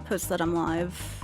post that I'm live.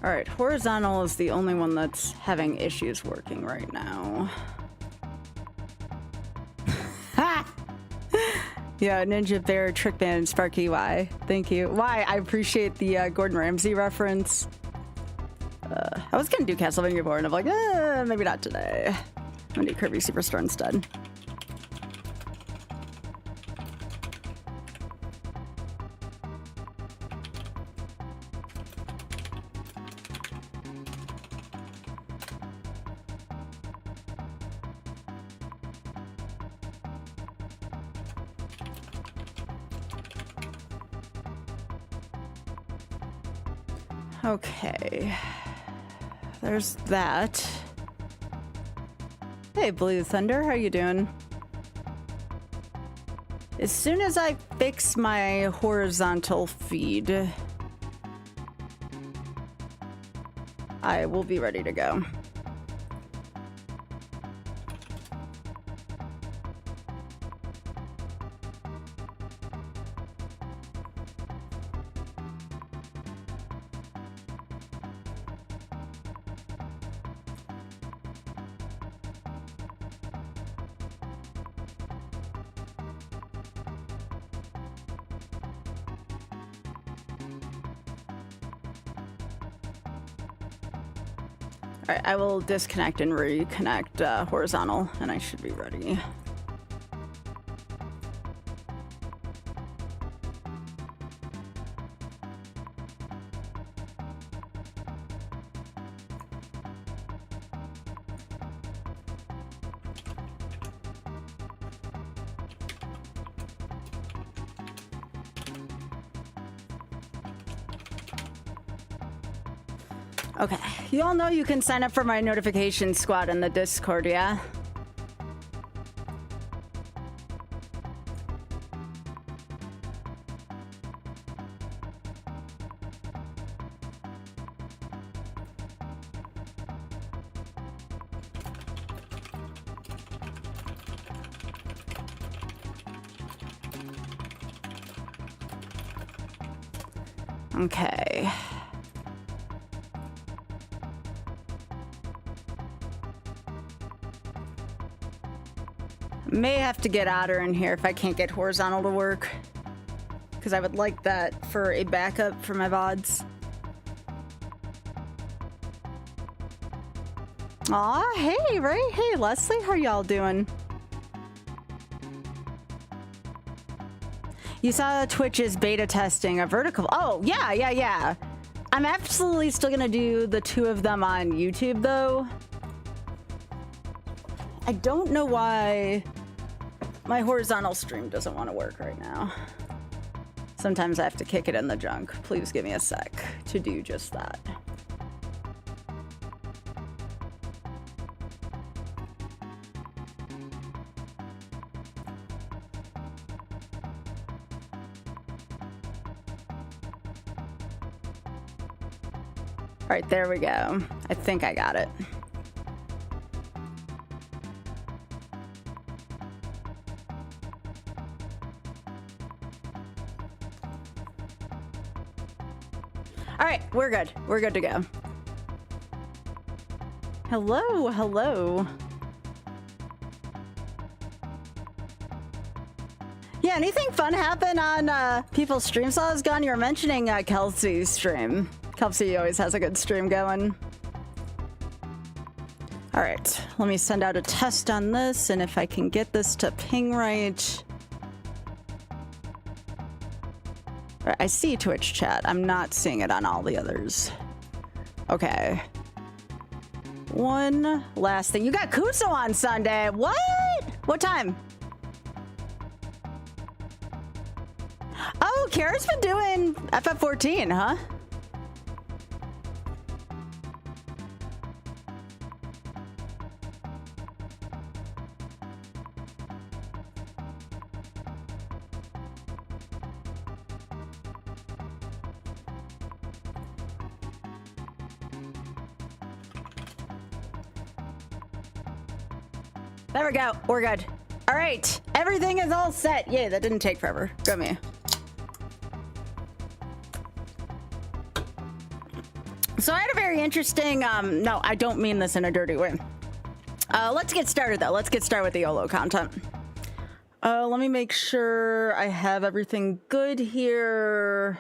All right, horizontal is the only one that's having issues working right now. Ha! Yeah, Ninja Bear, Trickman, and Sparky Y. Thank you. Y, I appreciate the Gordon Ramsay reference. I was gonna do Castlevania 4, and I'm like, maybe not today. I'm gonna do Kirby Superstar instead. Okay, there's that. Hey, Blue Thunder, how you doing? As soon as I fix my horizontal feed, I will be ready to go. All right, I will disconnect and reconnect horizontal, and I should be ready. Okay, you all know you can sign up for my notification squad in the Discord, yeah? Okay. May have to get Otter in here if I can't get horizontal to work, because I would like that for a backup for my VODs. Aw, hey, Ray. Hey, Leslie. How y'all doing? You saw Twitch's beta testing a vertical. Oh, yeah. I'm absolutely still gonna do the two of them on YouTube, though. I don't know why my horizontal stream doesn't want to work right now. Sometimes I have to kick it in the junk. Please give me a sec to do just that. All right, there we go. I think I got it. All right, we're good. We're good to go. Hello, hello. Yeah, anything fun happen on people's streams while I was gone? You were mentioning Kelsey's stream. Kelsey always has a good stream going. All right, let me send out a test on this, and if I can get this to ping right. I see Twitch chat. I'm not seeing it on all the others. Okay. One last thing. You got Kuso on Sunday. What? What time? Kara's been doing FF14, huh? There we go. We're good. All right. Everything is all set. Yay, that didn't take forever. Go me. So I had a very interesting, no, I don't mean this in a dirty way. Let's get started though. Let's get started with the YOLO content. Let me make sure I have everything good here.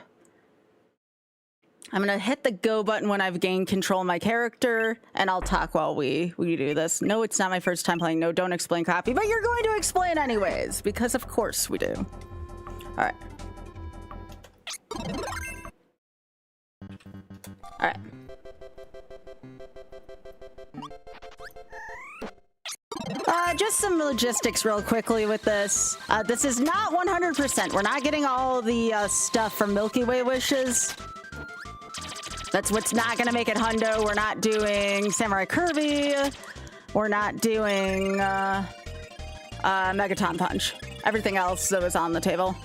I'm gonna hit the go button when I've gained control of my character, and I'll talk while we do this. No, it's not my first time playing. No, don't explain copy, but you're going to explain anyways, because of course we do. All right. All right. Just some logistics real quickly with this. This is not 100%. We're not getting all the stuff from Milky Way wishes. That's what's not gonna make it hundo. We're not doing Samurai Kirby. We're not doing Megaton Punch. Everything else that was on the table.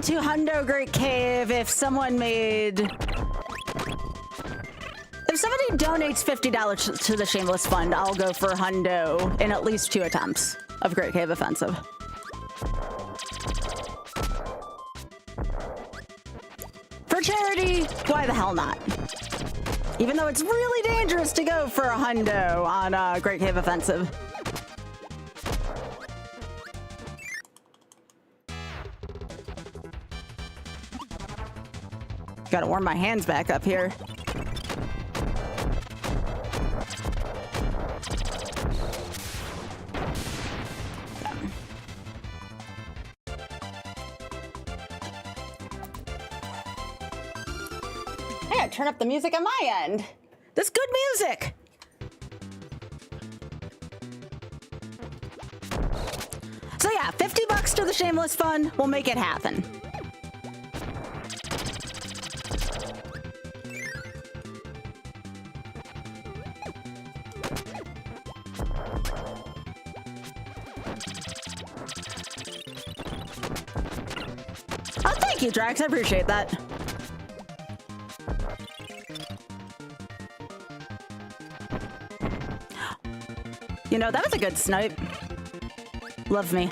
To Hundo Great Cave if somebody donates $50 to the Shameless Fund, I'll go for Hundo in at least 2 attempts of Great Cave Offensive. For charity, why the hell not? Even though it's really dangerous to go for a Hundo on Great Cave Offensive. Gotta warm my hands back up here. I gotta turn up the music on my end. This good music. So yeah, $50 to the Shameless Fund. We'll make it happen. Thank you, Drax. I appreciate that. You know, that was a good snipe. Love me.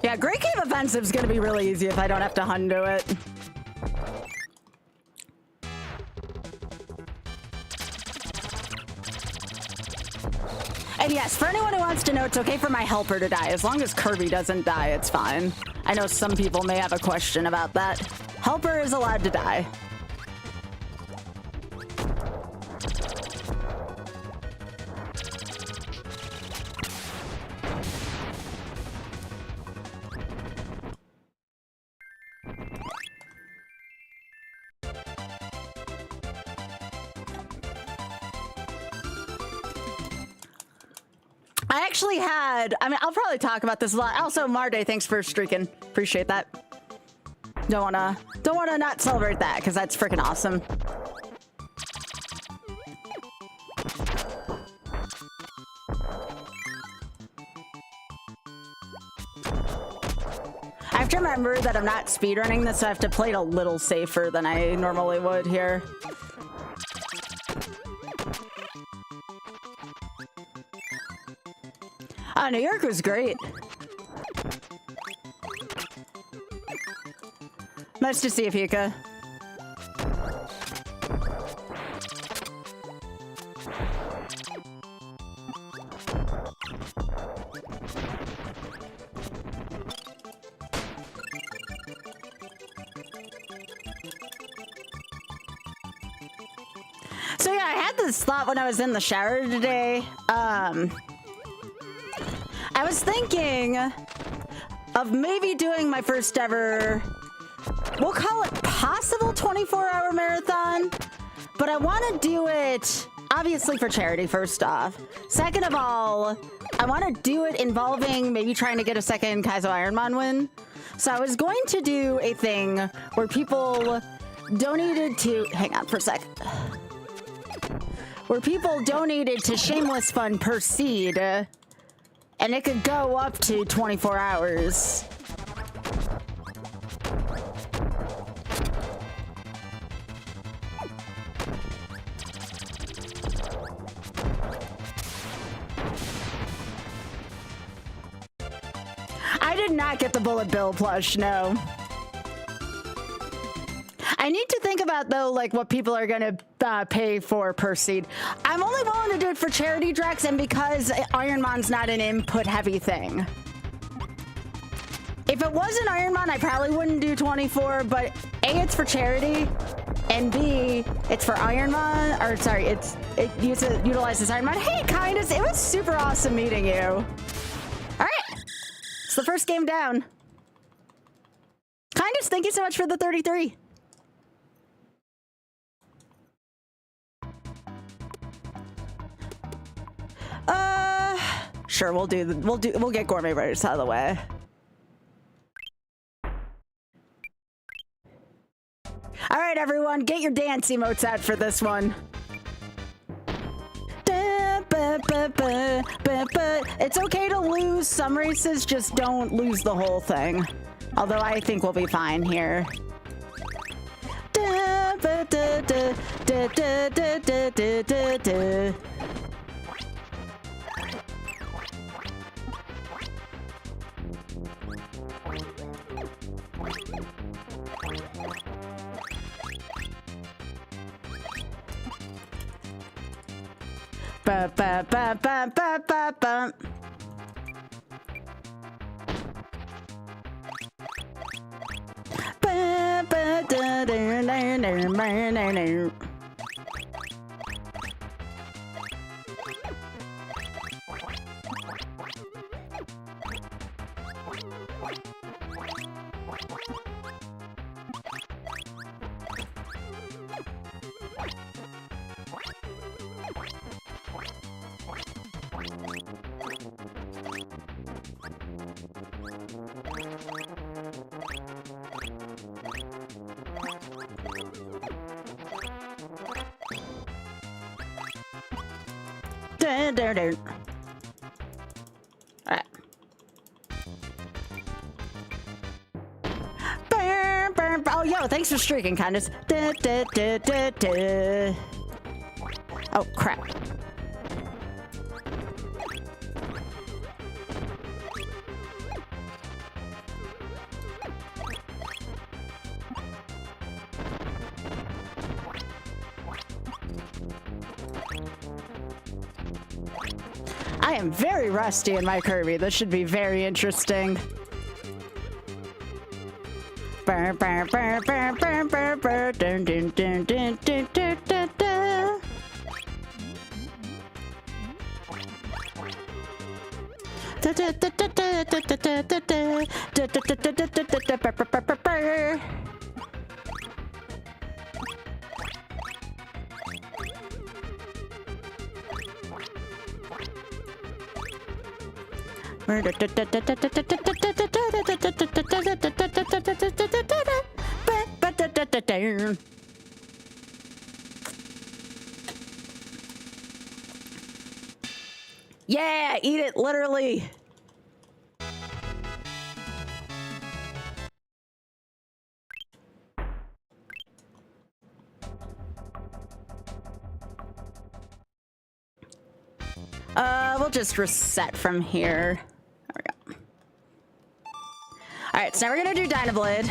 Yeah, Great Cave Offensive is going to be really easy if I don't have to hundo it. And yes, for anyone who wants to know, it's okay for my helper to die. As long as Kirby doesn't die, it's fine. I know some people may have a question about that. Helper is allowed to die. I actually had, I mean, I'll probably talk about this a lot. Also, Marday, thanks for streaking. Appreciate that. Don't wanna not celebrate that, because that's freaking awesome. I have to remember that I'm not speedrunning this, so I have to play it a little safer than I normally would here. New York was great. Nice to see you, Pika. So yeah, I had this thought when I was in the shower today. I was thinking of maybe doing my first ever, we'll call it possible 24-hour marathon, but I want to do it obviously for charity, first off. Second of all, I want to do it involving maybe trying to get a second Kaizo Ironman win. So I was going to do a thing where people donated to, hang on for a sec, where people donated to Shameless Fun per seed, and it could go up to 24 hours. I did not get the Bullet Bill plush, no. I need to think about, though, like what people are going to pay for per seed. I'm only willing to do it for charity, Drex, and because Ironman's not an input-heavy thing. If it was an Ironman, I probably wouldn't do 24, but A, it's for charity, and B, it's for Ironman, or sorry, it utilizes Ironman. Hey, Kindness, it was super awesome meeting you. All right, it's the first game down. Kindness, thank you so much for the 33. Sure, we'll get Gourmet Brothers out of the way. All right, everyone, get your dance emotes out for this one. It's okay to lose some races, just don't lose the whole thing. Although I think we'll be fine here. Ba ba ba ba ba ba ba. Ba ba da da da da da da. Alright. Oh, yo, thanks for streaking, Kindness. Oh, crap. I am very rusty in my Kirby. This should be very interesting. Burr, burr, burr, burr, burr, burr, burr, dun, dun, dun, dun, dun, dun, dun, dun. Da, da, da, da, da, da, da, da, da, da, da, da, da, da, da, da, da, burr, burr, burr, burr. Yeah, eat it, literally. We'll just reset from here. There we go. All right, so now we're gonna do Dynablade.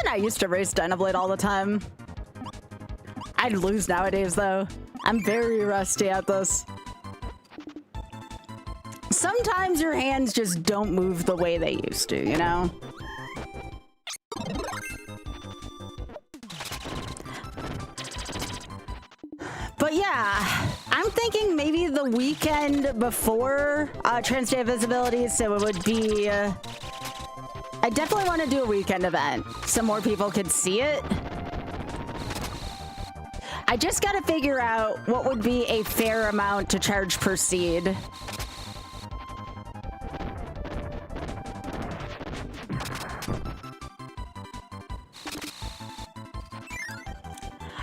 when I used to race Dynablade all the time. I'd lose nowadays, though. I'm very rusty at this. Sometimes your hands just don't move the way they used to, you know? But yeah, I'm thinking maybe the weekend before Trans Day of Visibility, so it would be... I definitely want to do a weekend event so more people could see it. I just got to figure out what would be a fair amount to charge per seed.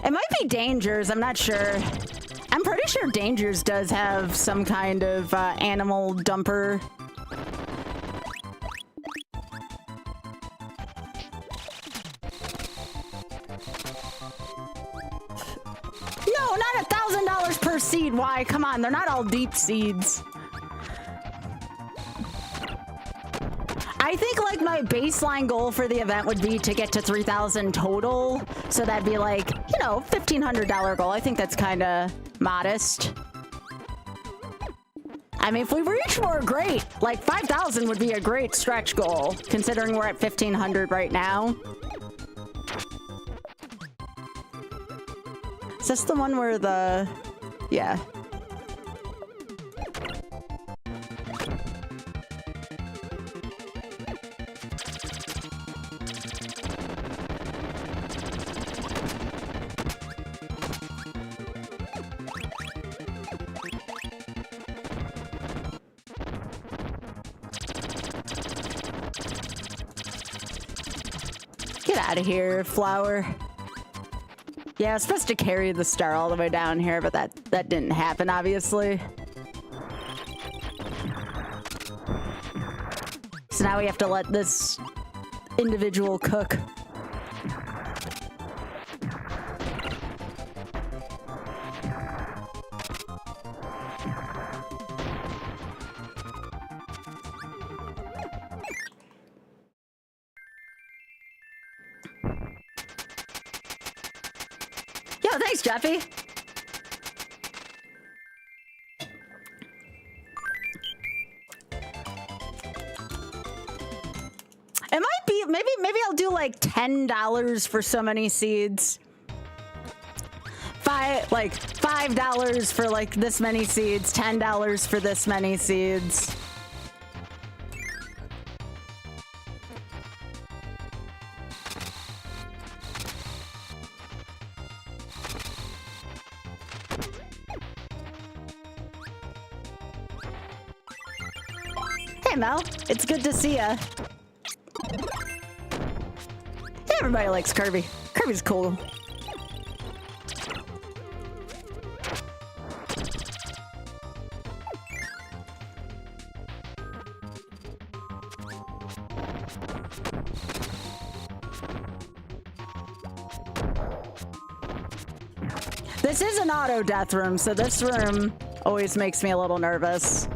It might be Dangers, I'm not sure. I'm pretty sure Dangers does have some kind of animal dumper. No, not $1,000 per seed. Why? Come on, they're not all deep seeds. I think like my baseline goal for the event would be to get to 3,000 total. So that'd be like, you know, $1,500 goal. I think that's kind of modest. I mean, if we reach more, great. Like 5,000 would be a great stretch goal, considering we're at 1,500 right now. Is this the one where the... Yeah. Get out of here, flower. Yeah, I was supposed to carry the star all the way down here, but that didn't happen, obviously. So now we have to let this individual cook. Yo, thanks, Jeffy. It might be, maybe I'll do like $10 for so many seeds. $5 for like this many seeds, $10 for this many seeds. Hey Mel, it's good to see ya. Everybody likes Kirby. Kirby's cool. This is an auto death room, so this room always makes me a little nervous.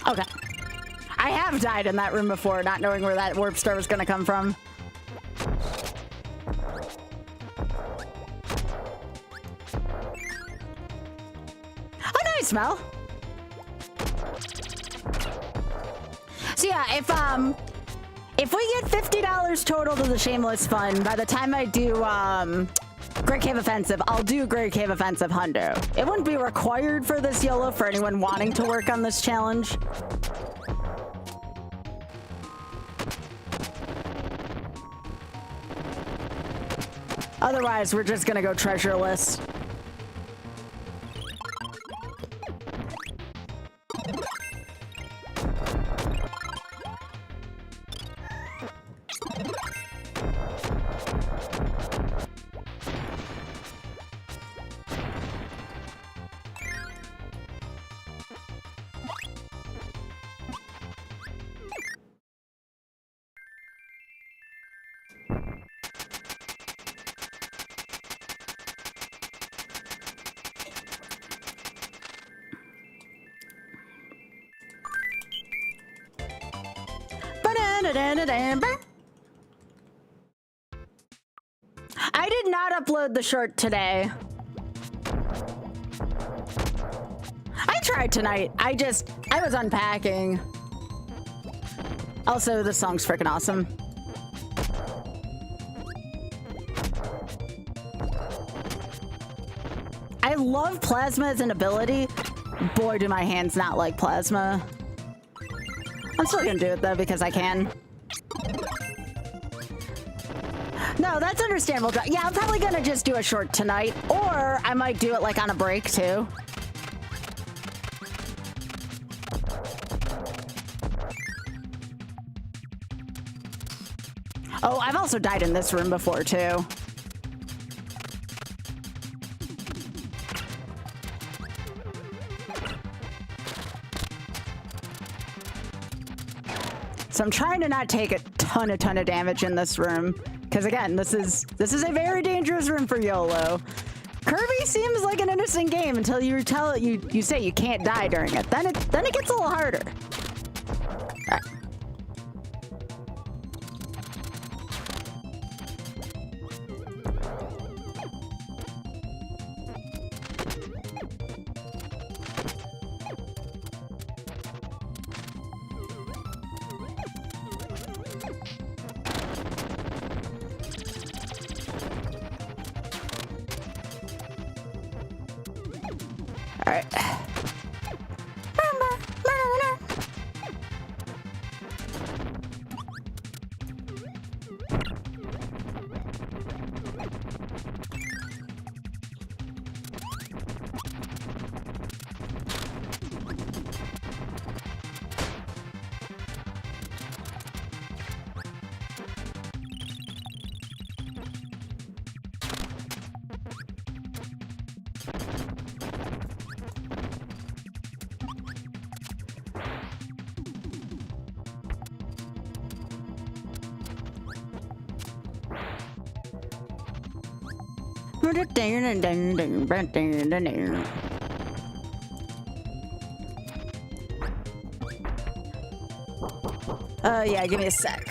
Okay. I have died in that room before, not knowing where that warp star was going to come from. Oh, nice, Mel. So yeah, if we get $50 total to the Shameless Fund, by the time I do Great Cave Offensive, I'll do Great Cave Offensive Hundo. It wouldn't be required for this YOLO for anyone wanting to work on this challenge. Otherwise, we're just gonna go treasureless. I did not upload the short today. I tried tonight. I was unpacking. Also, this song's freaking awesome. I love plasma as an ability. Boy, do my hands not like plasma. I'm still gonna do it though because I can. No, that's understandable. Yeah, I'm probably gonna just do a short tonight, or I might do it like on a break too. Oh, I've also died in this room before too. So I'm trying to not take a ton of damage in this room. Because again, this is a very dangerous room for YOLO. Kirby seems like an innocent game until you say you can't die during it. Then it gets a little harder. All right. All right. Yeah, give me a sec.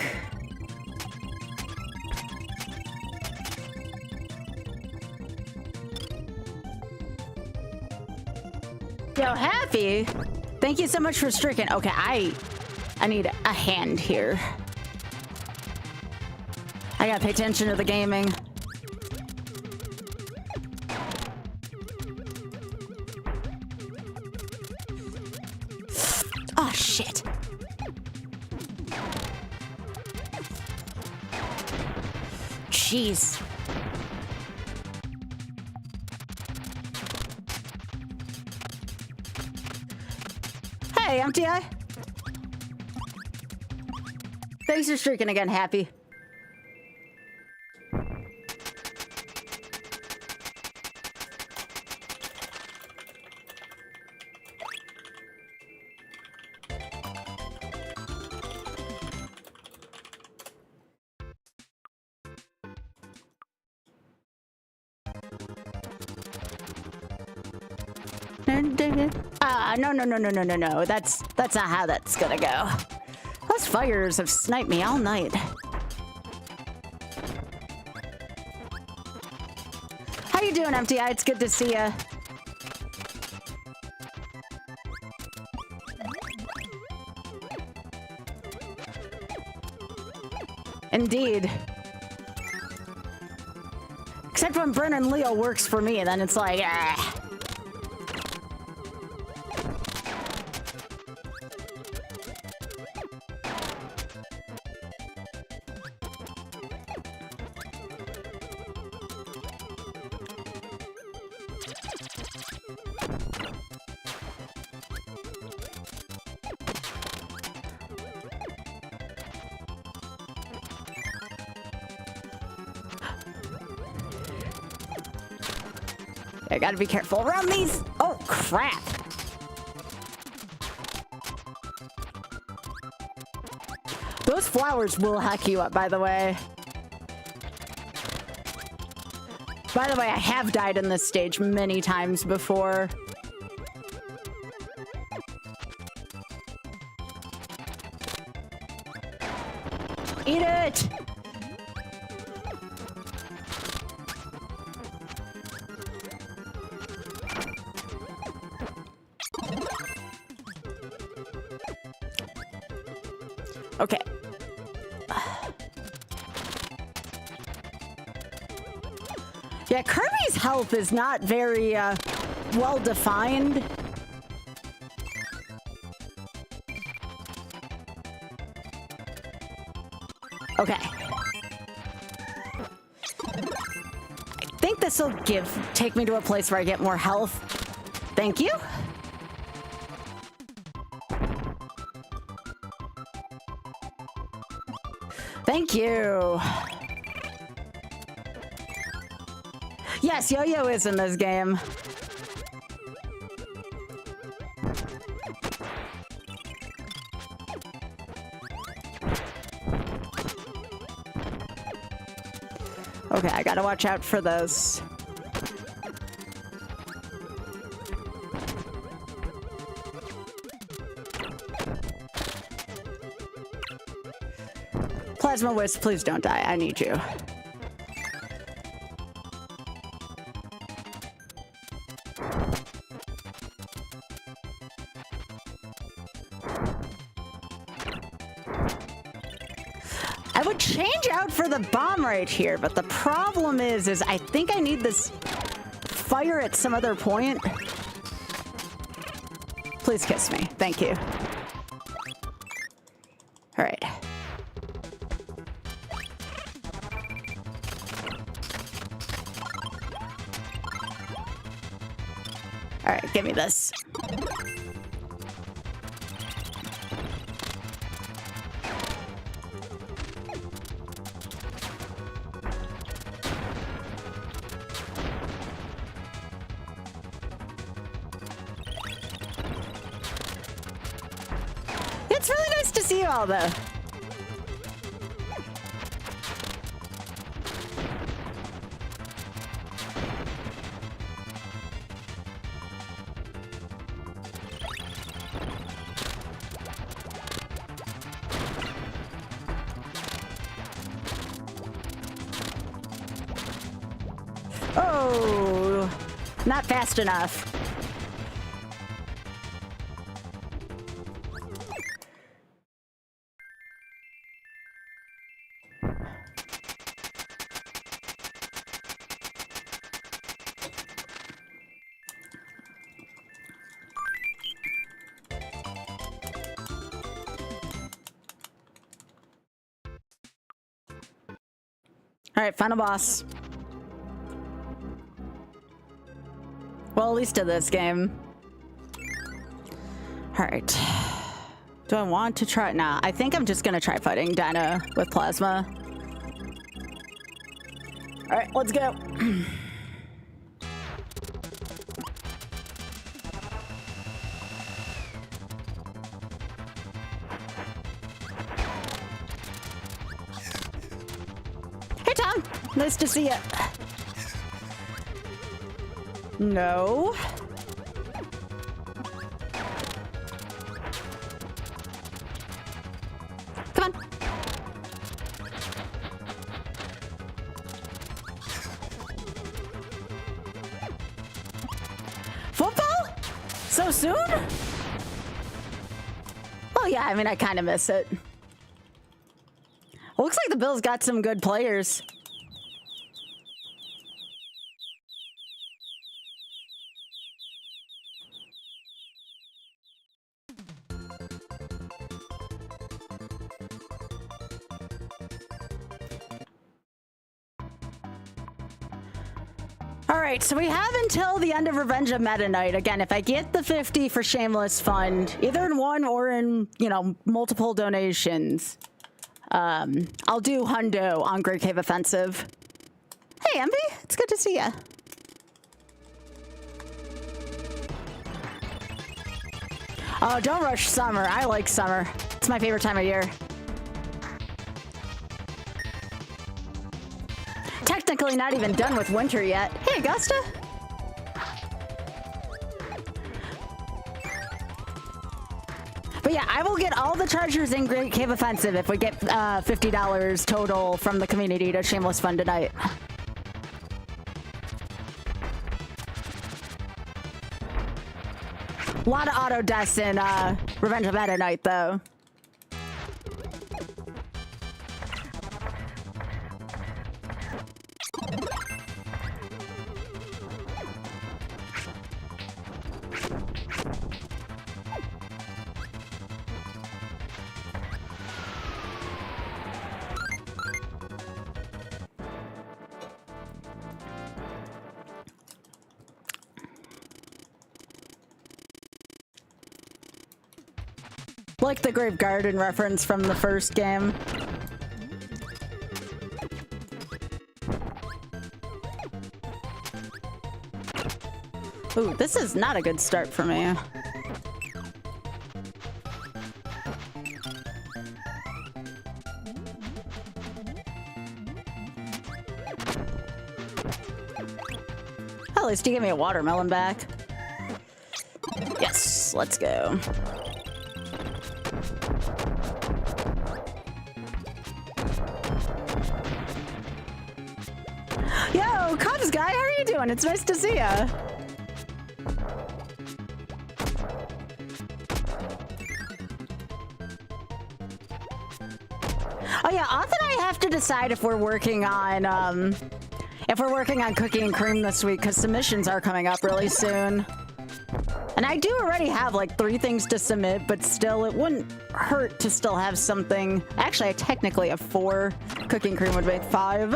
Yo, Happy, thank you so much for streaking. Okay, I need a hand here. I gotta pay attention to the gaming. Oh, shit. Jeez. Hey, MTI. Thanks for streaking again, Happy. No. That's not how that's gonna go. Those fires have sniped me all night. How you doing, MTI? It's good to see ya. Indeed. Except when Brennan Leo works for me, then it's like, ah. I gotta be careful around these. Oh, crap. Those flowers will hack you up, by the way. By the way, I have died in this stage many times before. Okay. Yeah, Kirby's health is not very well defined. Okay. I think this will take me to a place where I get more health. Thank you. Thank you. Yes, Yo-Yo is in this game. Okay, I gotta watch out for those. Plasma Wisp, please don't die. I need you. I would change out for the bomb right here, but the problem is I think I need this fire at some other point. Please kiss me. Thank you. All right. All right, give me this. It's really nice to see you all, though. Oh, not fast enough. All right, final boss. Well, at least of this game. All right. Do I want to try? Nah, I think I'm just gonna try fighting Dino with Plasma. All right, let's go. Hey, Tom. Nice to see you. No. Come on. Football? So soon? Well, yeah, I mean, I kind of miss it. Looks like the Bills got some good players. All right, so we have until the end of Revenge of Meta Knight. Again, if I get the 50 for Shameless Fund, either in one or in, you know, multiple donations, I'll do Hundo on Great Cave Offensive. Hey, Envy, it's good to see ya. Oh, don't rush summer. I like summer. It's my favorite time of year. Technically not even done with winter yet. Hey, Augusta. But yeah, I will get all the treasures in Great Cave Offensive if we get $50 total from the community to Shameless Fun tonight. A lot of auto deaths in Revenge of Meta Knight, though. Like the Grave Garden reference from the first game. Ooh, this is not a good start for me. At least you give me a watermelon back. Yes, let's go. Yo, Cubs guy, how are you doing? It's nice to see ya. Oh yeah, Oth and I have to decide if we're working on cookie and cream this week, because submissions are coming up really soon. And I do already have like 3 things to submit, but still, it wouldn't hurt to still have something. Actually, I technically have 4. Cookie and cream would make 5.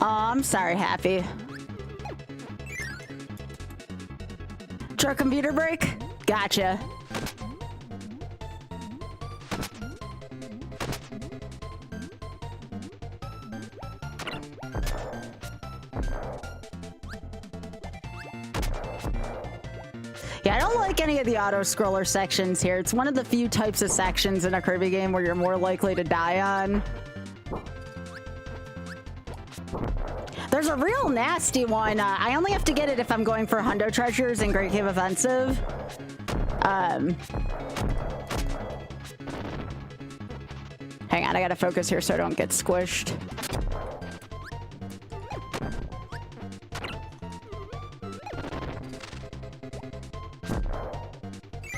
Oh, I'm sorry, Happy. Truck computer break? Gotcha. Yeah, I don't like any of the auto-scroller sections here. It's one of the few types of sections in a Kirby game where you're more likely to die on. There's a real nasty one. I only have to get it if I'm going for Hundo Treasures in Great Cave Offensive. Hang on, I gotta focus here so I don't get squished.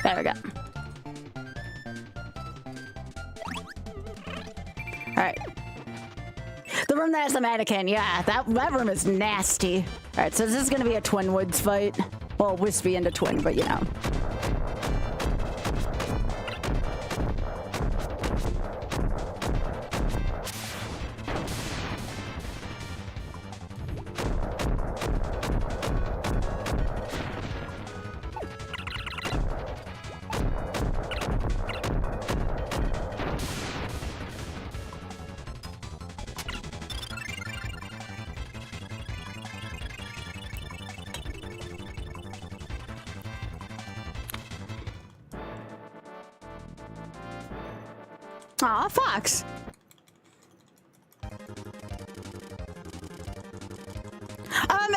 There we go. Alright. The room that has the mannequin, yeah, that room is nasty. Alright, so this is gonna be a Twin Woods fight. Well, wispy into twin, but you know. Aw, Fox.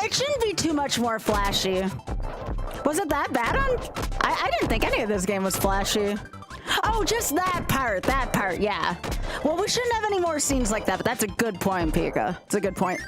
It shouldn't be too much more flashy. Was it that bad on? I didn't think any of this game was flashy. Oh, just that part, yeah. Well, we shouldn't have any more scenes like that, but that's a good point, Pika. It's a good point.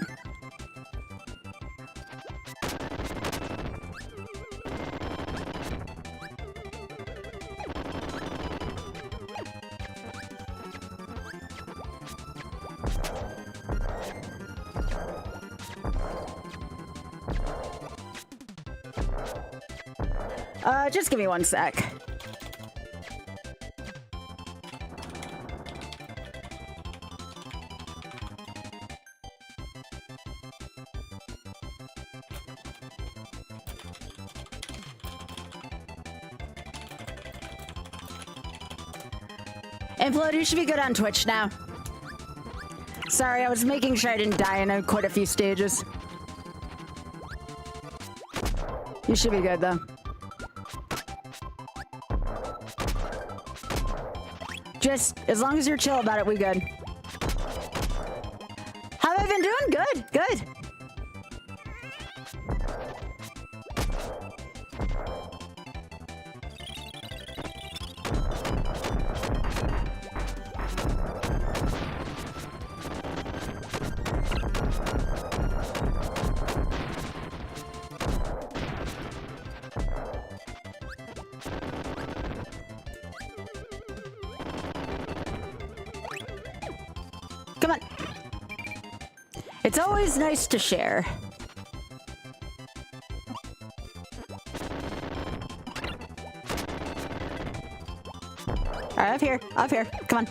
Just give me 1 sec. Implode, you should be good on Twitch now. Sorry, I was making sure I didn't die in quite a few stages. You should be good, though. Just, as long as you're chill about it, we good. How have I been doing? Good, good. Come on. It's always nice to share. All right, up here, come on.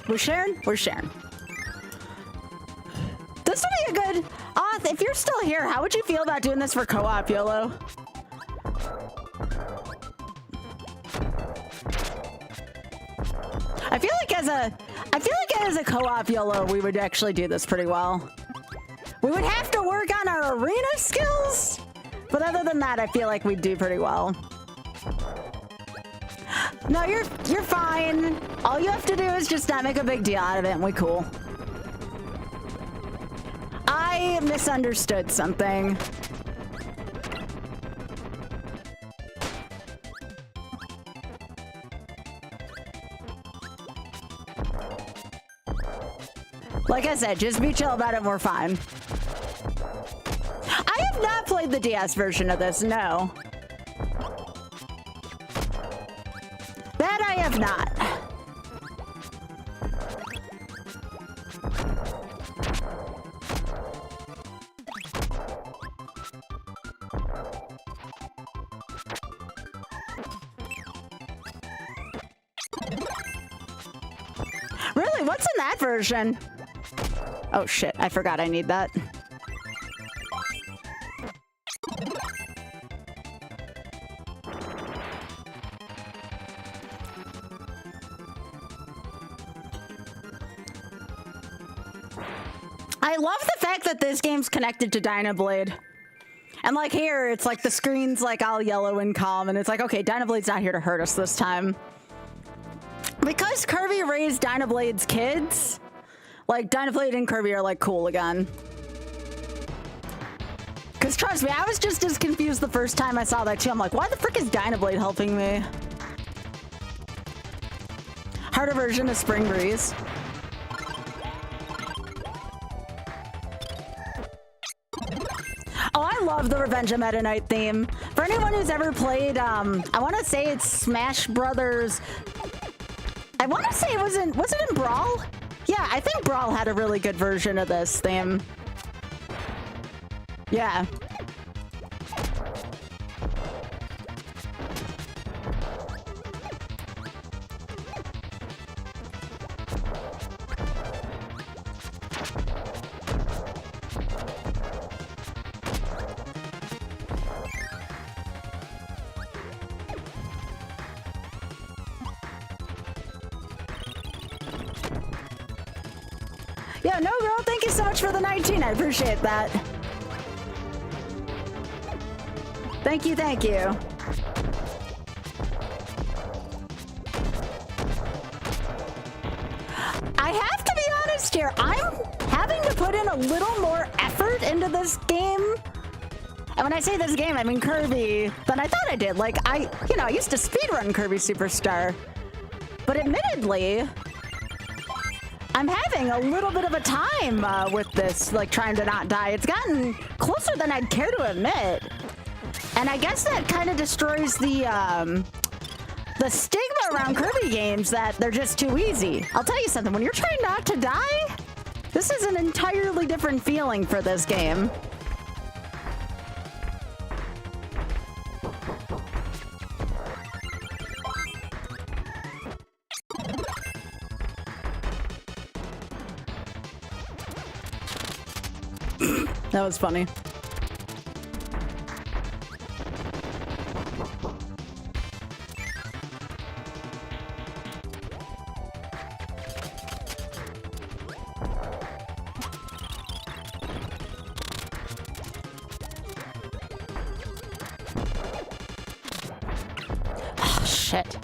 We're sharing? We're sharing. This would be a good... if you're still here, how would you feel about doing this for co-op, YOLO? I feel like as a co-op YOLO, we would actually do this pretty well. We would have to work on our arena skills, but other than that, I feel like we'd do pretty well. No, you're fine. All you have to do is just not make a big deal out of it, and we cool. I misunderstood something. Like I said, just be chill about it and we're fine. I have not played the DS version of this, no. That I have not. Really? What's in that version? Oh shit, I forgot I need that. I love the fact that this game's connected to Dynablade. And like here, it's like the screen's like all yellow and calm, and it's like, okay, Dynablade's not here to hurt us this time. Because Kirby raised Dynablade's kids, like Dynablade and Kirby are like cool again. Because trust me, I was just as confused the first time I saw that too. I'm like, why the frick is Dynablade helping me? Harder version of Spring Breeze. Oh, I love the Revenge of Meta Knight theme. For anyone who's ever played, I want to say it's Smash Brothers. I want to say it was it in Brawl? Yeah, I think Brawl had a really good version of this theme. Yeah. Yeah, no, girl, thank you so much for the 19. I appreciate that. Thank you, thank you. I have to be honest here. I'm having to put in a little more effort into this game. And when I say this game, I mean Kirby, than I thought I did. Like, I used to speedrun Kirby Superstar. But admittedly, I'm having a little bit of a time with this, like trying to not die. It's gotten closer than I'd care to admit. And I guess that kind of destroys the stigma around Kirby games that they're just too easy. I'll tell you something, when you're trying not to die, this is an entirely different feeling for this game. That was funny. Oh, shit.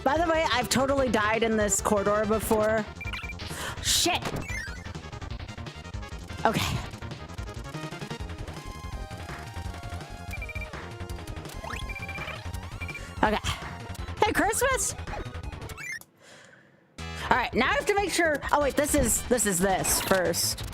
By the way, I've totally died in this corridor before. Shit. Okay. Okay. Hey, Christmas. All right, now I have to make sure. Oh wait, this is this first.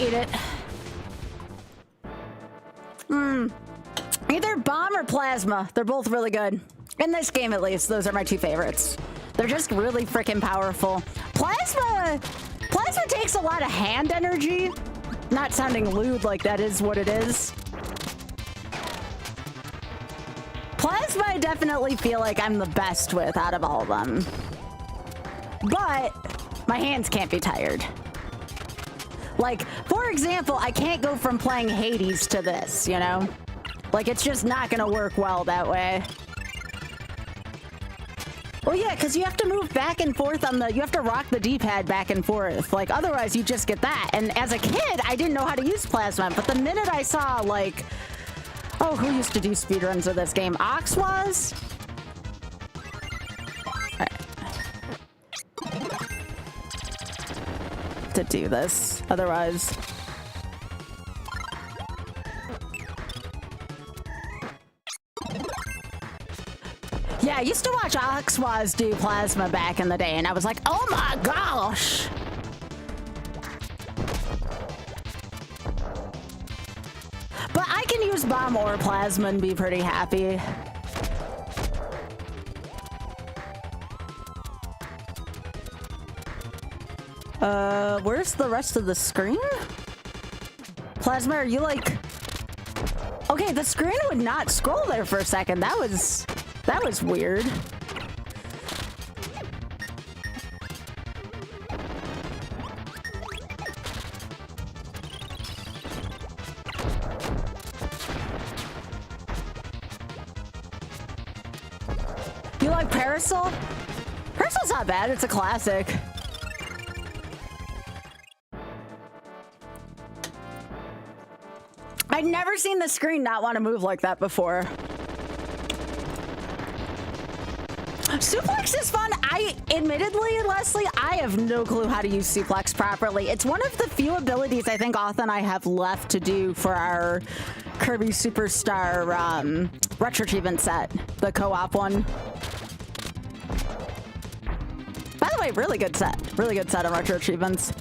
Eat it. Either bomb or plasma. They're both really good. In this game, at least, those are my two favorites. They're just really freaking powerful. Plasma takes a lot of hand energy. Not sounding lewd like that is what it is. Plasma, I definitely feel like I'm the best with out of all of them. But my hands can't be tired. Like, for example, I can't go from playing Hades to this, you know? Like, it's just not gonna work well that way. Well, yeah, because you have to move back and forth on the... You have to rock the D-pad back and forth. Like, otherwise you just get that. And as a kid, I didn't know how to use plasma. But the minute I saw, like... Oh, who used to do speedruns of this game? Oxwas? To do this, otherwise... Yeah, I used to watch Oxwas do plasma back in the day, and I was like, oh my gosh! But I can use bomb or plasma and be pretty happy. Where's the rest of the screen? Plasma, are you like... Okay, the screen would not scroll there for a second. That was weird. You like Parasol? Parasol's not bad. It's a classic. I'd never seen the screen not want to move like that before. Suplex is fun. Admittedly, Leslie, I have no clue how to use suplex properly. It's one of the few abilities I think Auth and I have left to do for our Kirby Superstar retro achievement set, the co-op one. By the way, really good set. Really good set on retro achievements.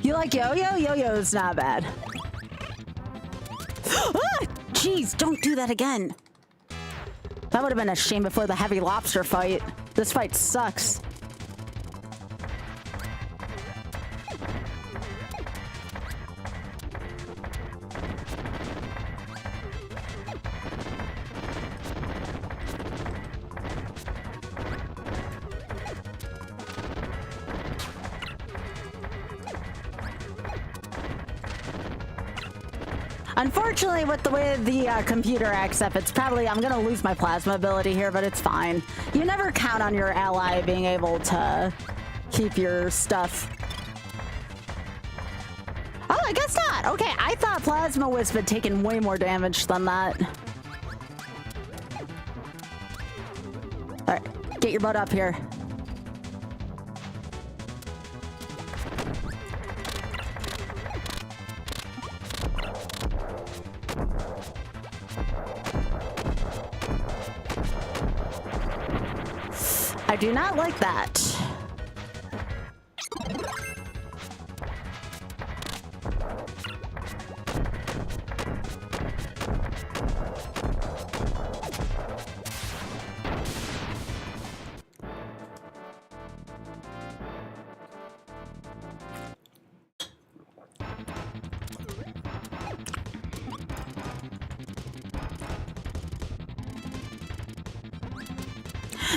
You like yo-yo? Yo-yo's not bad. Ah! Jeez, don't do that again. That would have been a shame before the heavy lobster fight. This fight sucks. Unfortunately, with the way the computer acts up, it's probably... I'm gonna lose my plasma ability here, but it's fine. You never count on your ally being able to keep your stuff. Oh, I guess not. Okay, I thought Plasma Wisp had taken way more damage than that. Alright, get your butt up here. I do not like that.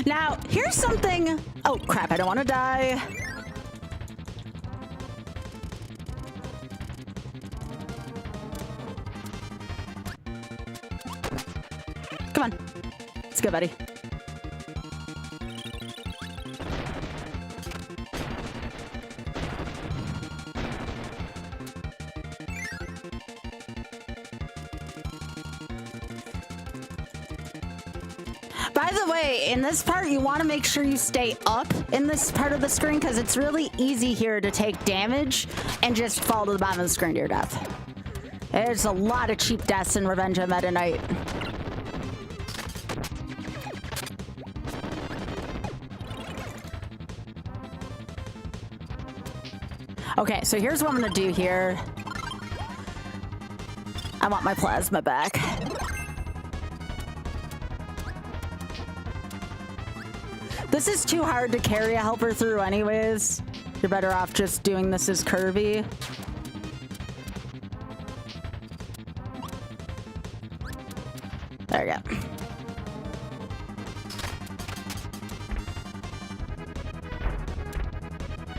Now, here's something... Oh, crap, I don't want to die. Come on. Let's go, buddy. By the way, in this part, you want to make sure you stay up in this part of the screen because it's really easy here to take damage and just fall to the bottom of the screen to your death. There's a lot of cheap deaths in Revenge of Meta Knight. Okay, so here's what I'm gonna do here. I want my plasma back. This is too hard to carry a helper through anyways. You're better off just doing this as Kirby. There we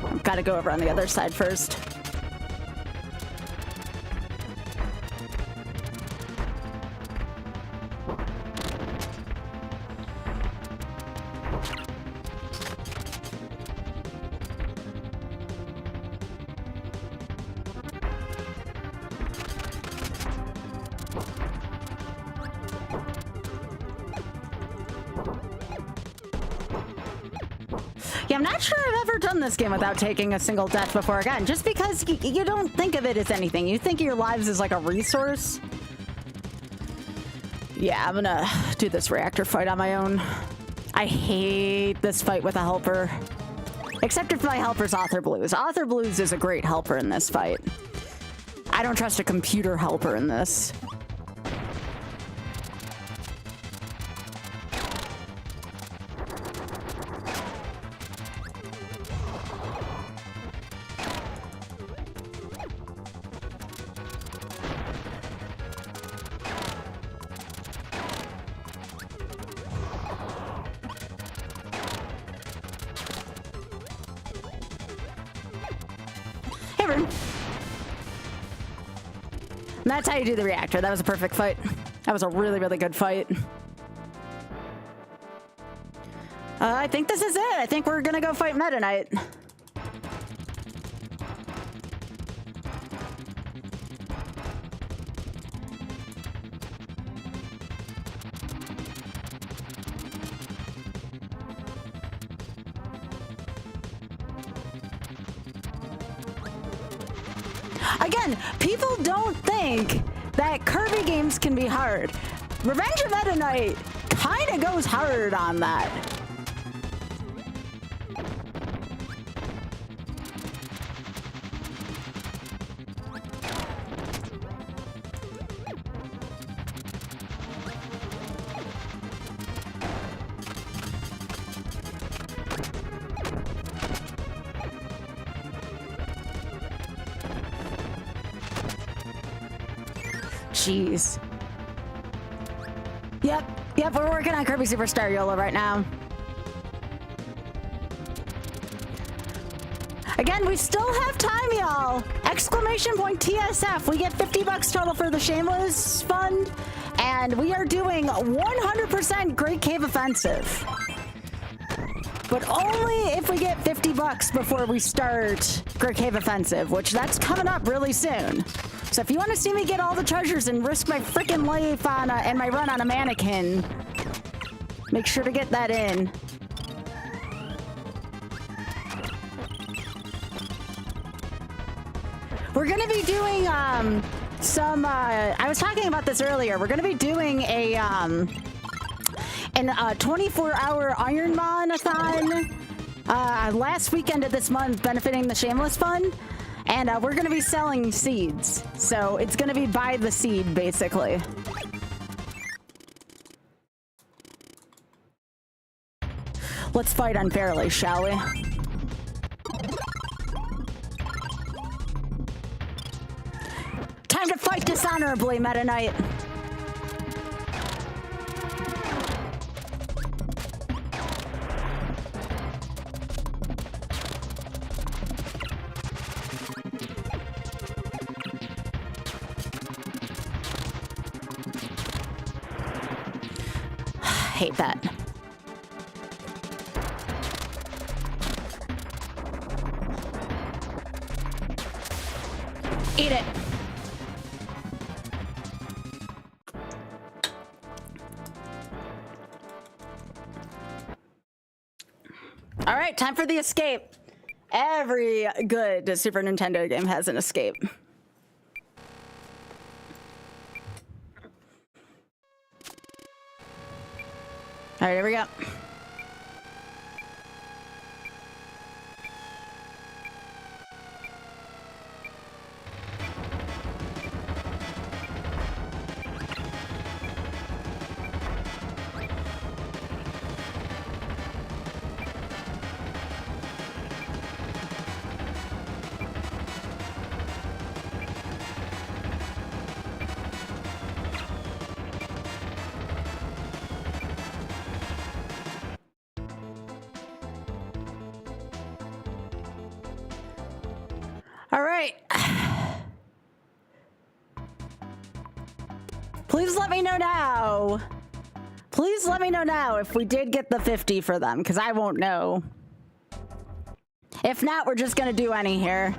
go. Gotta go over on the other side first. Yeah, I'm not sure I've ever done this game without taking a single death before again, just because you don't think of it as anything. You think of your lives as like a resource. Yeah, I'm gonna do this reactor fight on my own. I hate this fight with a helper. Except if my helper's Author Blues. Author Blues is a great helper in this fight. I don't trust a computer helper in this. And that's how you do the reactor. That was a perfect fight. That was a really, really good fight. I think this is it. I think we're gonna go fight Meta Knight. Again, people don't think that Kirby games can be hard. Revenge of Meta Knight kind of goes hard on that. Jeez. Yep, we're working on Kirby Superstar YOLO right now. Again, we still have time, y'all. Exclamation point TSF. We get 50 bucks total for the Shameless Fund, and we are doing 100% Great Cave Offensive. But only if we get 50 bucks before we start Great Cave Offensive, which that's coming up really soon. So if you want to see me get all the treasures and risk my freaking life on and my run on a mannequin, make sure to get that in. We're going to be doing some, I was talking about this earlier. We're going to be doing a 24-hour Ironman-a-thon last weekend of this month benefiting the Shameless Fund. And we're going to be selling seeds. So it's going to be by the seed, basically. Let's fight unfairly, shall we? Time to fight dishonorably, Meta Knight. Hate that. Eat it. All right, time for the escape. Every good Super Nintendo game has an escape. All right, here we go. All right. Please let me know now. Please let me know now if we did get the 50 for them, because I won't know. If not, we're just going to do any here.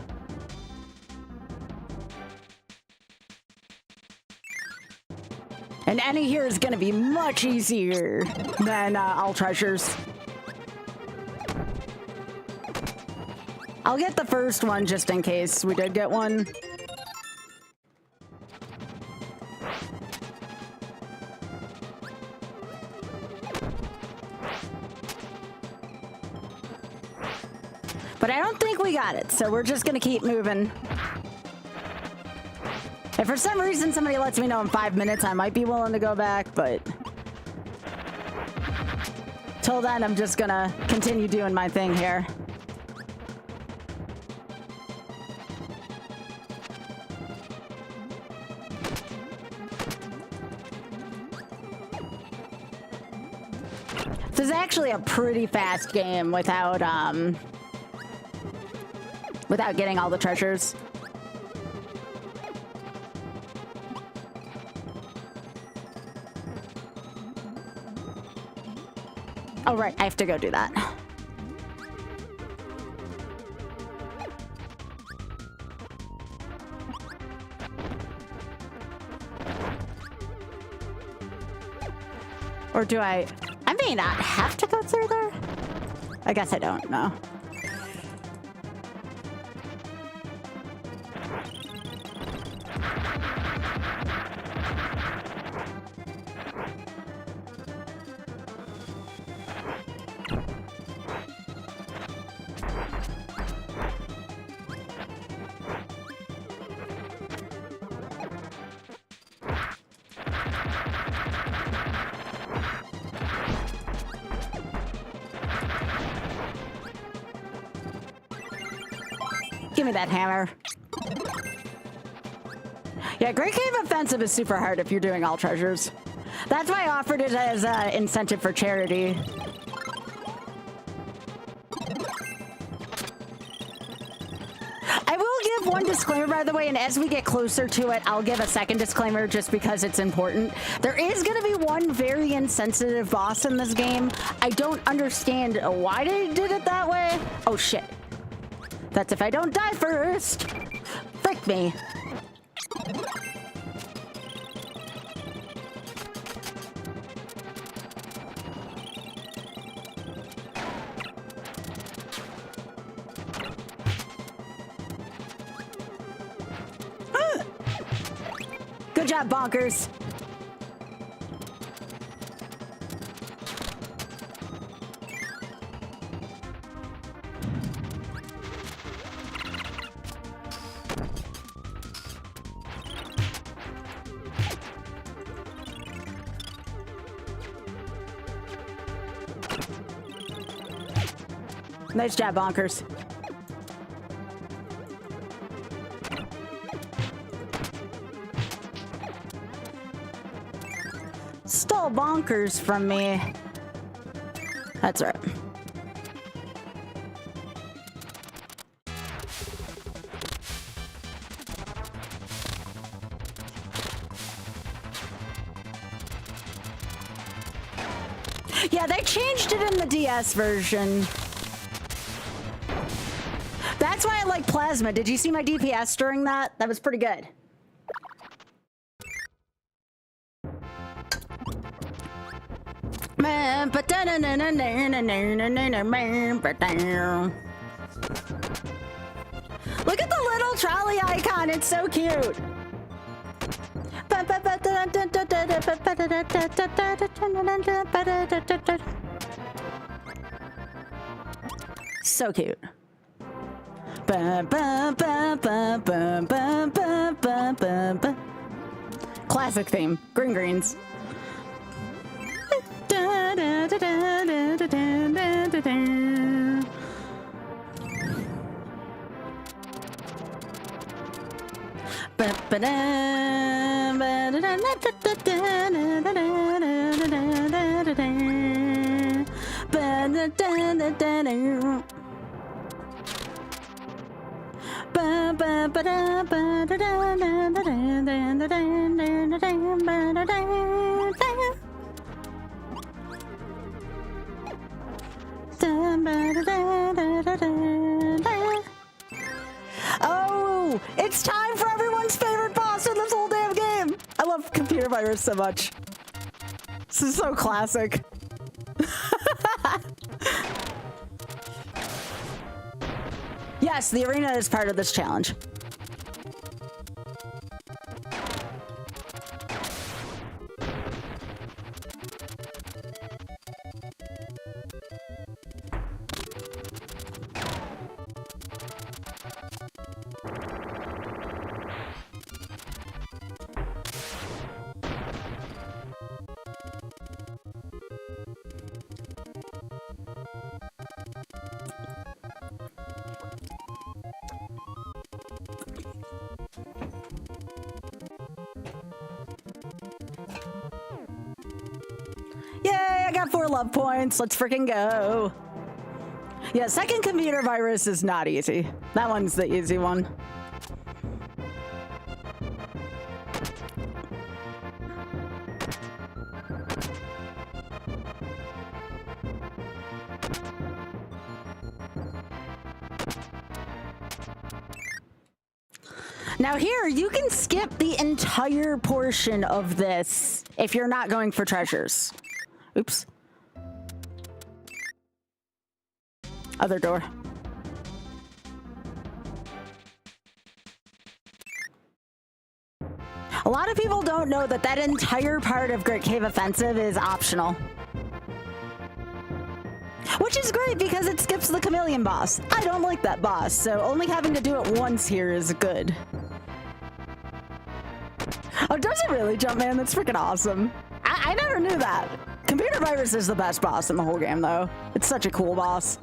And any here is going to be much easier than all treasures. I'll get the first one just in case we did get one. But I don't think we got it, so we're just gonna keep moving. If for some reason somebody lets me know in 5 minutes, I might be willing to go back, but till then, I'm just gonna continue doing my thing here. This is actually a pretty fast game without getting all the treasures. Oh, right, I have to go do that. Or do I may not have to go through there? I guess I don't know. Give me that hammer. Yeah, Great Cave Offensive is super hard if you're doing all treasures. That's why I offered it as an incentive for charity. I will give one disclaimer, by the way, and as we get closer to it, I'll give a second disclaimer just because it's important. There is going to be one very insensitive boss in this game. I don't understand why they did it that way. Oh, shit. That's if I don't die first. Frick me. Good job, Bonkers. Nice job, Bonkers. Stole Bonkers from me. That's right. Yeah, they changed it in the DS version. That's why I like Plasma. Did you see my DPS during that? That was pretty good. Look at the little trolley icon, it's so cute. So cute. Classic theme. Green greens. Oh, it's time for everyone's favorite boss in this whole damn game. I love computer virus so much. This is so classic. Yes, the arena is part of this challenge. Yay, I got 4 love points. Let's freaking go. Yeah, second computer virus is not easy. That one's the easy one. Now here, you can skip the entire portion of this if you're not going for treasures. Oops. Other door. A lot of people don't know that that entire part of Great Cave Offensive is optional. Which is great because it skips the chameleon boss. I don't like that boss, so only having to do it once here is good. Oh, does it really, Jumpman? That's freaking awesome. I never knew that. Computer virus is the best boss in the whole game, though. It's such a cool boss.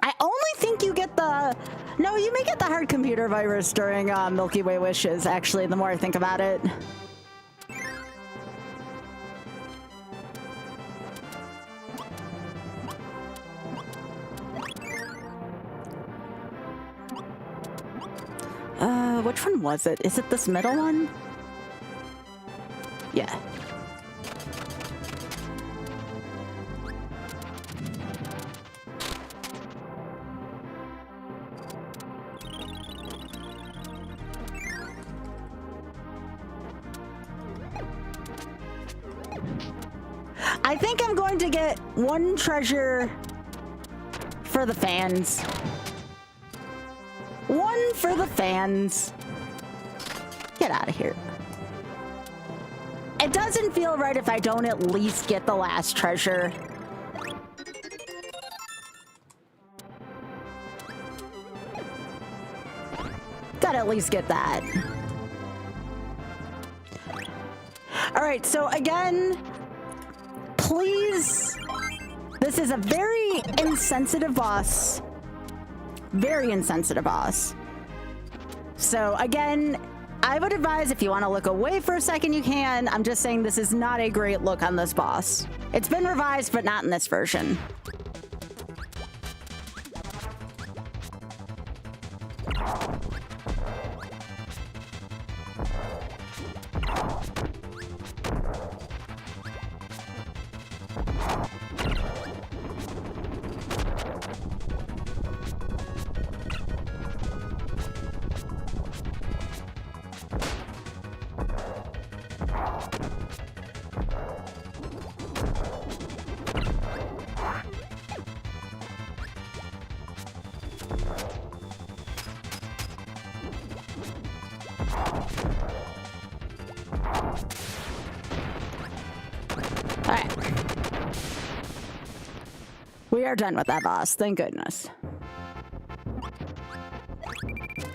I only think you get the... No, you may get the hard computer virus during Milky Way Wishes, actually, the more I think about it. Which one was it? Is it this middle one? Yeah. I think I'm going to get 1 treasure for the fans. 1 for the fans. Get out of here. It doesn't feel right if I don't at least get the last treasure. Gotta at least get that. All right, so again, please, this is a very insensitive boss. Very insensitive boss. So again, I would advise if you want to look away for a second, you can. I'm just saying this is not a great look on this boss. It's been revised, but not in this version. are done with that boss, thank goodness.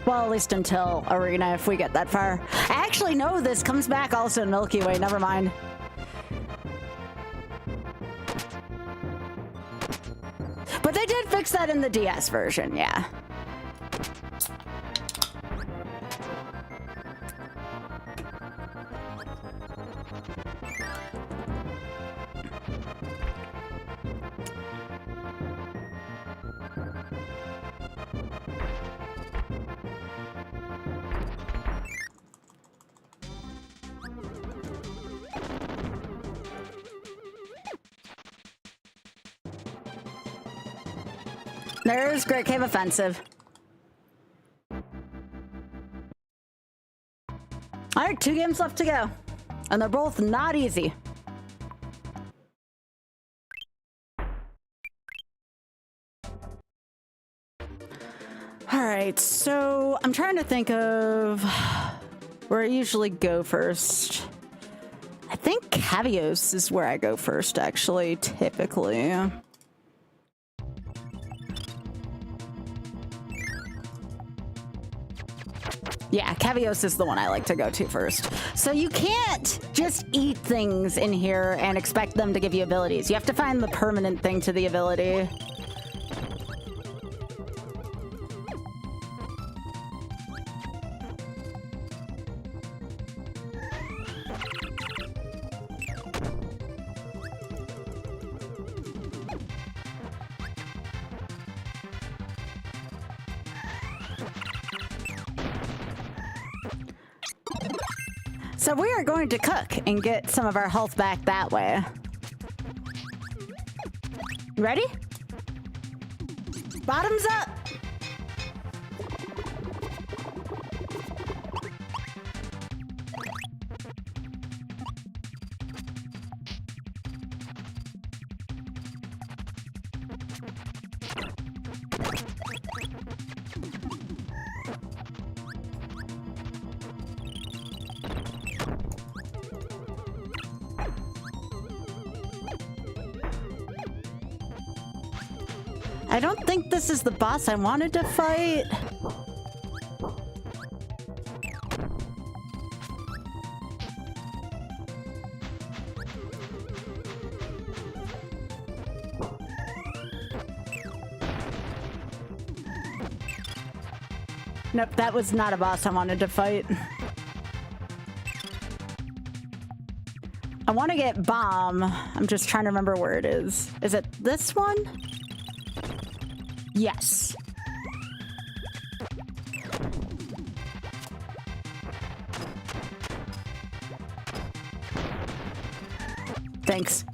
Well, at least until Arena, if we get that far. I actually know this comes back also in Milky Way, never mind. But they did fix that in the DS version, yeah. There's Great Cave Offensive. All right, 2 games left to go. And they're both not easy. All right, so I'm trying to think of where I usually go first. I think Cavios is where I go first, actually, typically. Yeah, Cavios is the one I like to go to first. So you can't just eat things in here and expect them to give you abilities. You have to find the permanent thing to the ability. So we are going to cook and get some of our health back that way. Ready? Bottoms up! I don't think this is the boss I wanted to fight. Nope, that was not a boss I wanted to fight. I want to get Bomb. I'm just trying to remember where it is. Is it this one? Yes. Thanks.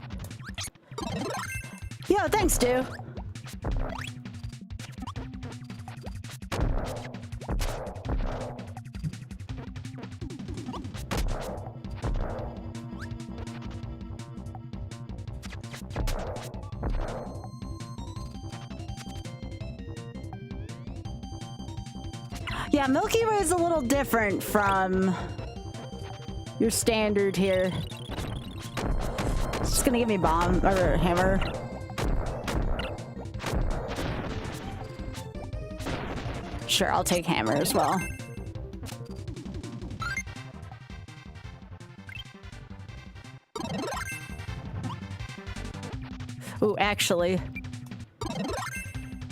Yo, thanks, dude. Yeah, Milky Way is a little different from your standard here. It's just gonna give me bomb or hammer. Sure, I'll take hammer as well. Ooh, actually,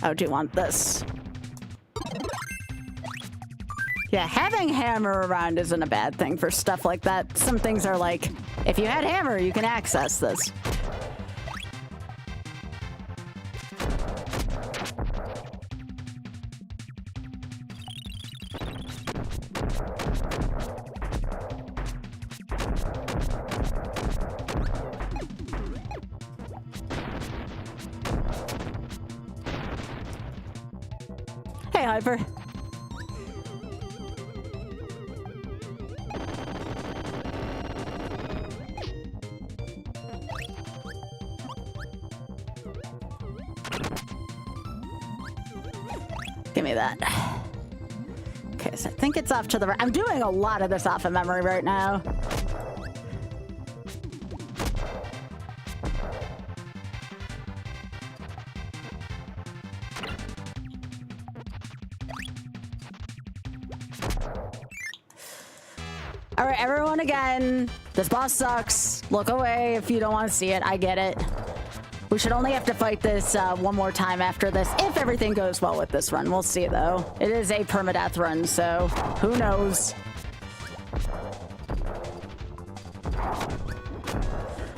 I do want this. Yeah, having hammer around isn't a bad thing for stuff like that. Some things are like, if you had hammer, you can access this. Hey, Hyper. Give me that. Okay, so I think it's off to the right. I'm doing a lot of this off of memory right now. right, everyone again. This boss sucks. Look away if you don't want to see it. I get it. We should only have to fight this one more time after this, if everything goes well with this run. We'll see, though. It is a permadeath run, so who knows?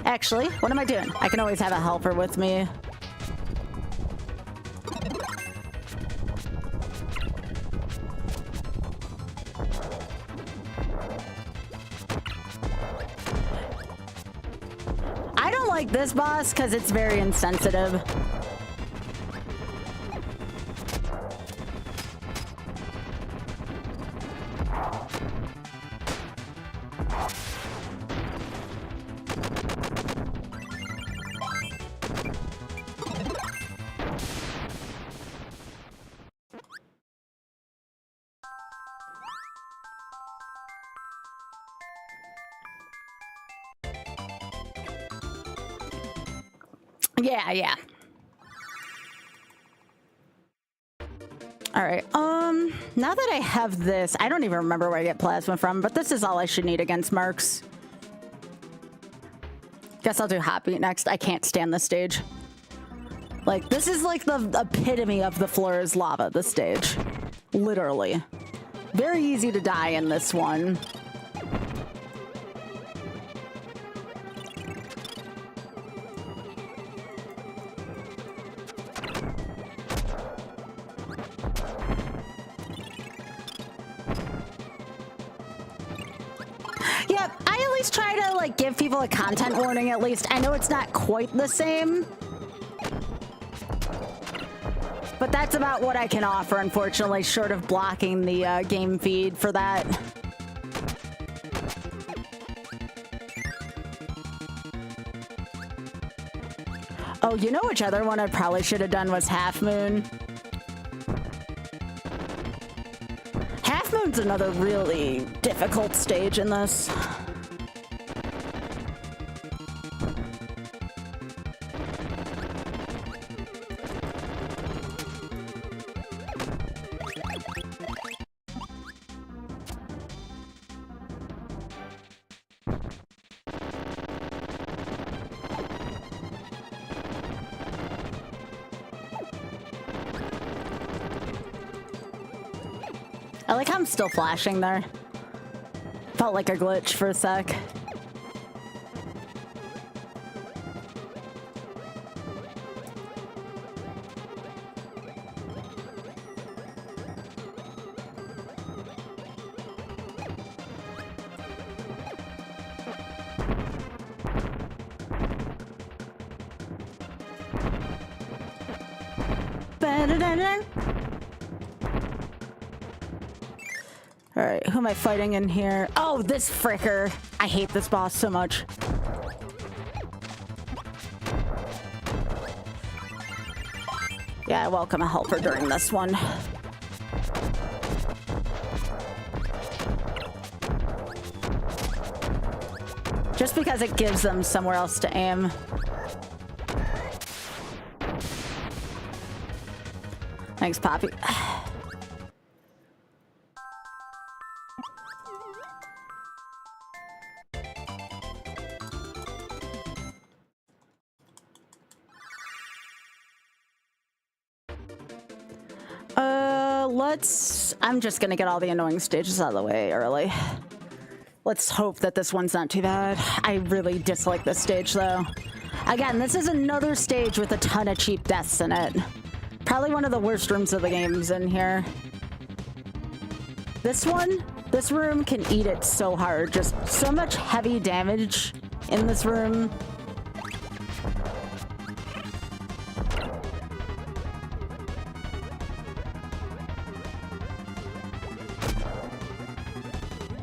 Actually, what am I doing? I can always have a helper with me. I don't like this boss because it's very insensitive. Yeah. All right. Now that I have this, I don't even remember where I get plasma from, but this is all I should need against Marks. Guess I'll do Hot Beat next. I can't stand this stage. Like, this is like the epitome of the floor is lava, this stage. Literally. Very easy to die in this one. Try to like give people a content warning at least. I know it's not quite the same, but that's about what I can offer, unfortunately, short of blocking the game feed for that. Oh, you know which other one I probably should have done was Half Moon. Half Moon's another really difficult stage in this. I like how I'm still flashing there. Felt like a glitch for a sec. All right, who am I fighting in here? Oh, this fricker. I hate this boss so much. Yeah, I welcome a helper during this one. Just because it gives them somewhere else to aim. Thanks, Poppy. I'm just gonna get all the annoying stages out of the way early. Let's hope that this one's not too bad. I really dislike this stage, though. Again, this is another stage with a ton of cheap deaths in it. Probably one of the worst rooms of the games in here. This room can eat it so hard. Just so much heavy damage in this room.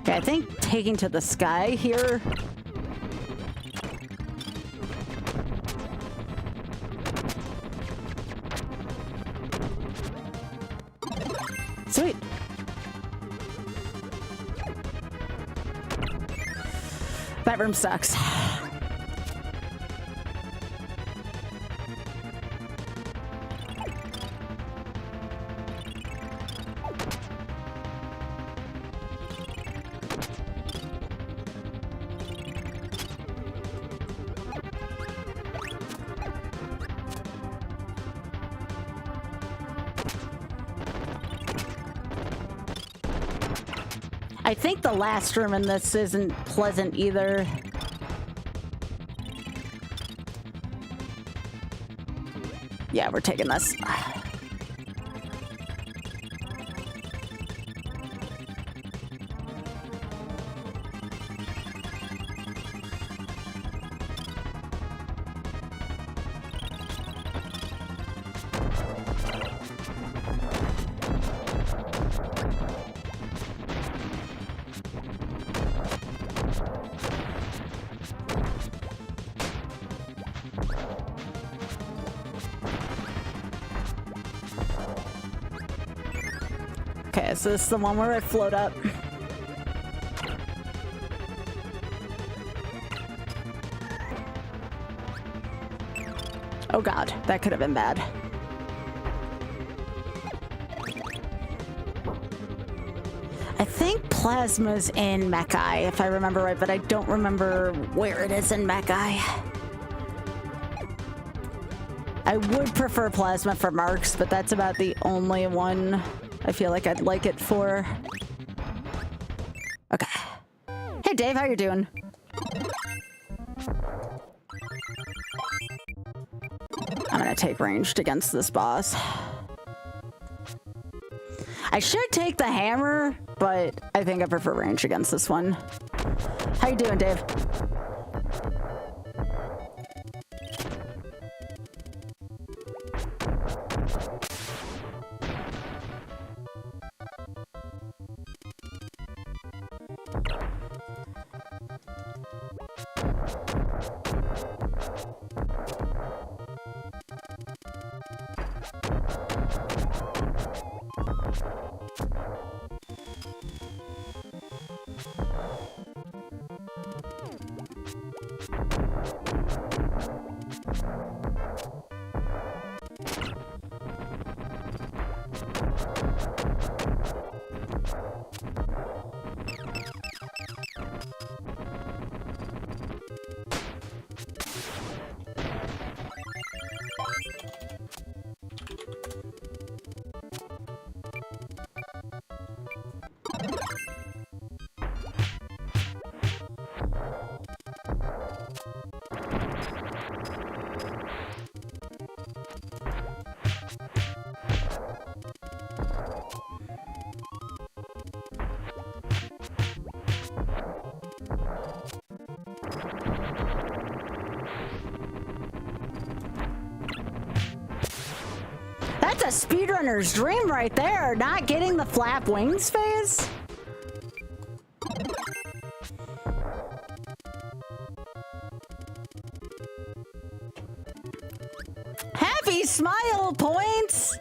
Okay, I think taking to the sky here. Sweet. That room sucks. I think the last room in this isn't pleasant either. Yeah, we're taking this. Okay, so this is the one where I float up. Oh god, that could have been bad. I think Plasma's in Mech-Eye, if I remember right, but I don't remember where it is in Mech-Eye. I would prefer Plasma for Marks, but that's about the only one I feel like I'd like it for. Okay. Hey Dave, how you doing? I'm gonna take ranged against this boss. I should take the hammer, but I think I prefer range against this one. How you doing, Dave? That's a speedrunner's dream right there, not getting the flap wings phase. Happy smile points.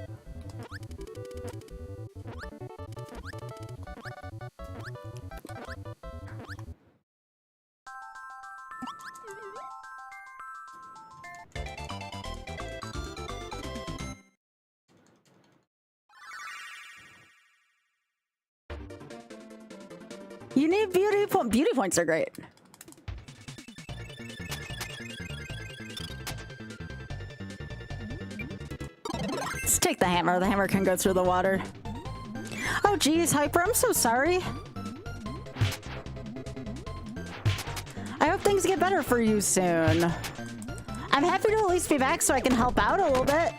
You need beauty points. Beauty points are great. Let's take the hammer. The hammer can go through the water. Oh, geez, Hyper, I'm so sorry. I hope things get better for you soon. I'm happy to at least be back so I can help out a little bit.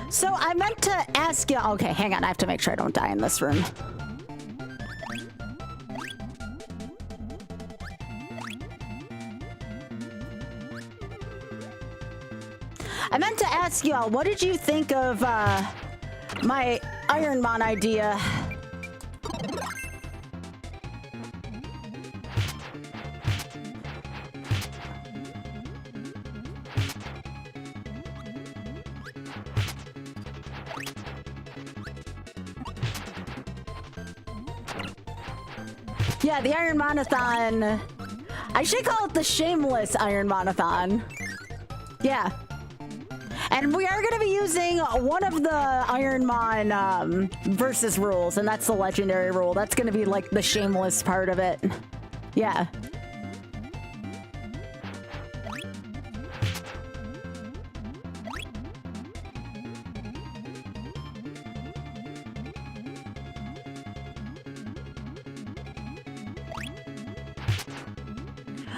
So I meant to ask you. Okay, hang on. I have to make sure I don't die in this room. I meant to ask y'all, what did you think of my Ironmon idea? Yeah, the Iron Monathon. I should call it the Shameless Iron Monathon. Yeah. And we are going to be using one of the Iron Mon versus rules, and that's the legendary rule. That's going to be like the shameless part of it. Yeah.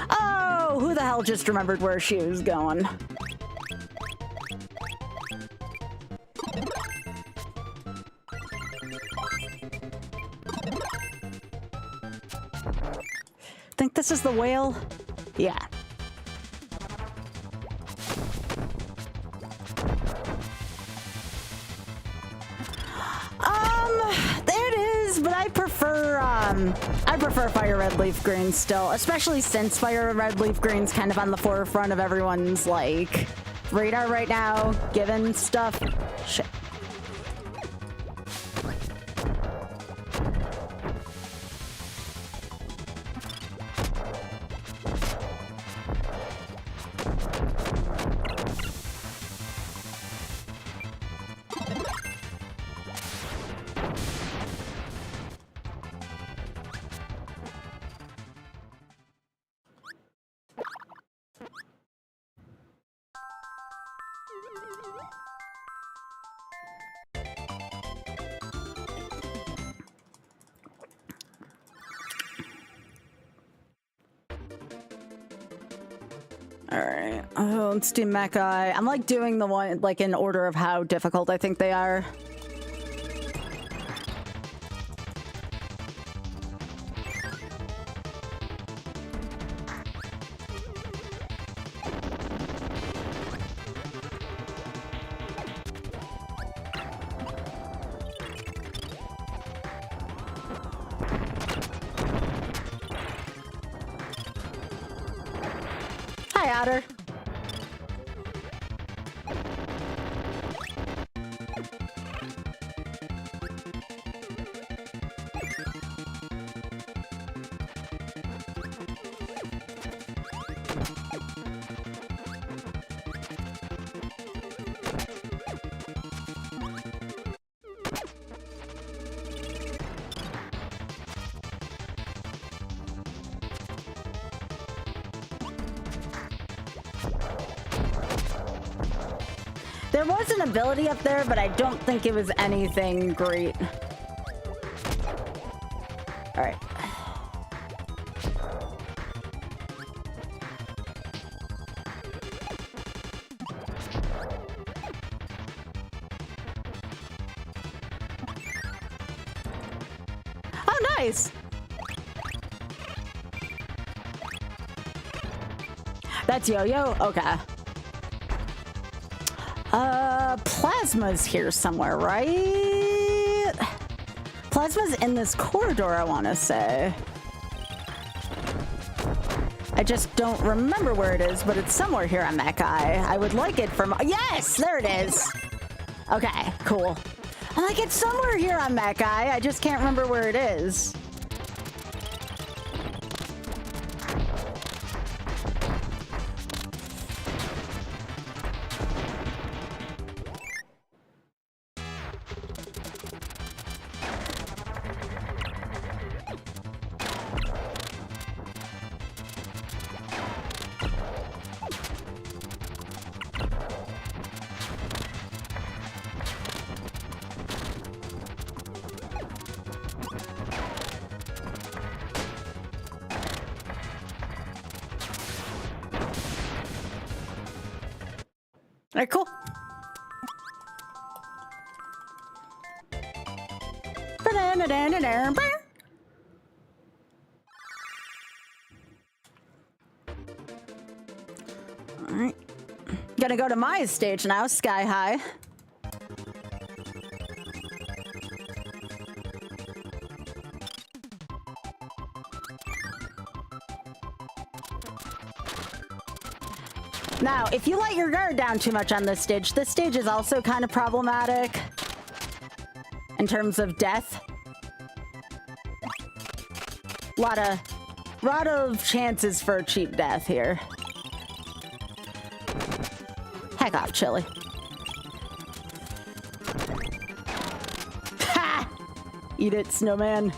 Oh, who the hell just remembered where she was going? Think this is the whale? Yeah. There it is, but I prefer Fire Red Leaf Green still, especially since Fire Red Leaf Green's kind of on the forefront of everyone's, like, radar right now, given stuff. Shit. Alright, let's do Mechai. I'm like doing the one like in order of how difficult I think they are. Hi, Otter. There was an ability up there, but I don't think it was anything great. All right. Oh, nice. That's Yo-Yo? Okay. Plasma's here somewhere, right? Plasma's in this corridor, I want to say. I just don't remember where it is, but it's somewhere here on that guy. I would like it from... Yes! There it is! Okay, cool. I'm like, it's somewhere here on that guy. I just can't remember where it is. All right, cool. All right. Gonna go to my stage now, Sky High. Now, if you let your guard down too much on this stage is also kind of problematic in terms of death. Lot of chances for a cheap death here. Heck off, Chili. Ha! Eat it, snowman.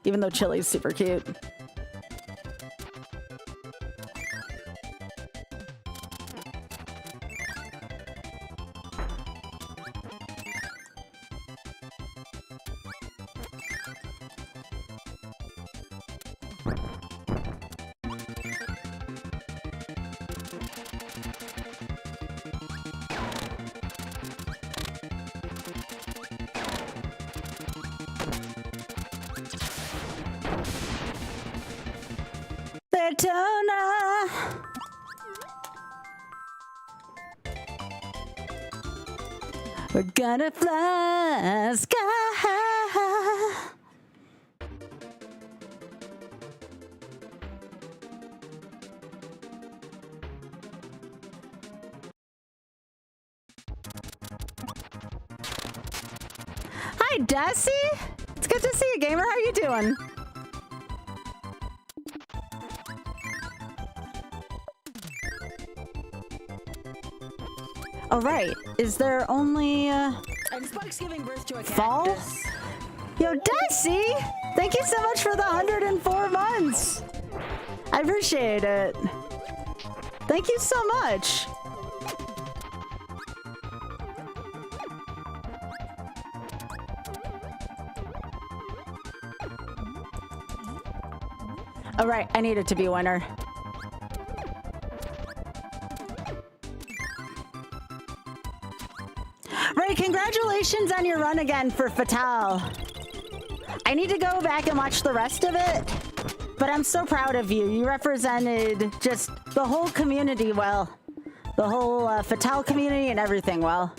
Even though Chili's super cute. Daytona. We're gonna fly sky high. Hi, Desi. It's good to see you, gamer. How you doing? Oh, right. Is there only, And Spike's giving birth to a fall? cactus. Yo, Desi! Thank you so much for the 104 months! I appreciate it. Thank you so much. All right, I need it to be winter. Ray, congratulations on your run again for Fatale. I need to go back and watch the rest of it, but I'm so proud of you. You represented just the whole community well. The whole Fatale community and everything well.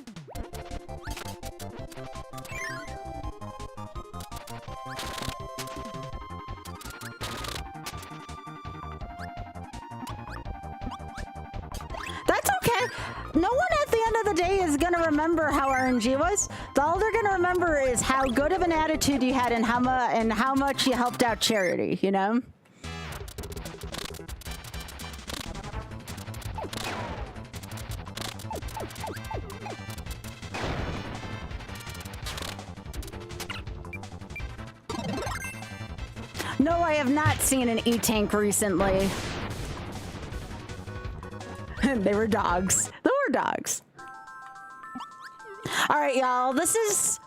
That's okay. No one at the end of the day is gonna remember how RNG was. All they're gonna remember is how good of an attitude you had and how much you helped out charity, you know? No, I have not seen an E-Tank recently. They were dogs. They were dogs. All right, y'all. This is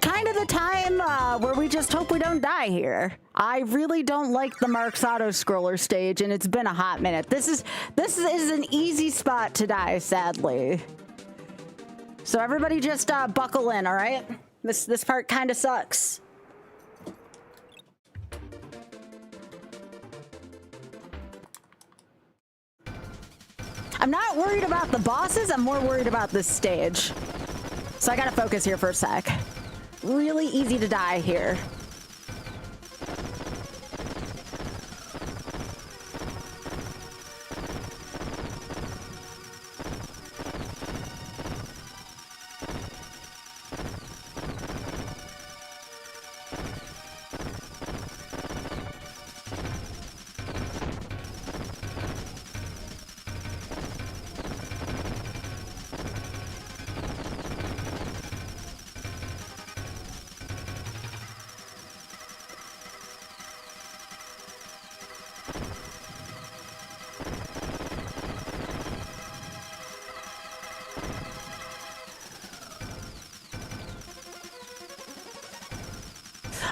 kind of the time where we just hope we don't die here. I really don't like the Mark's auto scroller stage, and it's been a hot minute. This is an easy spot to die, sadly. So everybody just buckle in, all right? This part kind of sucks. I'm not worried about the bosses, I'm more worried about this stage. So I gotta focus here for a sec. Really easy to die here.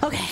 Okay.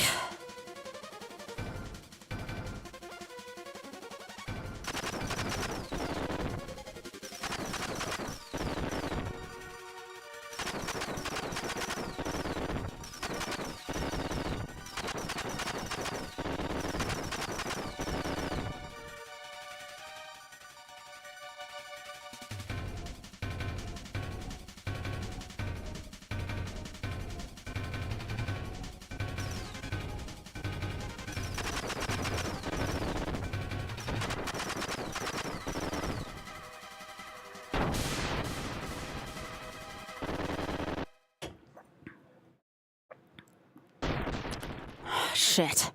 Shit.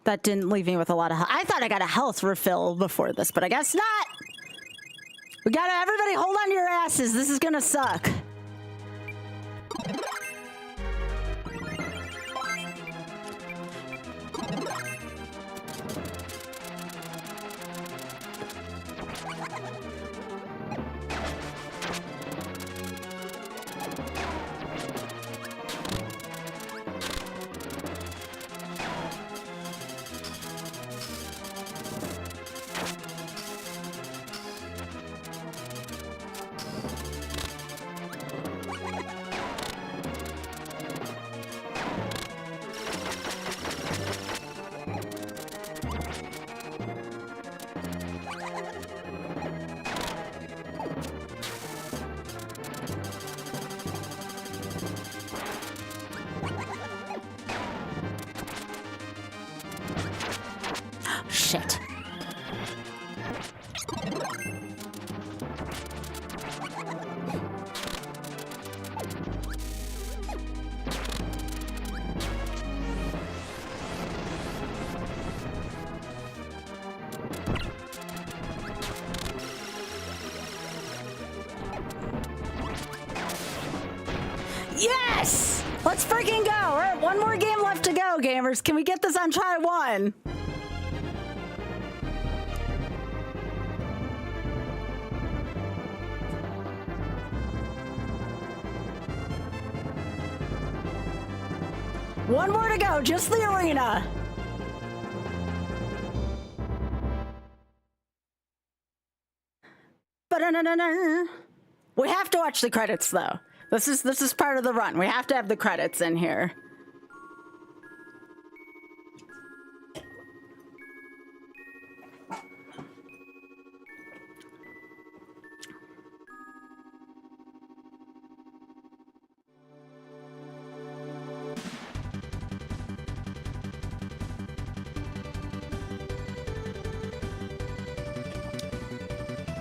That didn't leave me with a lot of health. I thought I got a health refill before this, but I guess not. We gotta, everybody hold on to your asses. This is gonna suck. Shit. Yes! Let's freaking go! All right, one more game left to go, gamers. Can we get this on try one? One more to go, just the arena. Ba-da-da-da-da. We have to watch the credits though. This is part of the run. We have to have the credits in here.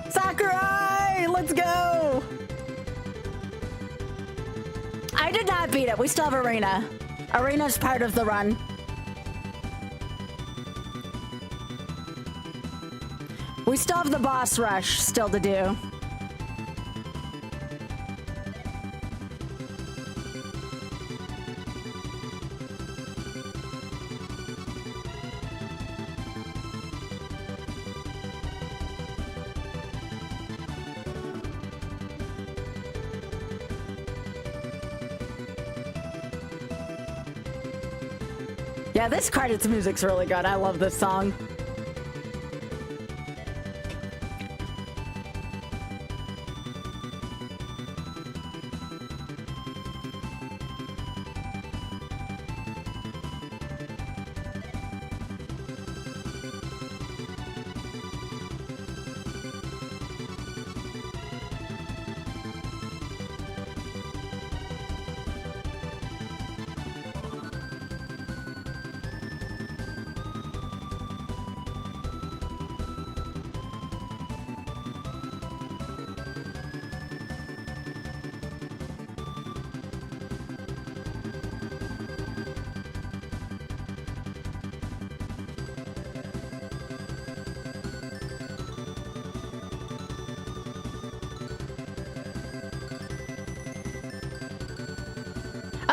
Sakurai! Let's go! I did not beat it. We still have Arena. Arena's part of the run. We still have the boss rush still to do. Yeah, this credits music's really good. I love this song.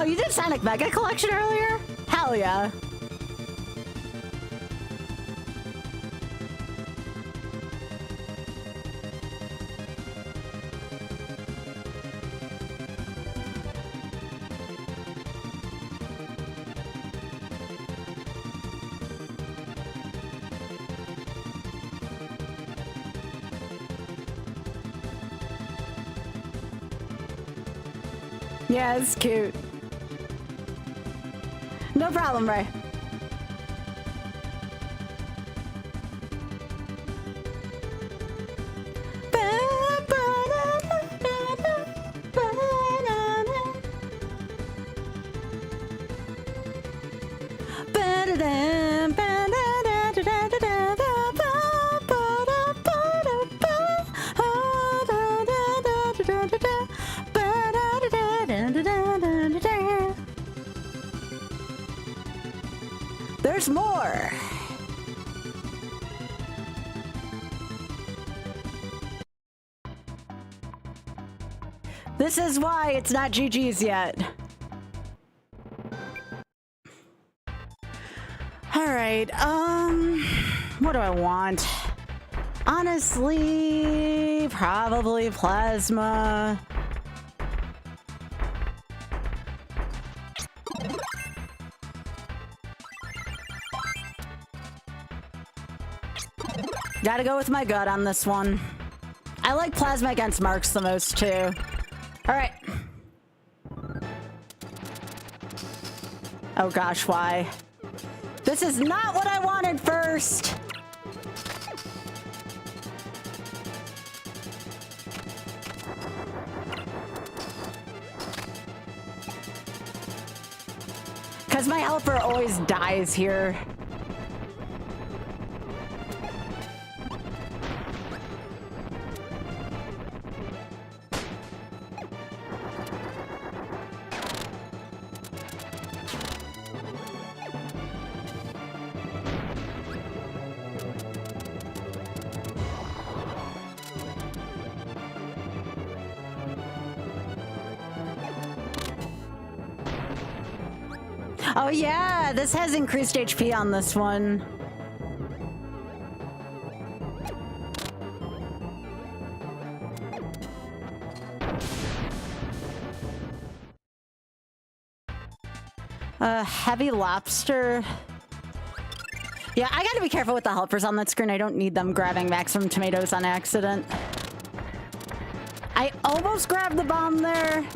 Oh, you did Sonic Mega Collection earlier? Hell yeah. Yeah, it's cute. No problem, Ray. There's more. This is why it's not GG's yet. All right, what do I want? Honestly, probably plasma. Gotta go with my gut on this one. I like plasma against marks the most too. All right. Oh gosh, why? This is not what I wanted first. Because my helper always dies here. Oh yeah, this has increased HP on this one. Heavy lobster. Yeah, I gotta be careful with the helpers on that screen. I don't need them grabbing maximum tomatoes on accident. I almost grabbed the bomb there.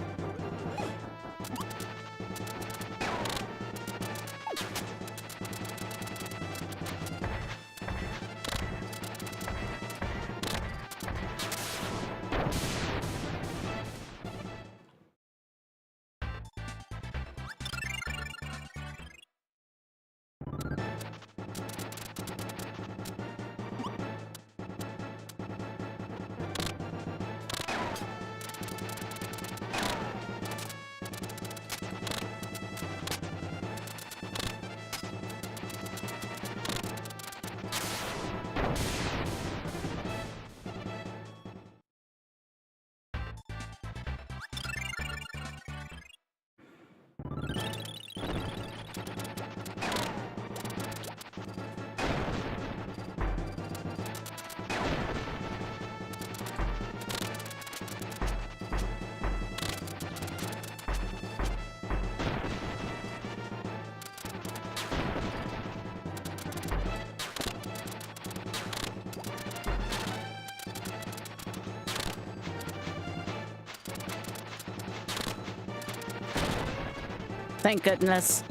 Thank goodness.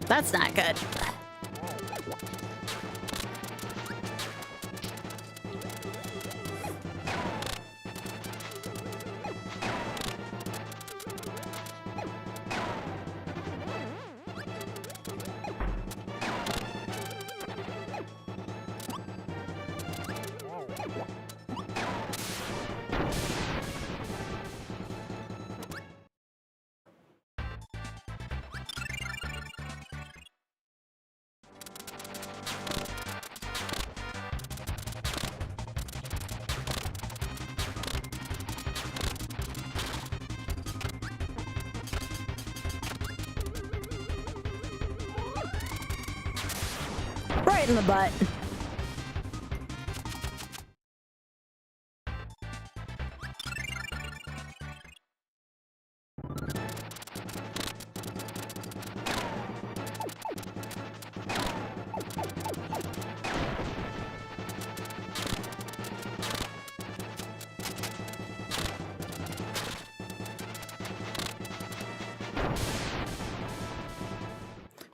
That's not good. Right in the butt.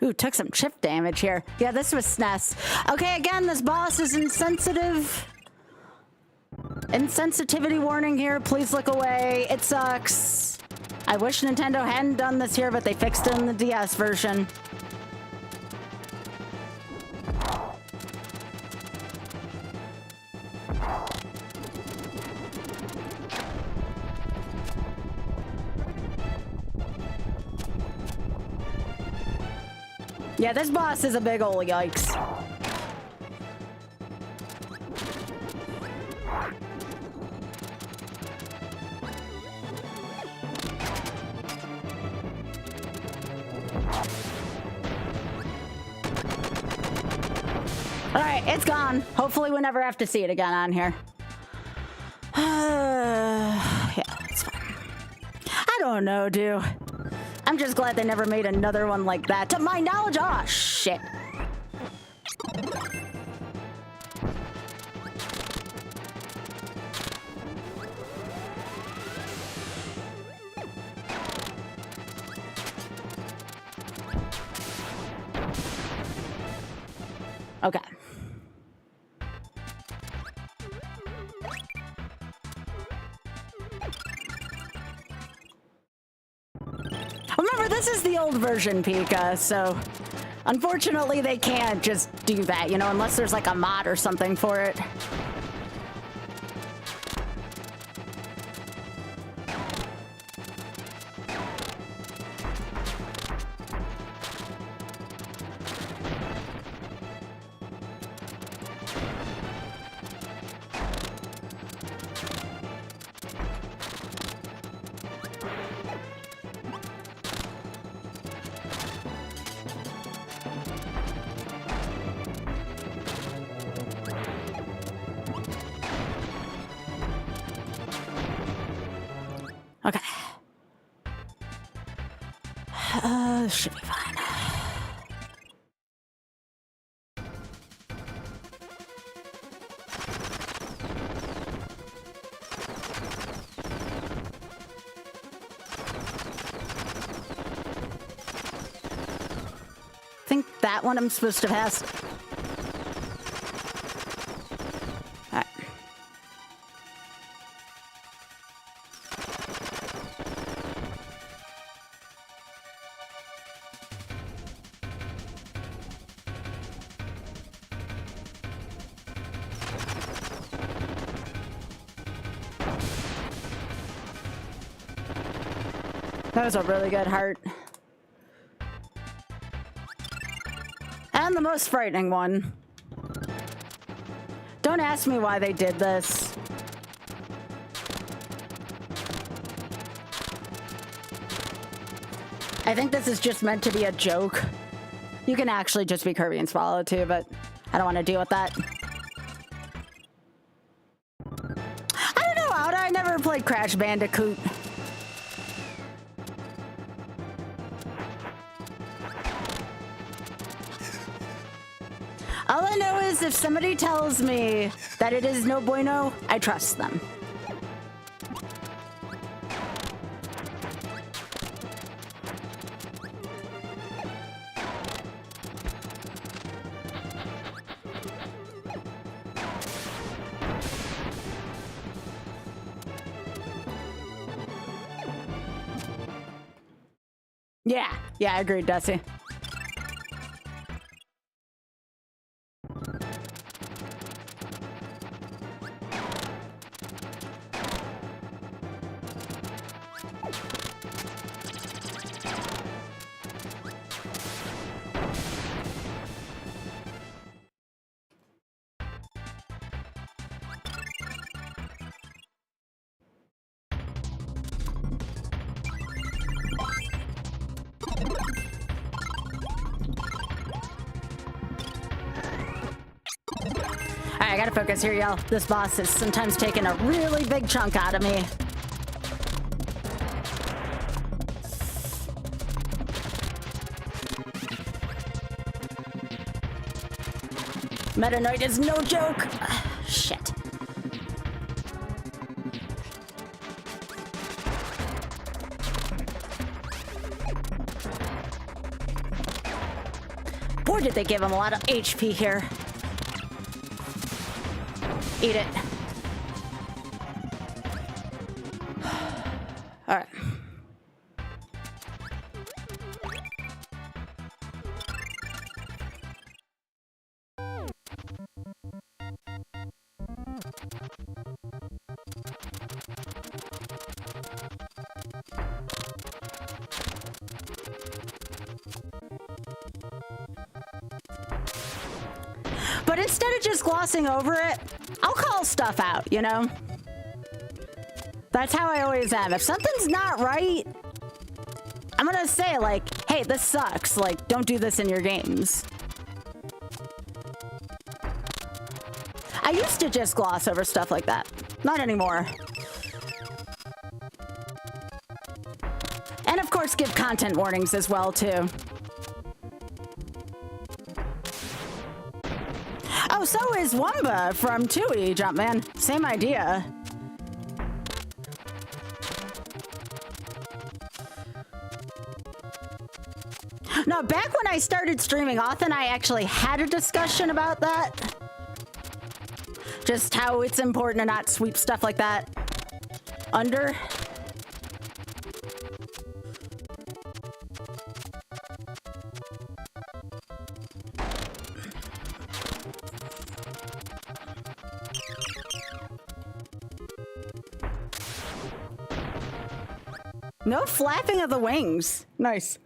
Ooh, took some chip damage here. Yeah, this was SNES. Okay, again, this boss is insensitive. Insensitivity warning here. Please look away. It sucks. I wish Nintendo hadn't done this here, but they fixed it in the DS version. Yeah, this boss is a big ol' yikes. Alright, it's gone. Hopefully we never have to see it again on here. Yeah, it's fine. I don't know, dude. I'm just glad they never made another one like that. To my knowledge, oh shit. Okay. Remember, this is the old version, Pika, so unfortunately they can't just do that, you know, unless there's like a mod or something for it. Okay. Should be fine. I think that one I'm supposed to pass. All right. That was a really good heart. And the most frightening one. Don't ask me why they did this. I think this is just meant to be a joke. You can actually just be Kirby and Swallow too, but I don't want to deal with that. I don't know, Outa. I never played Crash Bandicoot. All I know is if somebody tells me that it is no bueno, I trust them. Yeah, I agree, Dusty. Alright, I gotta focus here, y'all. This boss is sometimes taking a really big chunk out of me. Meta Knight is no joke. Shit. Boy, did they give him a lot of HP here. Eat it. All right. but instead of just glossing over it, I'll call stuff out, you know? That's how I always am. If something's not right, I'm gonna say like, hey, this sucks. Like, don't do this in your games. I used to just gloss over stuff like that. Not anymore. And of course, give content warnings as well, too. Oh, so is Wumba from Tui, Jumpman. Same idea. No, back when I started streaming, Auth and I actually had a discussion about that. Just how it's important to not sweep stuff like that under. No flapping of the wings. Nice.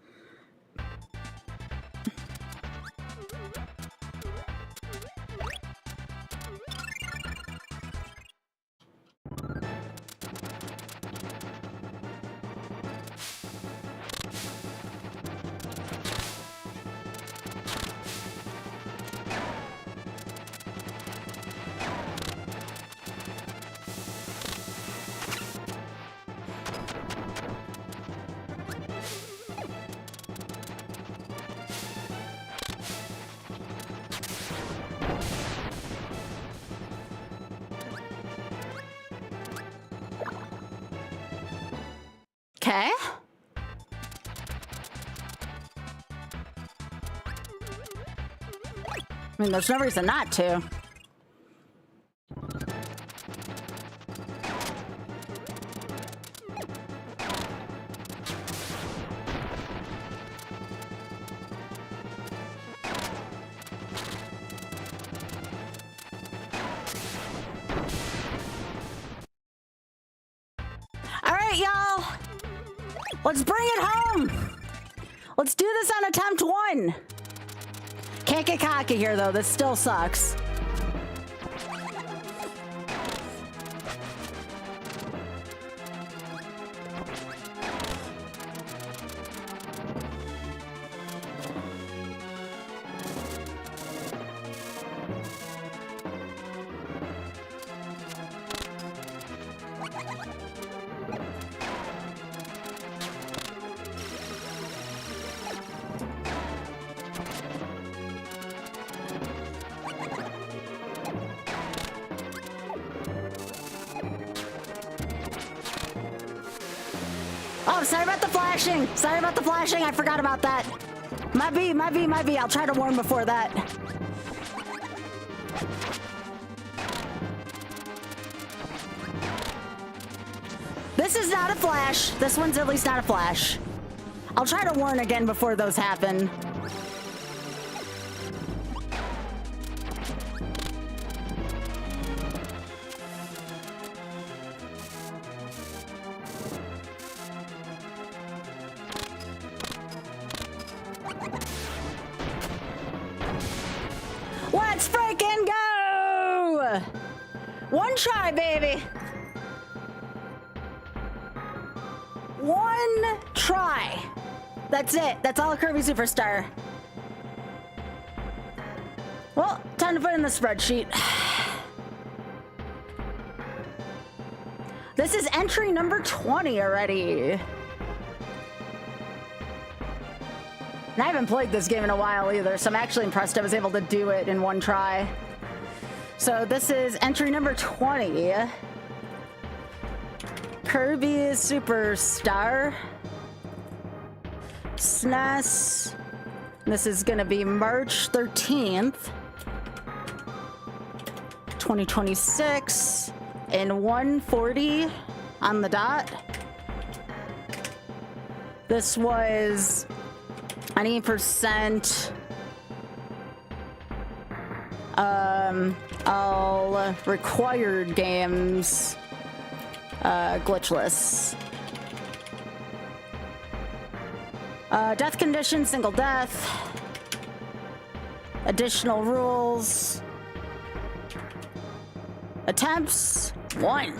Okay. I mean, there's no reason not to. All right, y'all. Let's bring it home. Let's do this on attempt 1. Can't get cocky here, though. This still sucks. Oh, sorry about the flashing. Sorry about the flashing. I forgot about that. Might be. I'll try to warn before that. This is not a flash. This one's at least not a flash. I'll try to warn again before those happen. Let's freaking go! One try, baby. One try. That's it. That's all Kirby Superstar. Well, time to put in the spreadsheet. This is entry number 20 already. And I haven't played this game in a while either, so I'm actually impressed I was able to do it in one try. So this is entry number 20. Kirby Superstar. SNES. This is gonna be March 13th, 2026, in 1:40 on the dot. This was any percent all required games glitchless. Death condition, single death. Additional rules. Attempts 1.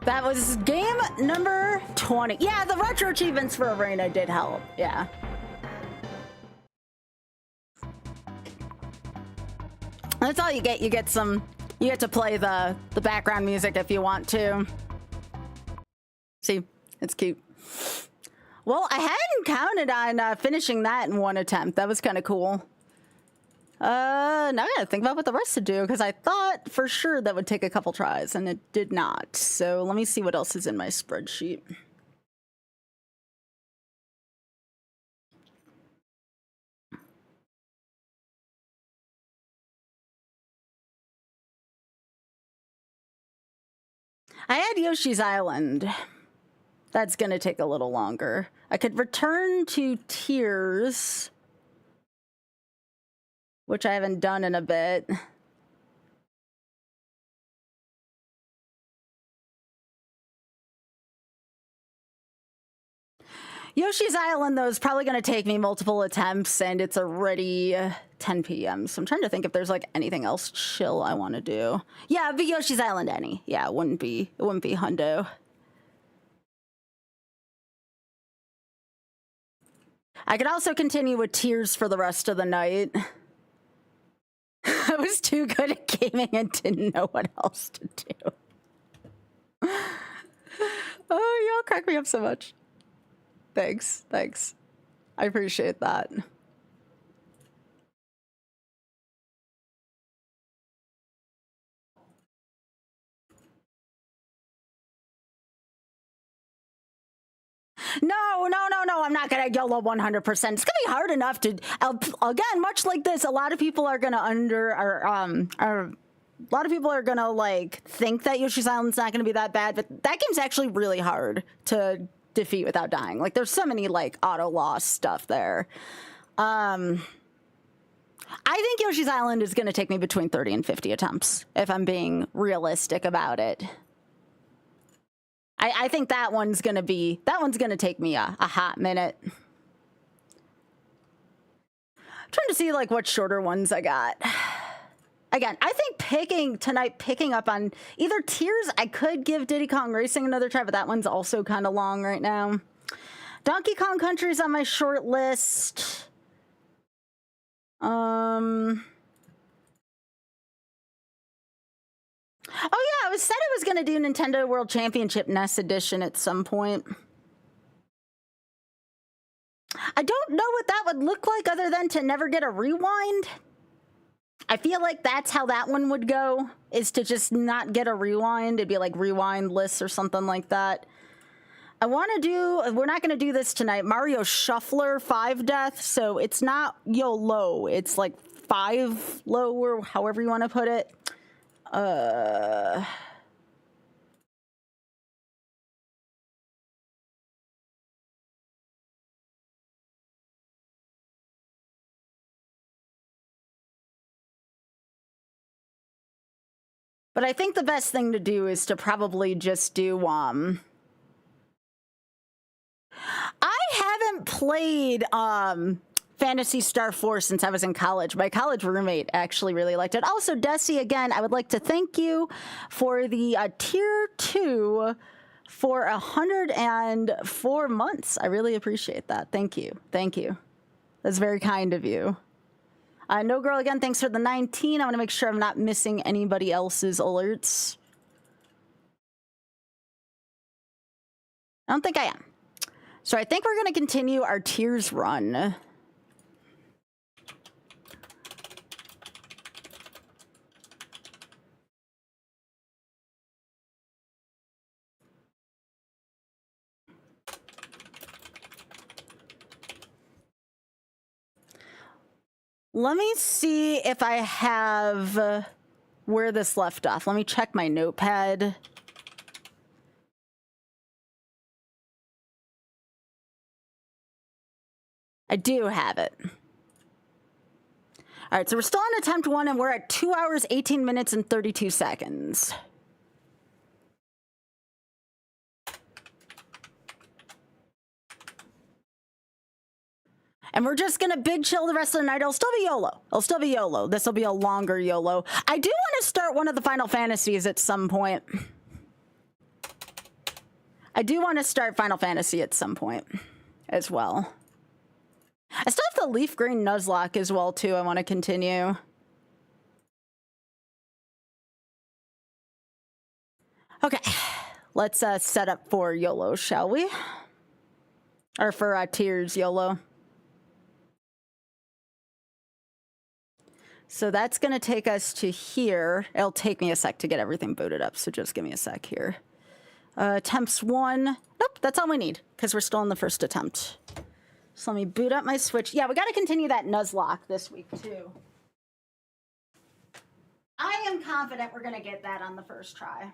That was game number 20. Yeah, the retro achievements for Arena did help. Yeah. That's all you get. You get to play the background music if you want to. See, it's cute. Well, I hadn't counted on finishing that in one attempt. That was kind of cool. Now I gotta think about what the rest to do, because I thought for sure that would take a couple tries, and it did not. So let me see what else is in my spreadsheet. I had Yoshi's Island. That's gonna take a little longer. I could return to Tears, which I haven't done in a bit. Yoshi's Island, though, is probably going to take me multiple attempts, and it's already 10 p.m. So I'm trying to think if there's like anything else chill I want to do. Yeah, it'd be Yoshi's Island any. Yeah, it wouldn't be Hundo. I could also continue with Tears for the rest of the night. I was too good at gaming and didn't know what else to do. Oh, y'all crack me up so much. Thanks. I appreciate that. No, I'm not gonna YOLO 100%. It's gonna be hard enough to, again, much like this, a lot of people are gonna a lot of people are gonna like think that Yoshi's Island's not gonna be that bad, but that game's actually really hard to defeat without dying. Like, there's so many like auto loss stuff there. I think Yoshi's Island is gonna take me between 30 and 50 attempts, if I'm being realistic about it. I think that one's gonna take me a hot minute. I'm trying to see like what shorter ones I got. Again, I think picking up on either Tears. I could give Diddy Kong Racing another try, but that one's also kind of long right now. Donkey Kong Country's on my short list. Oh yeah, I said I was gonna do Nintendo World Championship NES Edition at some point. I don't know what that would look like other than to never get a rewind. I feel like that's how that one would go, is to just not get a rewind. It'd be like rewind lists or something like that. We're not gonna do this tonight, Mario Shuffler 5 Death, so it's not YOLO, it's like 5 low, or however you want to put it. But I think the best thing to do is to probably just do, I haven't played, Phantasy Star 4 since I was in college. My college roommate actually really liked it. Also, Desi, again, I would like to thank you for the tier 2 for 104 months. I really appreciate that. Thank you. That's very kind of you. No Girl, again, thanks for the 19. I want to make sure I'm not missing anybody else's alerts. I don't think I am. So I think we're going to continue our Tears run. Let me see if I have where this left off. Let me check my notepad. I do have it. All right, so we're still on attempt 1, and we're at 2 hours, 18 minutes, and 32 seconds. And we're just gonna big chill the rest of the night. It'll still be YOLO. It'll still be YOLO. This will be a longer YOLO. I do want to start one of the Final Fantasies at some point. I do want to start Final Fantasy at some point as well. I still have the Leaf Green Nuzlocke as well, too. I want to continue. Okay, let's set up for YOLO, shall we? Or for Tears YOLO. So that's going to take us to here. It'll take me a sec to get everything booted up, so just give me a sec here. Attempts 1. Nope, that's all we need, because we're still in the first attempt. So let me boot up my Switch. Yeah, we got to continue that Nuzlocke this week, too. I am confident we're going to get that on the first try.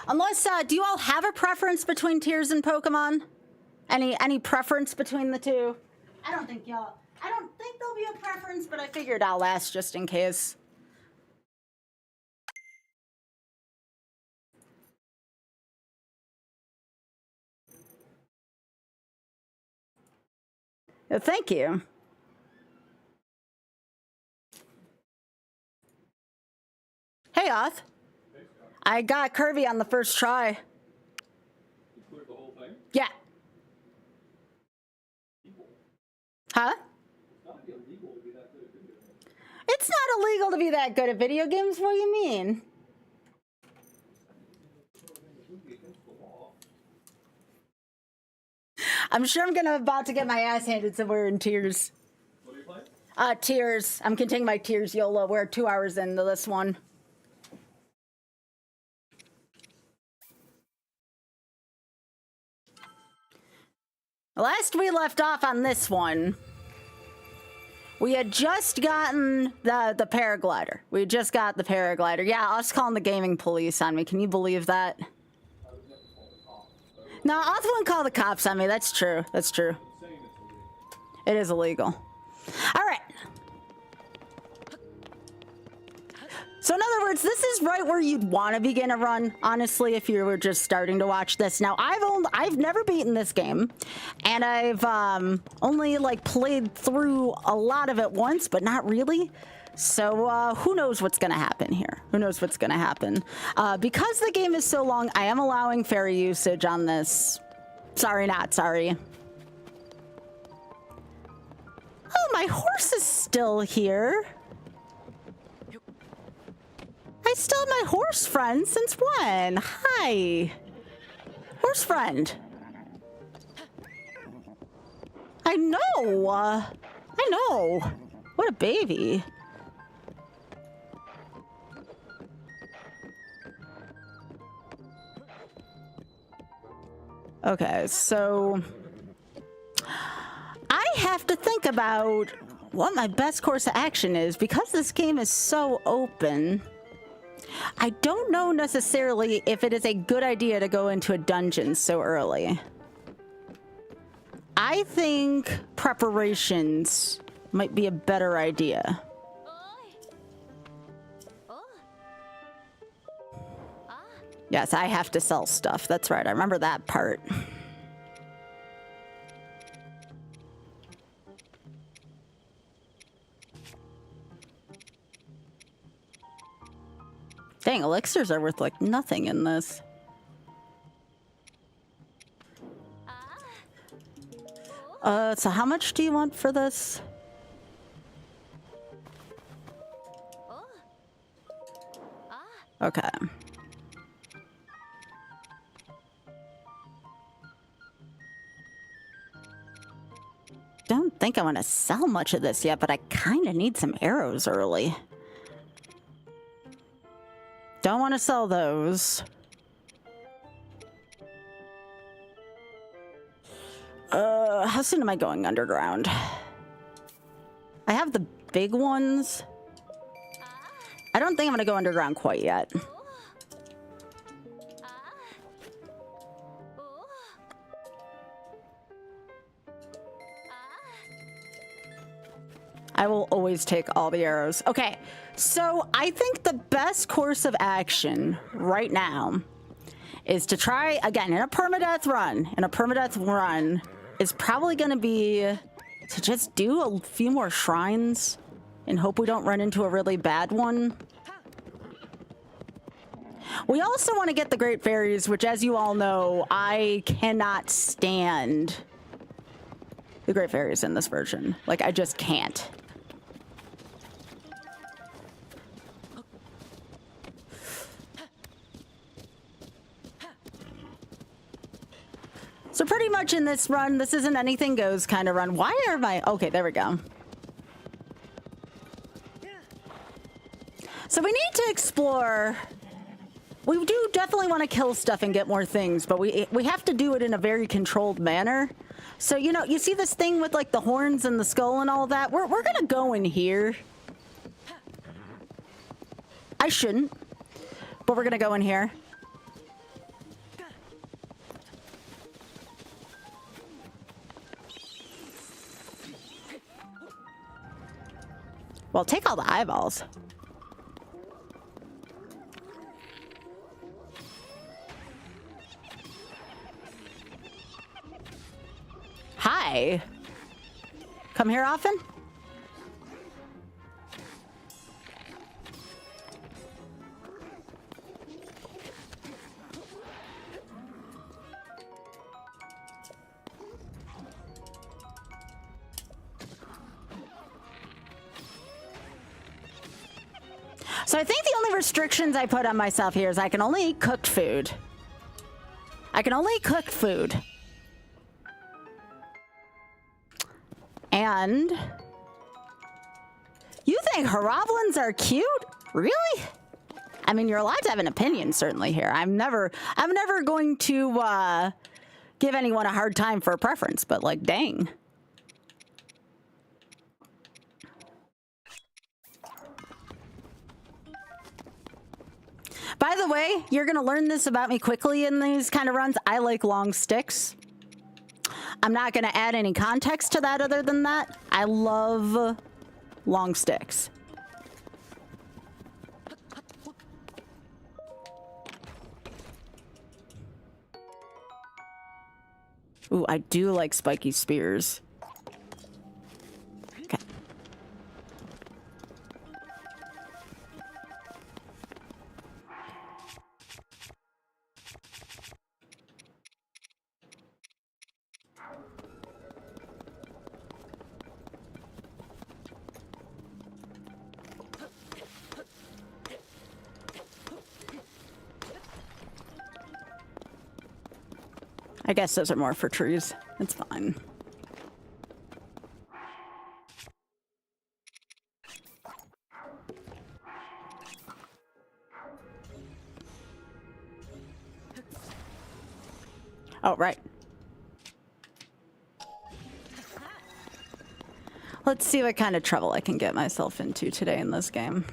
Unless, do you all have a preference between Tears and Pokemon? Any preference between the two? I don't think there'll be a preference, but I figured I'll ask just in case. Thank you. Hey, Oth. I got Kirby on the first try. You cleared the whole thing? Yeah. Huh? It's not illegal to be that good at video games. It's not illegal to be that good at video games? What do you mean? I'm sure I'm about to get my ass handed somewhere in Tears. What are you playing? Tears. I'm continuing my Tears YOLO. We're 2 hours into this one. Last we left off on this one, we had just gotten the paraglider. We just got the paraglider. Yeah, us calling the gaming police on me. Can you believe that? No, I wouldn't call the cops on me. That's true. That's true. It is illegal. All right. So in other words, this is right where you'd want to begin a run, honestly, if you were just starting to watch this. Now, I've never beaten this game, and I've only like played through a lot of it once, but not really. So who knows what's going to happen here? Who knows what's going to happen? Because the game is so long, I am allowing fairy usage on this. Sorry, not sorry. Oh, my horse is still here. I still have my horse friend since when? Hi. Horse friend. I know. I know. What a baby. Okay, so I have to think about what my best course of action is because this game is so open. I don't know necessarily if it is a good idea to go into a dungeon so early. I think preparations might be a better idea. Yes, I have to sell stuff. That's right. I remember that part. Dang, elixirs are worth like nothing in this. So how much do you want for this? Okay. Don't think I want to sell much of this yet, but I kind of need some arrows early. Don't want to sell those. How soon am I going underground? I have the big ones. I don't think I'm gonna go underground quite yet. I will always take all the arrows. Okay, so I think the best course of action right now is to try, again, in a permadeath run, is probably going to be to just do a few more shrines and hope we don't run into a really bad one. We also want to get the Great Fairies, which, as you all know, I cannot stand the Great Fairies in this version. Like, I just can't. So pretty much in this run, this isn't anything goes kind of run. Why are my... Okay, there we go. So we need to explore. We do definitely want to kill stuff and get more things, but we have to do it in a very controlled manner. So, you know, you see this thing with like the horns and the skull and all that? We're going to go in here. I shouldn't, but we're going to go in here. Well, take all the eyeballs. Hi. Come here often? So I think the only restrictions I put on myself here is I can only eat cooked food. I can only cook food. And you think Horoblins are cute? Really? I mean, you're allowed to have an opinion, certainly here. I'm never going to give anyone a hard time for a preference, but like, dang. By the way, you're going to learn this about me quickly in these kind of runs. I like long sticks. I'm not going to add any context to that other than that. I love long sticks. Ooh, I do like spiky spears. Okay. I guess those are more for trees. It's fine. Oh, right. Let's see what kind of trouble I can get myself into today in this game.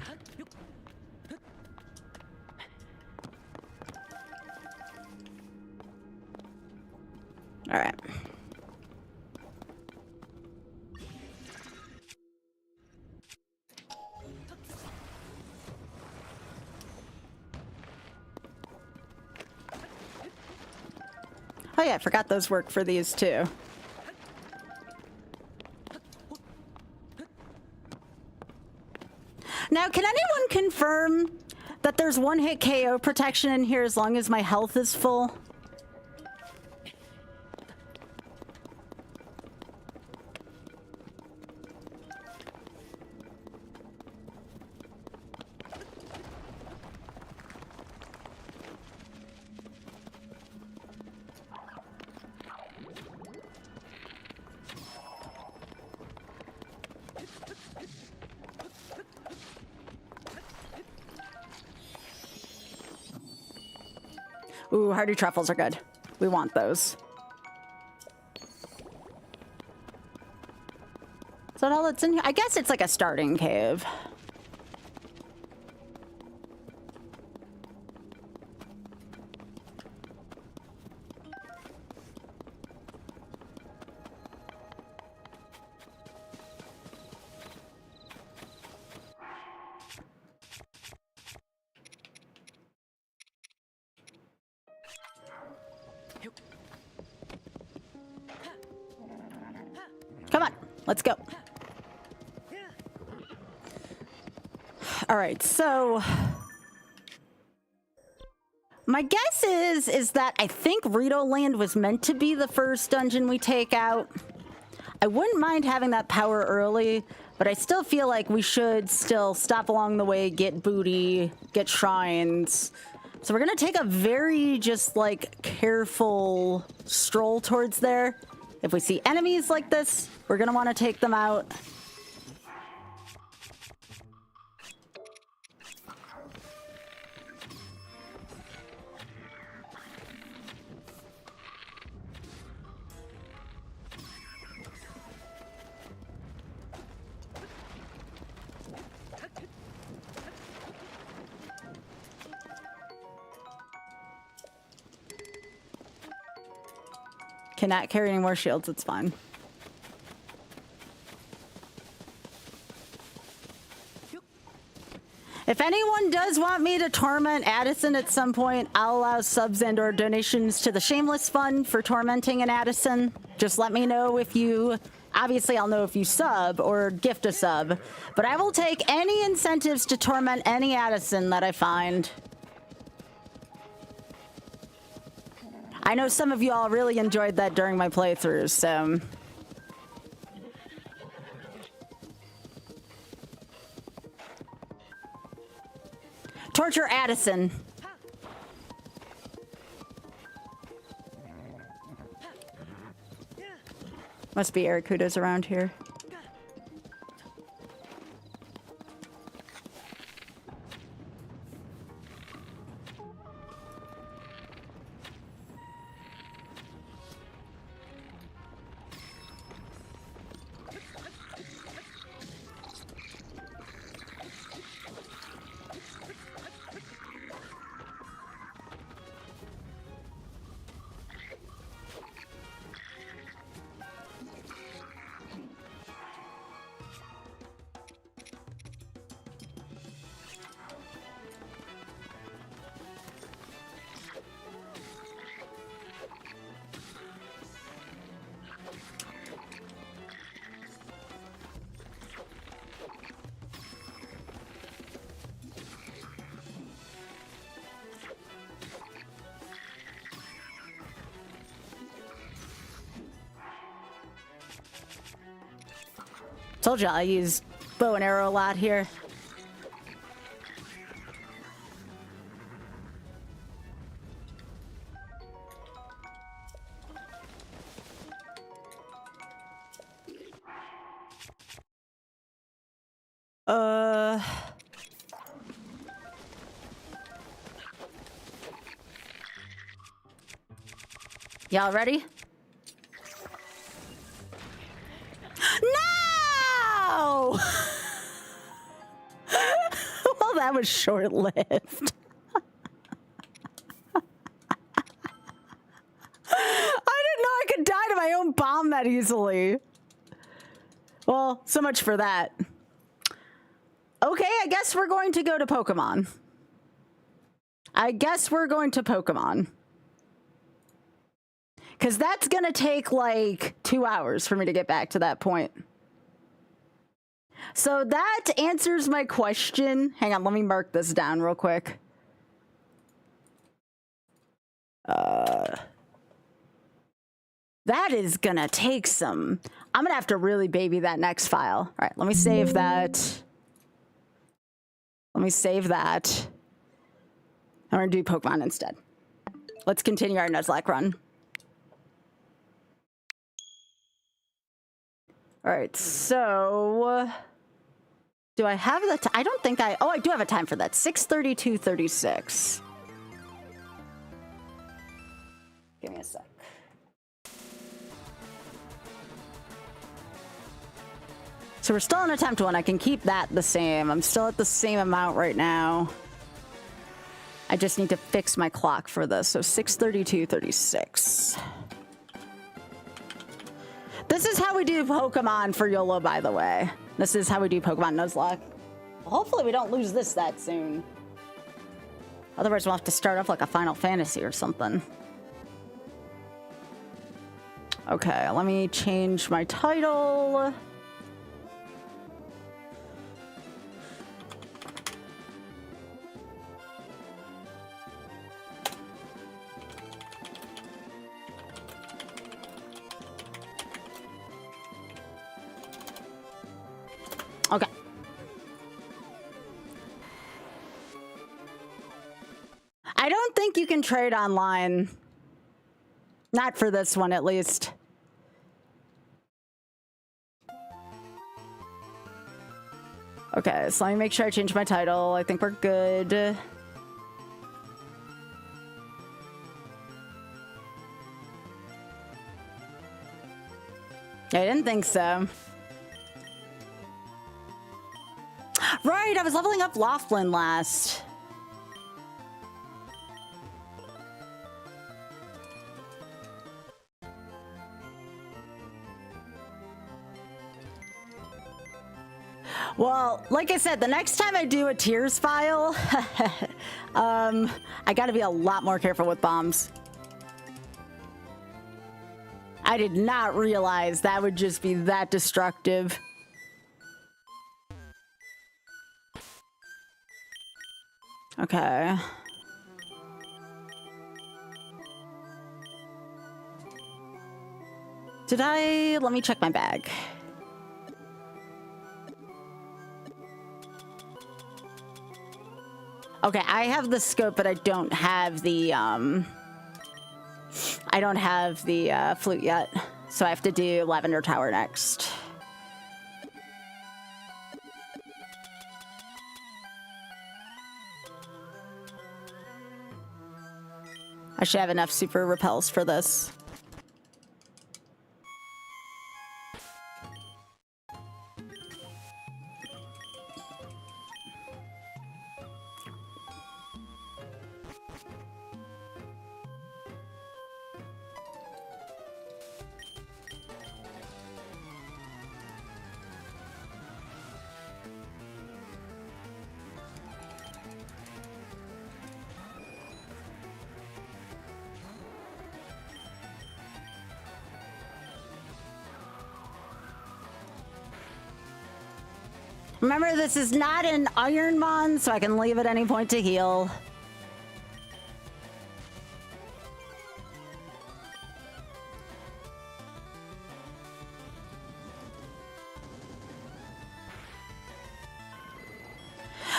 All right. Oh yeah, I forgot those work for these too. Now, can anyone confirm that there's one-hit KO protection in here as long as my health is full? Ooh, hardy truffles are good. We want those. Is that all that's in here? I guess it's like a starting cave. Let's go. All right, so my guess is that I think Rito Land was meant to be the first dungeon we take out. I wouldn't mind having that power early, but I still feel like we should still stop along the way, get booty, get shrines. So we're gonna take a very just like careful stroll towards there. If we see enemies like this, we're gonna want to take them out. Cannot carry any more shields, it's fine. If anyone does want me to torment Addison at some point, I'll allow subs and or donations to the Shameless Fund for tormenting an Addison. Just let me know if you... Obviously, I'll know if you sub or gift a sub. But I will take any incentives to torment any Addison that I find. I know some of you all really enjoyed that during my playthroughs, so... Torture Addison. Must be Aracudas around here. Told you I use bow and arrow a lot here. Y'all ready? No! Well, that was short-lived. I didn't know I could die to my own bomb that easily. Well, so much for that. Okay, I guess we're going to go to Pokemon. Because that's going to take like 2 hours for me to get back to that point. So that answers my question. Hang on, let me mark this down real quick. That is going to take some... I'm going to have to really baby that next file. All right, let me save that. I'm going to do Pokemon instead. Let's continue our Nuzlocke run. All right, so do I have the time? I don't think I... Oh, I do have a time for that. 6:32:36. Give me a sec. So we're still in attempt 1. I can keep that the same. I'm still at the same amount right now. I just need to fix my clock for this. So 6:32:36. This is how we do Pokemon for YOLO, by the way. This is how we do Pokemon Nuzlocke. Hopefully we don't lose this that soon. Otherwise we'll have to start off like a Final Fantasy or something. Okay, let me change my title. can trade online. Not for this one, at least. Okay, so let me make sure I change my title. I think we're good. I didn't think so. Right, I was leveling up Laughlin last. Well, like I said, the next time I do a tiers file, I gotta be a lot more careful with bombs. I did not realize that would just be that destructive. Okay. Let me check my bag. Okay, I have the scope, but I don't have the, flute yet. So I have to do Lavender Tower next. I should have enough super repels for this. Remember, this is not an Iron Mon, so I can leave at any point to heal.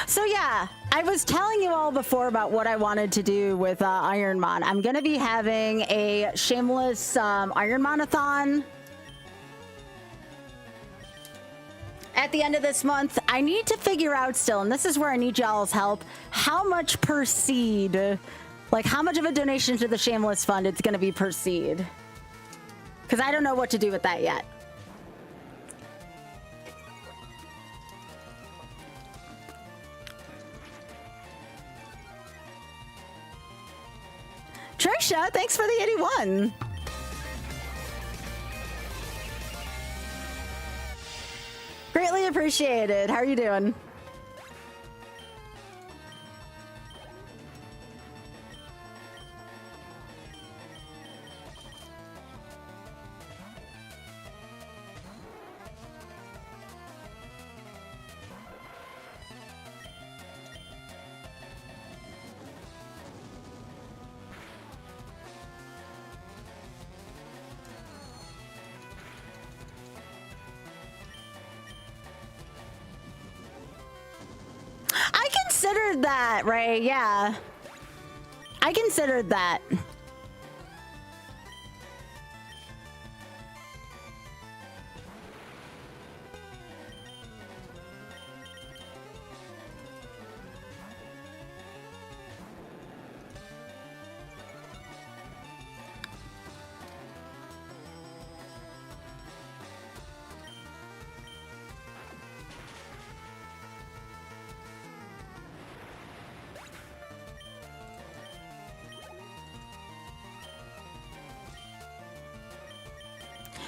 So yeah, I was telling you all before about what I wanted to do with Iron Mon. I'm gonna be having a shameless Iron Mon-a-thon at the end of this month. I need to figure out still, and this is where I need y'all's help, how much per seed, like how much of a donation to the Shameless Fund it's going to be per seed. Because I don't know what to do with that yet. Trisha, thanks for the 81. Greatly appreciated. How are you doing? Considered that, right? Yeah. I considered that.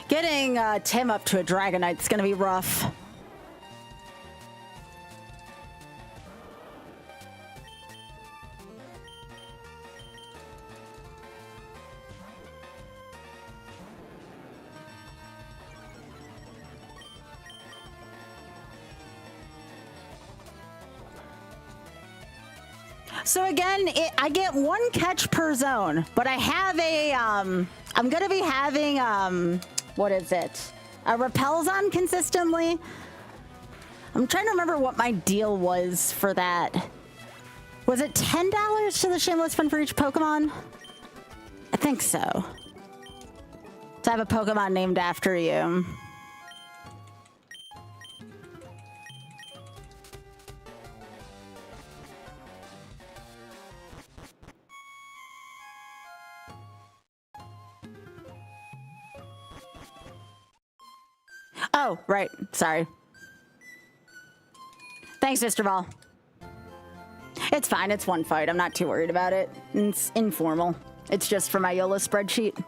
Getting Tim up to a Dragonite is going to be rough. So again, I get one catch per zone, but I have a, I'm going to be having, what is it? Repels on consistently. I'm trying to remember what my deal was for that. Was it $10 to the shameless fun for each Pokemon? I think so. To have a Pokemon named after you. Oh, right. Sorry. Thanks, Mr. Ball. It's fine. It's one fight. I'm not too worried about it. It's informal. It's just for my YOLO spreadsheet. Yeah,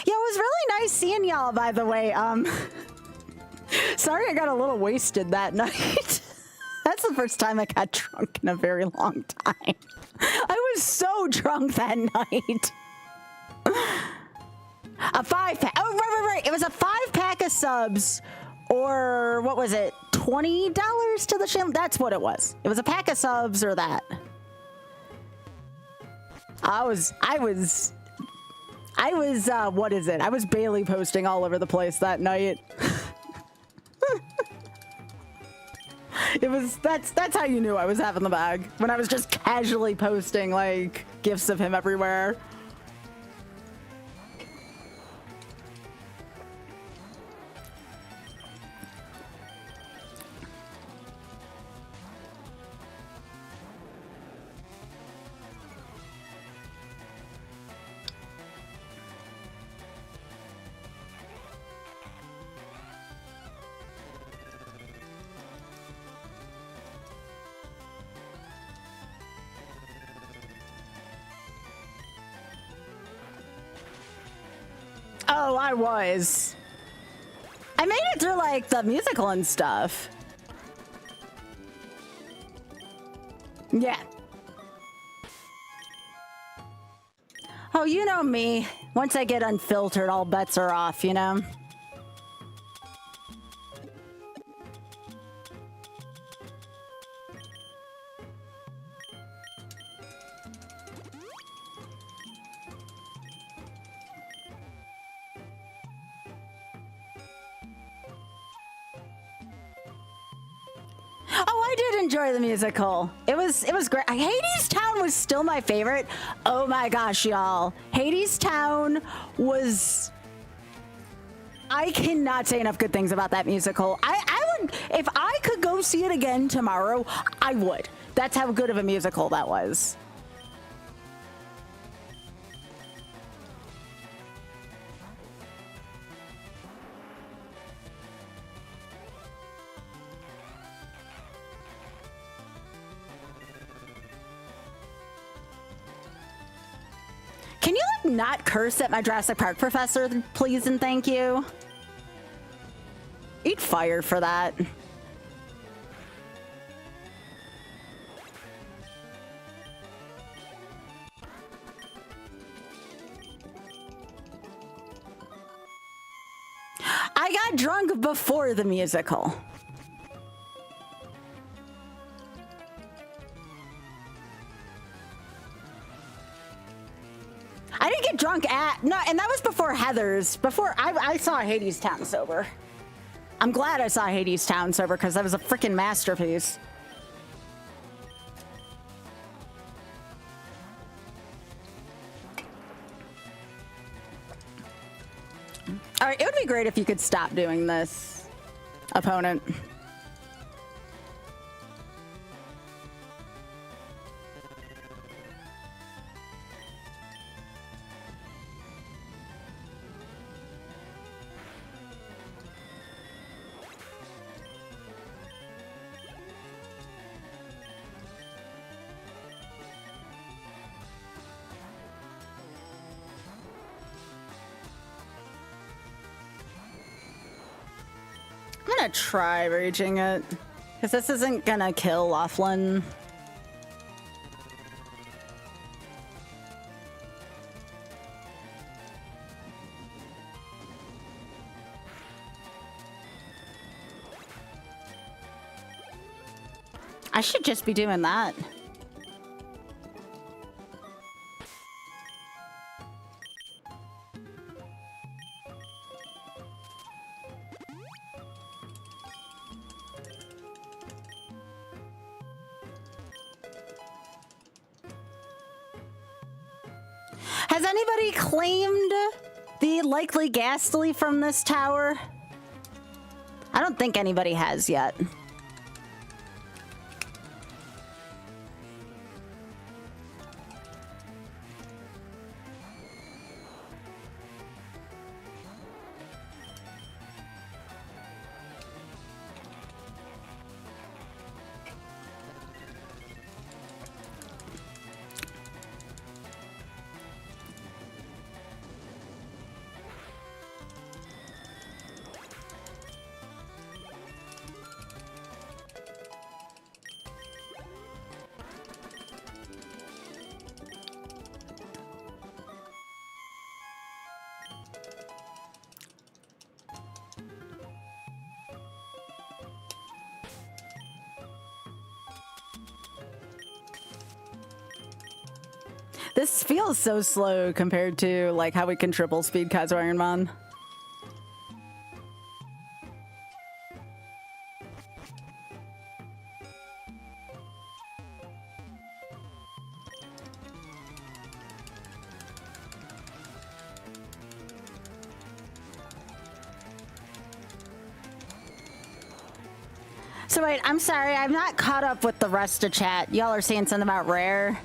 it was really nice seeing y'all, by the way. Sorry I got a little wasted that night. That's the first time I got drunk in a very long time. I was so drunk that night. A 5-pack. Oh, right. It was a 5-pack of subs, or what was it? $20 to the sham. That's what it was. It was a pack of subs or that. I was, what is it? I was Bailey posting all over the place that night. That's how you knew I was having the bag. When I was just casually posting, like, gifs of him everywhere. Oh, I was. I made it through, like, the musical and stuff. Yeah. Oh, you know me. Once I get unfiltered, all bets are off, you know? Enjoy the musical. It was great. Hades Town was still my favorite. Oh my gosh, y'all. Hades Town was... I cannot say enough good things about that musical. I would, if I could go see it again tomorrow, I would. That's how good of a musical that was. Can you, like, not curse at my Jurassic Park professor, please and thank you? Eat fire for that. I got drunk before the musical. I didn't get drunk at... No, and that was before Heather's. Before I saw Hades Town sober. I'm glad I saw Hades Town sober because that was a freaking masterpiece. All right, it would be great if you could stop doing this, opponent. I'm gonna try raging it, because this isn't gonna kill Laughlin. I should just be doing that. Has anybody claimed the likely ghastly from this tower? I don't think anybody has yet. This feels so slow compared to like how we can triple speed Kaizo Ironman. So wait, I'm sorry, I'm not caught up with the rest of chat. Y'all are saying something about rare.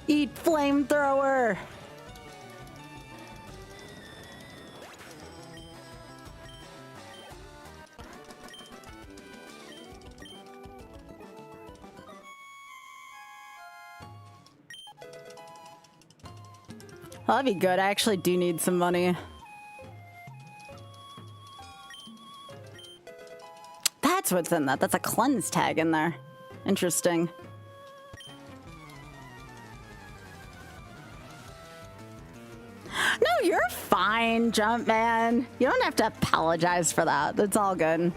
Eat flamethrower. Well, that'd be good. I actually do need some money. That's what's in that. That's a cleanse tag in there. Interesting. No, you're fine, Jumpman. You don't have to apologize for that. It's all good.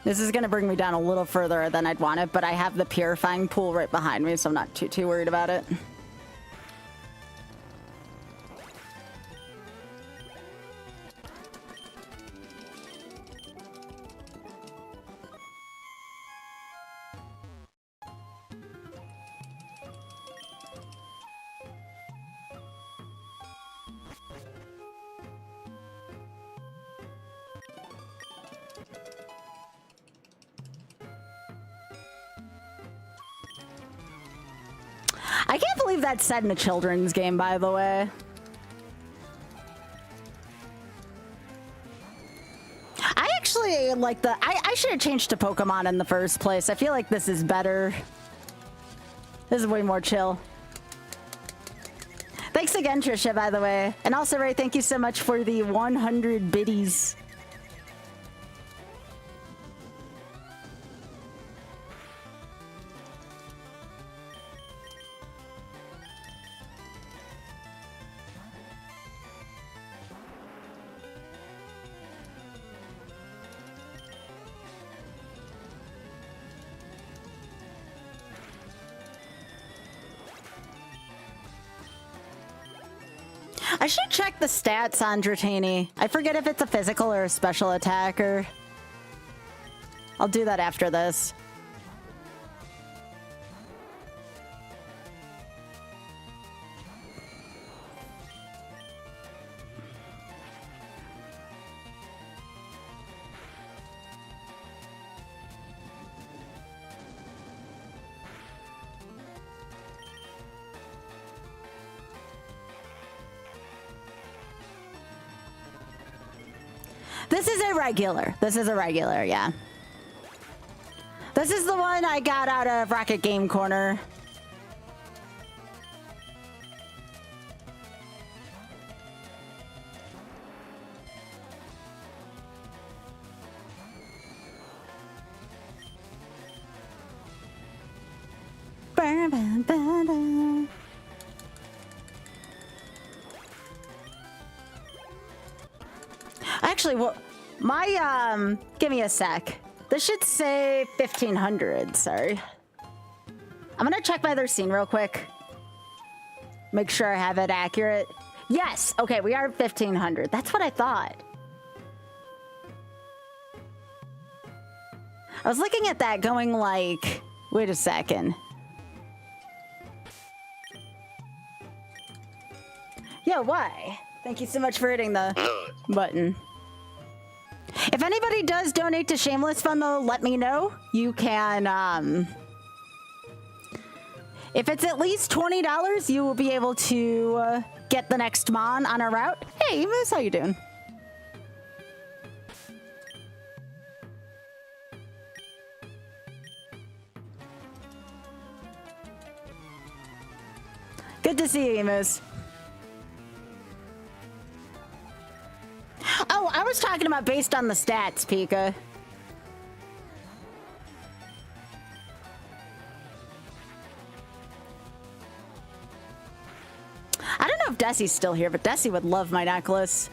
This is going to bring me down a little further than I'd want it, but I have the purifying pool right behind me, so I'm not too worried about it. I can't believe that's set in a children's game, by the way. I actually like the... I should have changed to Pokemon in the first place. I feel like this is better. This is way more chill. Thanks again, Trisha, by the way. And also, Ray, thank you so much for the 100 biddies. I should check the stats on Dratini. I forget if it's a physical or a special attacker. I'll do that after this. This is a regular. This is a regular, yeah. This is the one I got out of Rocket Game Corner. da. Actually, well, my give me a sec. This should say 1500. Sorry. I'm gonna check my other scene real quick. Make sure I have it accurate. Yes. Okay, we are 1500. That's what I thought. I was looking at that going like, wait a second. Yeah, why? Thank you so much for hitting the button. If anybody does donate to Shameless Fun, though, let me know. You can, if it's at least $20, you will be able to get the next Mon on our route. Hey, Moose, how you doing? Good to see you, Emus. Oh, I was talking about based on the stats, Pika. I don't know if Desi's still here, but Desi would love my necklace.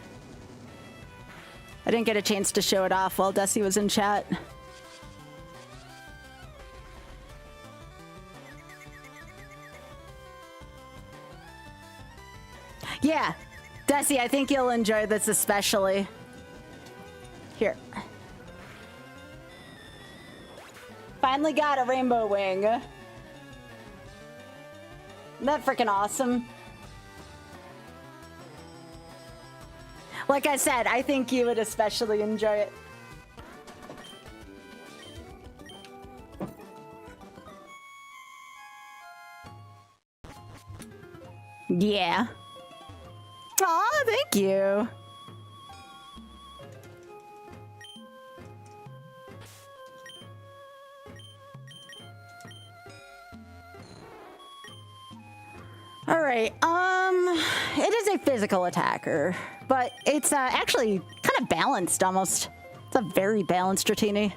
I didn't get a chance to show it off while Desi was in chat. Yeah, Desi, I think you'll enjoy this especially. Here. Finally got a rainbow wing. Isn't that freaking awesome? Like I said, I think you would especially enjoy it. Yeah. Aw, thank you. All right, it is a physical attacker, but it's actually kind of balanced almost. It's a very balanced Dratini.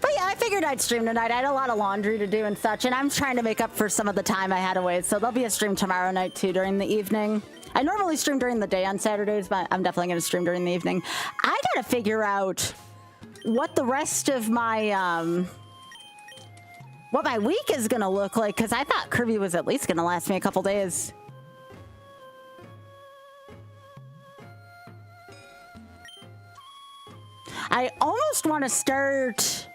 But yeah, I figured I'd stream tonight. I had a lot of laundry to do and such, and I'm trying to make up for some of the time I had away. So there'll be a stream tomorrow night too during the evening. I normally stream during the day on Saturdays, but I'm definitely going to stream during the evening. I got to figure out what the rest of my what my week is going to look like, because I thought Kirby was at least going to last me a couple days. I almost want to start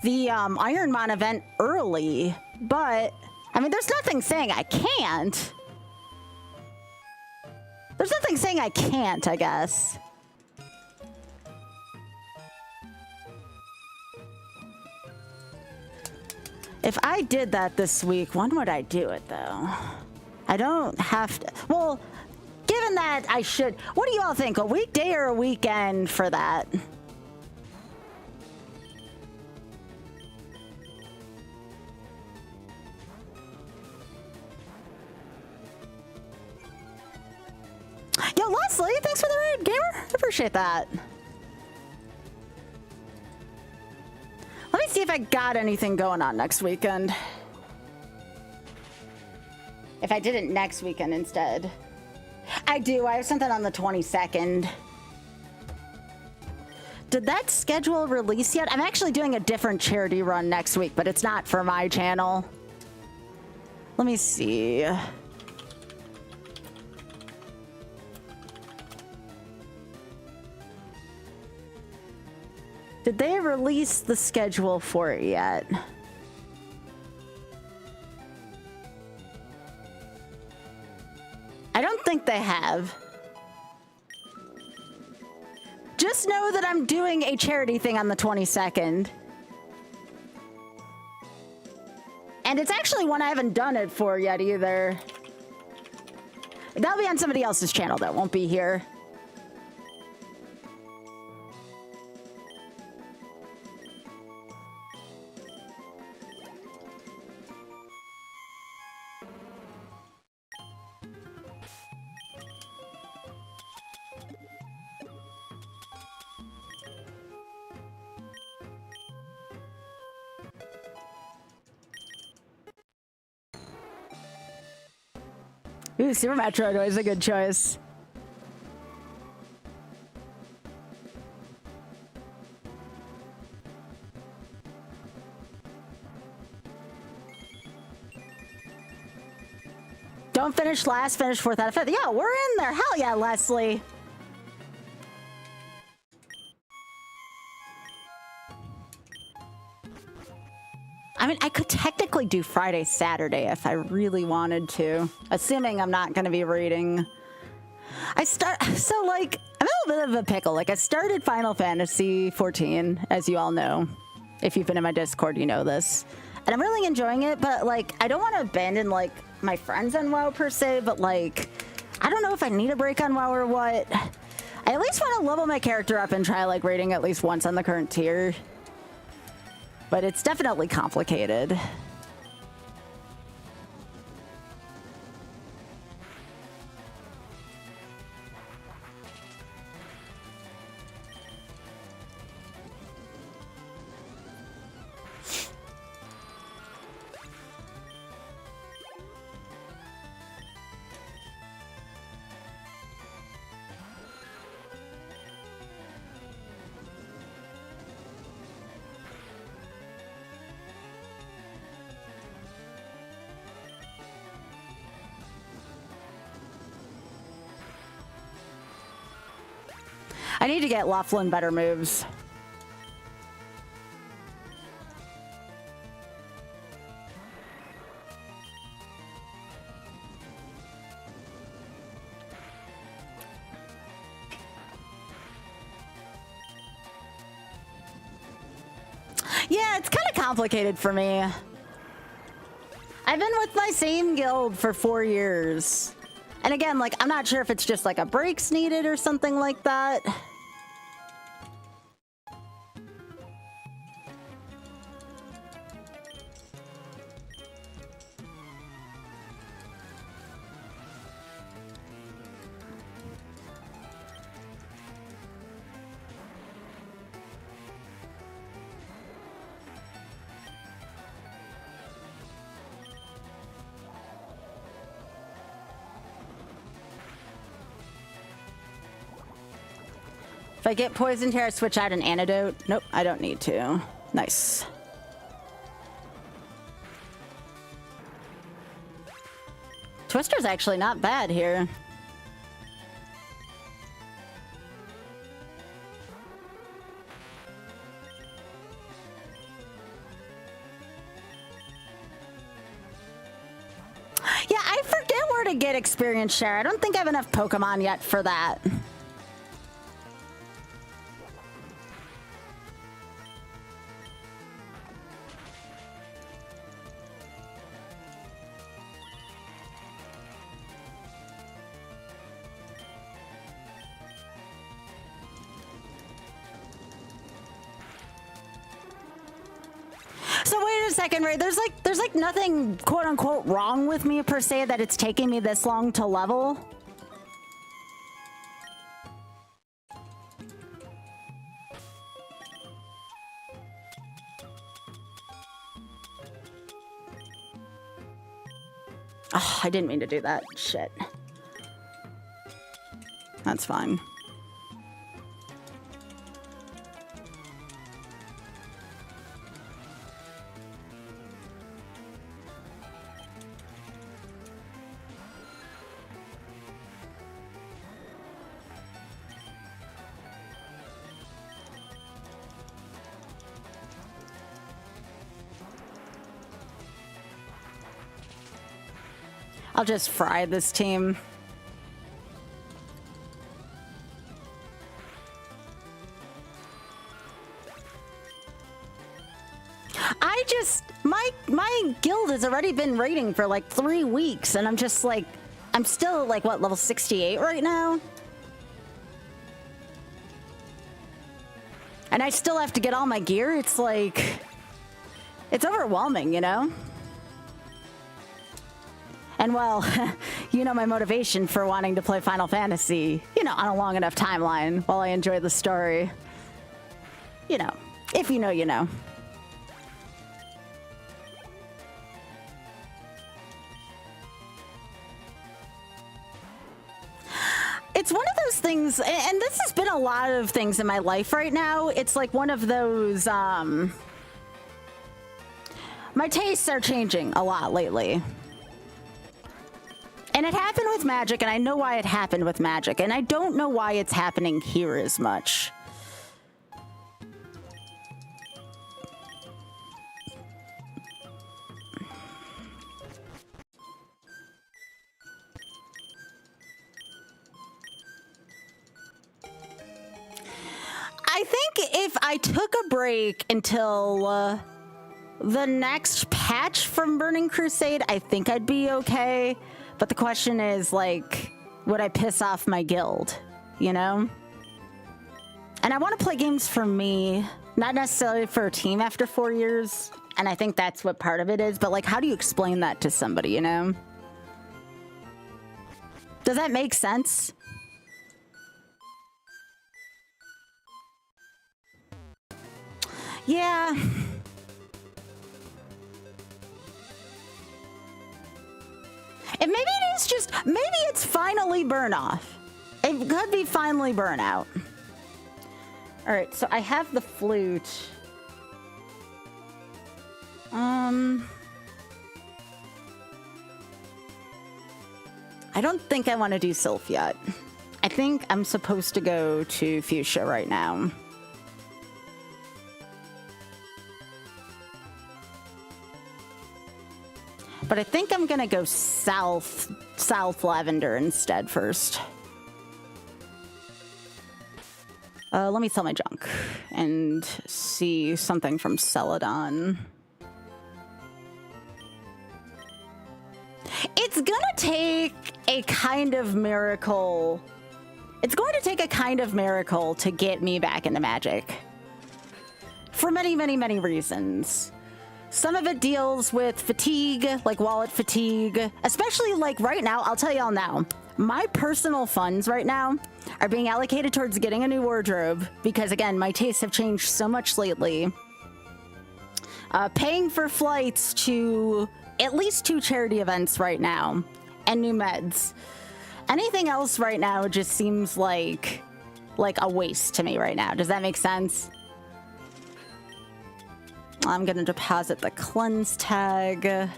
the Ironmon event early, but I mean, there's nothing saying I can't. There's nothing saying I can't, I guess. If I did that this week, when would I do it, though? I don't have to. Well, given that I should. What do you all think? A weekday or a weekend for that? Yo, Leslie, thanks for the raid, gamer. I appreciate that. Let me see if I got anything going on next weekend. If I did it next weekend instead. I do. I have something on the 22nd. Did that schedule release yet? I'm actually doing a different charity run next week, but it's not for my channel. Let me see. Did they release the schedule for it yet? they have. Just know that I'm doing a charity thing on the 22nd. And it's actually one I haven't done it for yet either. That'll be on somebody else's channel that won't be here. Ooh, Super Metroid is a good choice. Don't finish last, finish fourth out of fifth. Yeah, we're in there. Hell yeah, Leslie. I mean, I could technically do Friday, Saturday if I really wanted to, assuming I'm not going to be reading. So like, I'm in a little bit of a pickle. Like, I started Final Fantasy 14, as you all know. If you've been in my Discord, you know this. And I'm really enjoying it, but like, I don't want to abandon like my friends on WoW per se, but like, I don't know if I need a break on WoW or what. I at least want to level my character up and try like raiding at least once on the current tier. But it's definitely complicated. I need to get Laughlin better moves. Yeah, it's kind of complicated for me. I've been with my same guild for 4 years. And again, like, I'm not sure if it's just like a break's needed or something like that. If I get poisoned here, I switch out an antidote. Nope, I don't need to. Nice. Twister's actually not bad here. Yeah, I forget where to get experience share. I don't think I have enough Pokemon yet for that. So wait a second, Ray. There's like nothing quote unquote wrong with me per se that it's taking me this long to level. Oh, I didn't mean to do that. Shit. That's fine. I'll just fry this team. my guild has already been raiding for like 3 weeks, and I'm just like, I'm still like, what, level 68 right now? And I still have to get all my gear. It's like, it's overwhelming, you know? And well, you know my motivation for wanting to play Final Fantasy, you know, on a long enough timeline while I enjoy the story. You know, if you know, you know. It's one of those things, and this has been a lot of things in my life right now. It's like one of those, my tastes are changing a lot lately. And it happened with Magic, and I know why it happened with Magic, and I don't know why it's happening here as much. I think if I took a break until the next patch from Burning Crusade, I think I'd be okay. But the question is, like, would I piss off my guild, you know? And I want to play games for me, not necessarily for a team after 4 years. And I think that's what part of it is. But, like, how do you explain that to somebody, you know? Does that make sense? Yeah. And maybe it is just, maybe it's finally burn off. It could be finally burnout. All right, so I have the flute. I don't think I want to do Sylph yet. I think I'm supposed to go to Fuchsia right now. But I think I'm gonna go south Lavender instead first. Let me sell my junk and see something from Celadon. It's gonna take a kind of miracle. It's going to take a kind of miracle to get me back into Magic. For many, many, many reasons. Some of it deals with fatigue, like wallet fatigue, especially like right now. I'll tell y'all now, my personal funds right now are being allocated towards getting a new wardrobe because, again, my tastes have changed so much lately. Paying for flights to at least 2 charity events right now and new meds. Anything else right now just seems like a waste to me right now. Does that make sense? I'm gonna deposit the cleanse tag.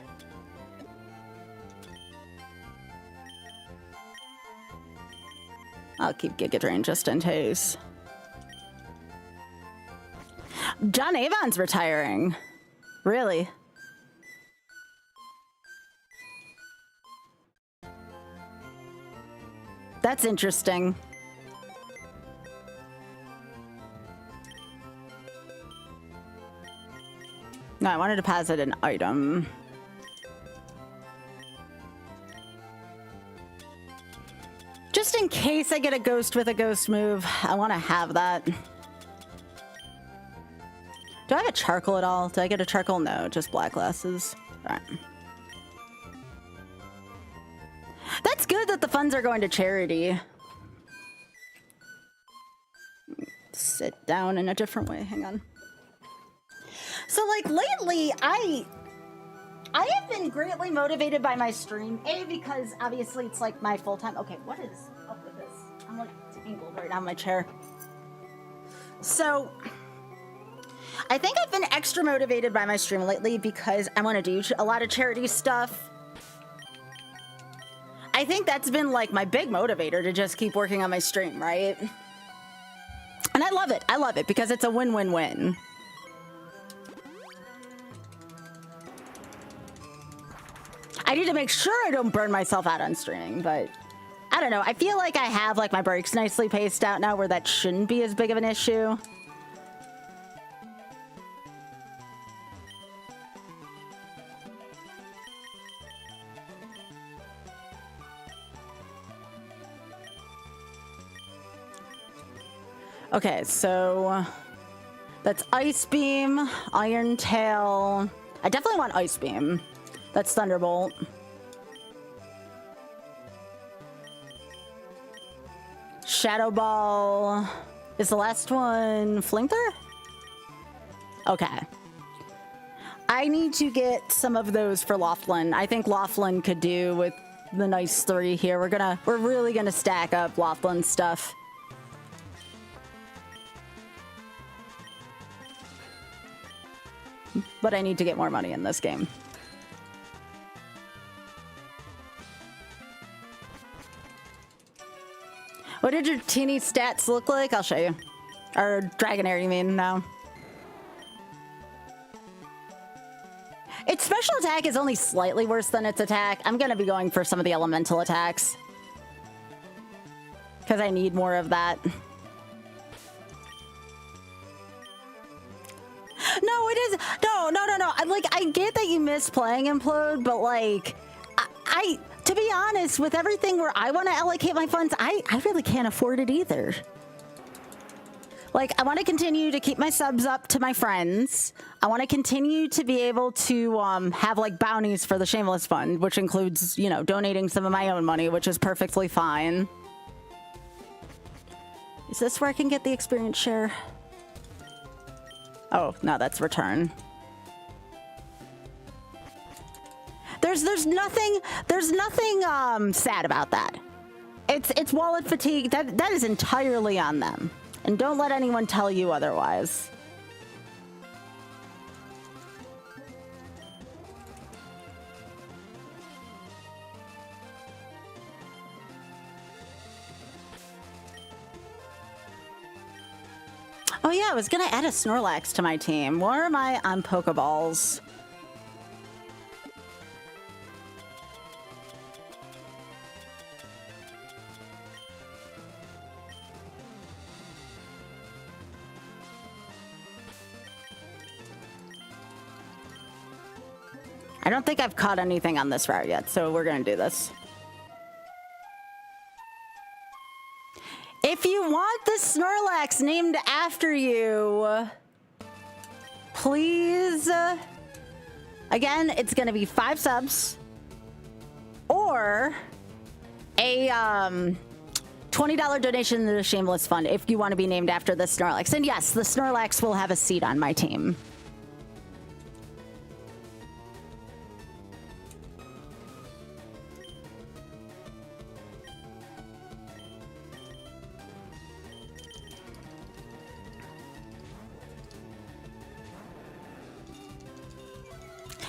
I'll keep Giga Drain just in case. John Avon's retiring. Really? That's interesting. No, I want to deposit an item. Just in case I get a ghost with a ghost move, I want to have that. Do I have a charcoal at all? Did I get a charcoal? No, just black glasses. All right. That's good that the funds are going to charity. Sit down in a different way. Hang on. So, like, lately, I have been greatly motivated by my stream. A, because obviously it's like my full-time... Okay, what is up with this? I'm like tangled right now in my chair. So, I think I've been extra motivated by my stream lately because I want to do a lot of charity stuff. I think that's been like my big motivator to just keep working on my stream, right? And I love it. I love it because it's a win-win-win. I need to make sure I don't burn myself out on streaming, but I don't know. I feel like I have like my breaks nicely paced out now where that shouldn't be as big of an issue. Okay, so that's Ice Beam, Iron Tail. I definitely want Ice Beam. That's Thunderbolt. Shadow Ball. Is the last one Flinker? Okay. I need to get some of those for Laughlin. I think Laughlin could do with the nice 3 here. We're really gonna stack up Laughlin stuff. But I need to get more money in this game. What did your teeny stats look like? I'll show you. Or Dragonair, you mean? No. Its special attack is only slightly worse than its attack. I'm gonna be going for some of the elemental attacks. Because I need more of that. No, it is. No. I get that you miss playing Implode, but like, to be honest, with everything where I want to allocate my funds, I really can't afford it either. Like, I want to continue to keep my subs up to my friends. I want to continue to be able to have like bounties for the Shameless Fund, which includes, you know, donating some of my own money, which is perfectly fine. Is this where I can get the experience share? Oh, no, that's return. There's nothing sad about that. It's wallet fatigue. That is entirely on them. And don't let anyone tell you otherwise. Oh yeah, I was gonna add a Snorlax to my team. Where am I on Pokeballs? I don't think I've caught anything on this route yet, so we're gonna do this. If you want this Snorlax named after you, please, again, it's gonna be 5 subs or a $20 donation to the Shameless Fund if you want to be named after the Snorlax. And yes, the Snorlax will have a seat on my team.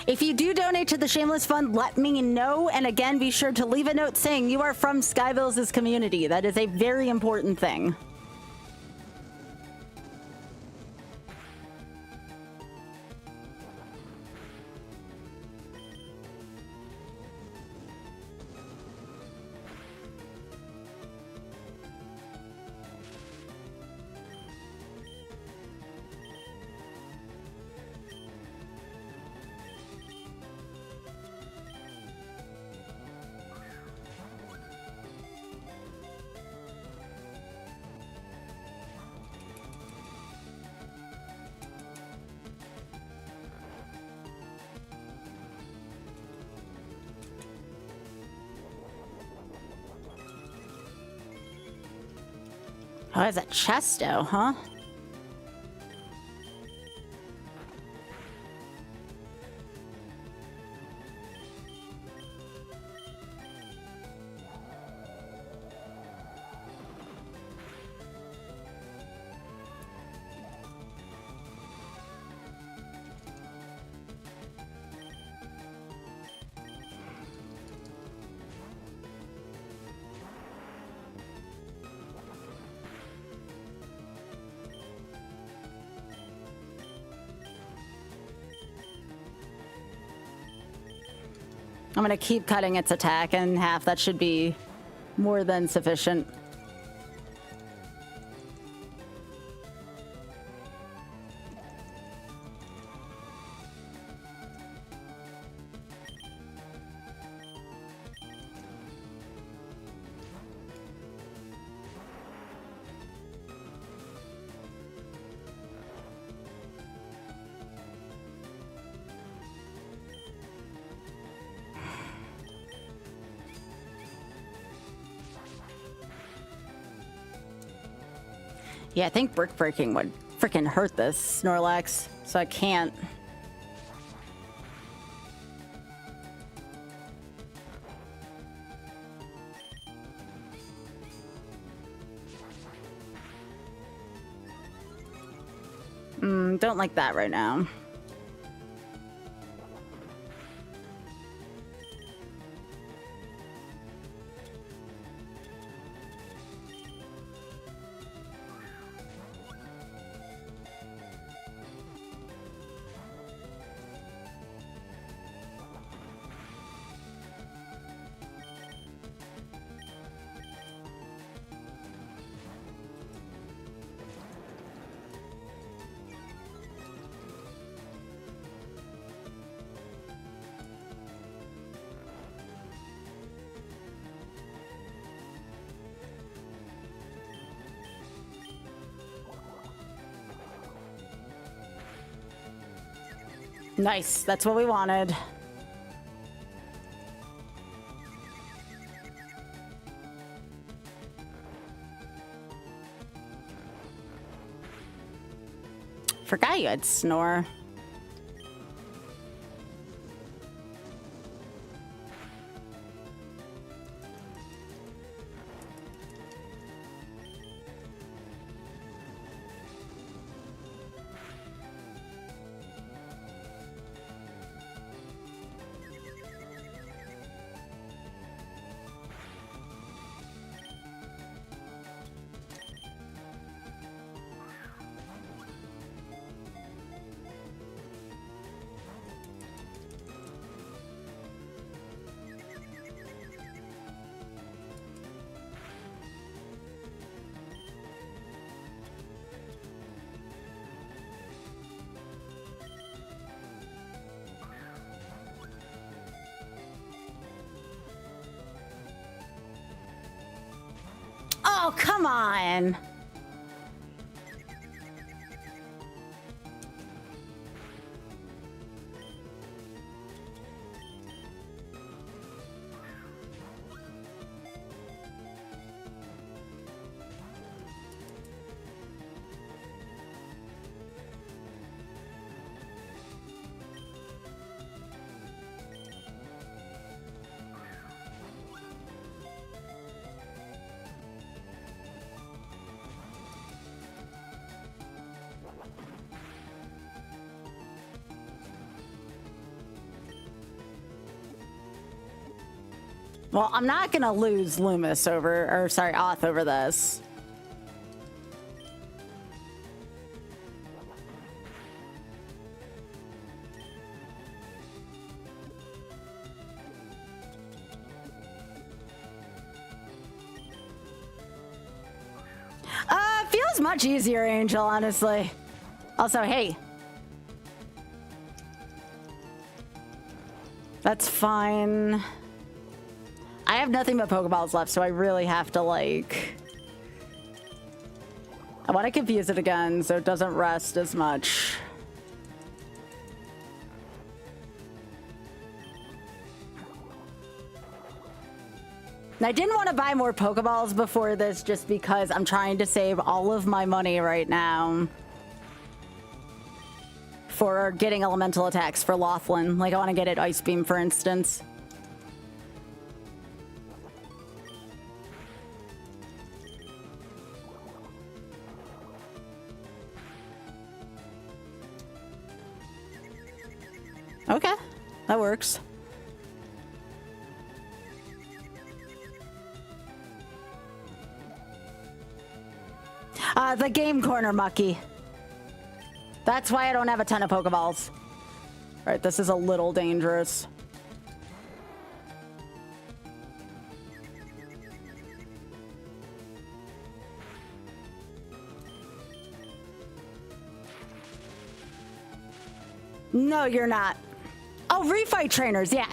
If you do donate to the Shameless Fund, let me know. And again, be sure to leave a note saying you are from Skybilz' community. That is a very important thing. Oh, it's a Chesto, huh? I'm gonna keep cutting its attack in half. That should be more than sufficient. Yeah, I think brick breaking would freaking hurt this Snorlax, so I can't. Don't like that right now. Nice, that's what we wanted. Forgot you had Snore. Oh, come on. Well, I'm not gonna lose Loomis over, or sorry, Oth over this. Feels much easier, Angel, honestly. Also, hey. That's fine. I have nothing but Pokeballs left, so I really have to, like... I want to confuse it again so it doesn't rest as much. And I didn't want to buy more Pokeballs before this just because I'm trying to save all of my money right now for getting elemental attacks for Laughlin. Like, I want to get it Ice Beam, for instance. Okay, that works. The game corner, Mucky. That's why I don't have a ton of Pokeballs. All right, this is a little dangerous. No, you're not. Oh, refight trainers. Yeah.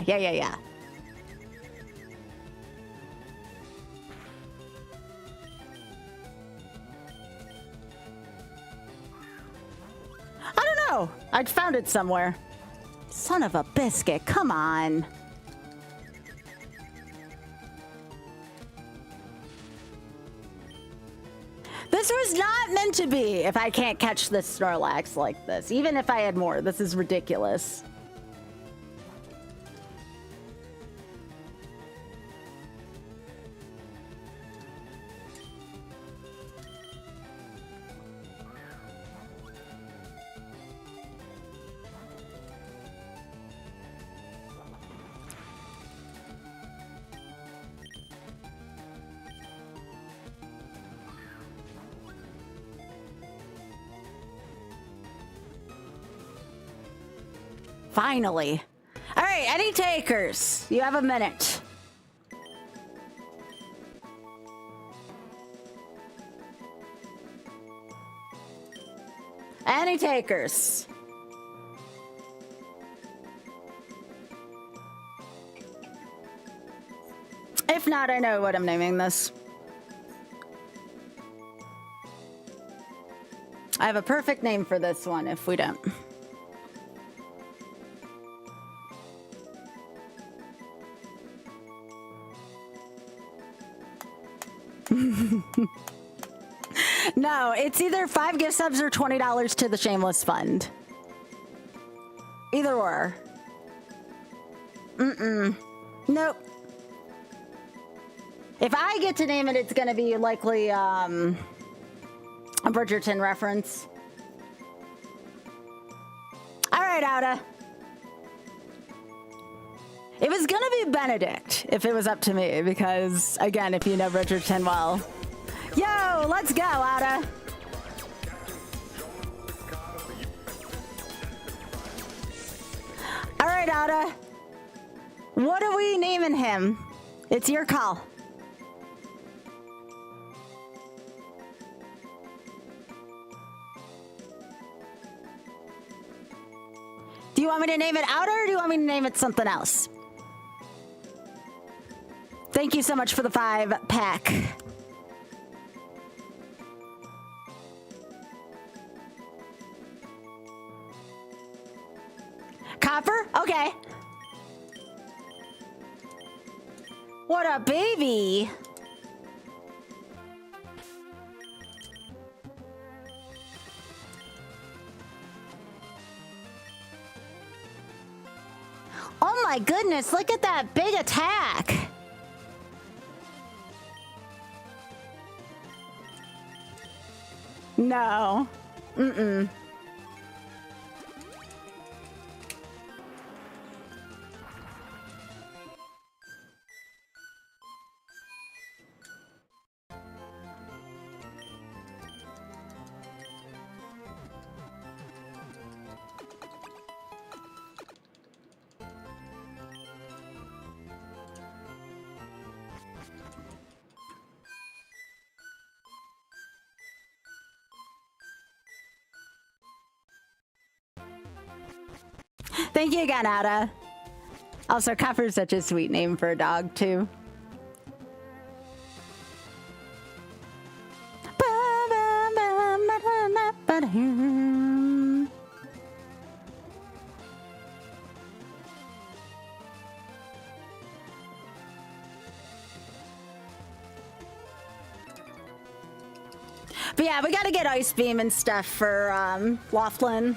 I don't know. I found it somewhere. Son of a biscuit. Come on. This was not meant to be if I can't catch this Snorlax like this. Even if I had more, this is ridiculous. Finally. All right, any takers? You have a minute. Any takers? If not, I know what I'm naming this. I have a perfect name for this one if we don't. No, it's either 5 gift subs or $20 to the Shameless Fund. Either or. Nope. If I get to name it, it's gonna be likely a Bridgerton reference. All right, Outa. It was gonna be Benedict if it was up to me, because again, if you know Bridgerton well. Yo, let's go, Outa. All right, Outa. What are we naming him? It's your call. Do you want me to name it Outa, or do you want me to name it something else? Thank you so much for the 5-pack. Copper? Okay. What a baby. Oh my goodness, look at that big attack. No. Mm-mm. Thank you again, Outa. Also, Copper's such a sweet name for a dog, too. But yeah, we gotta get Ice Beam and stuff for Laughlin.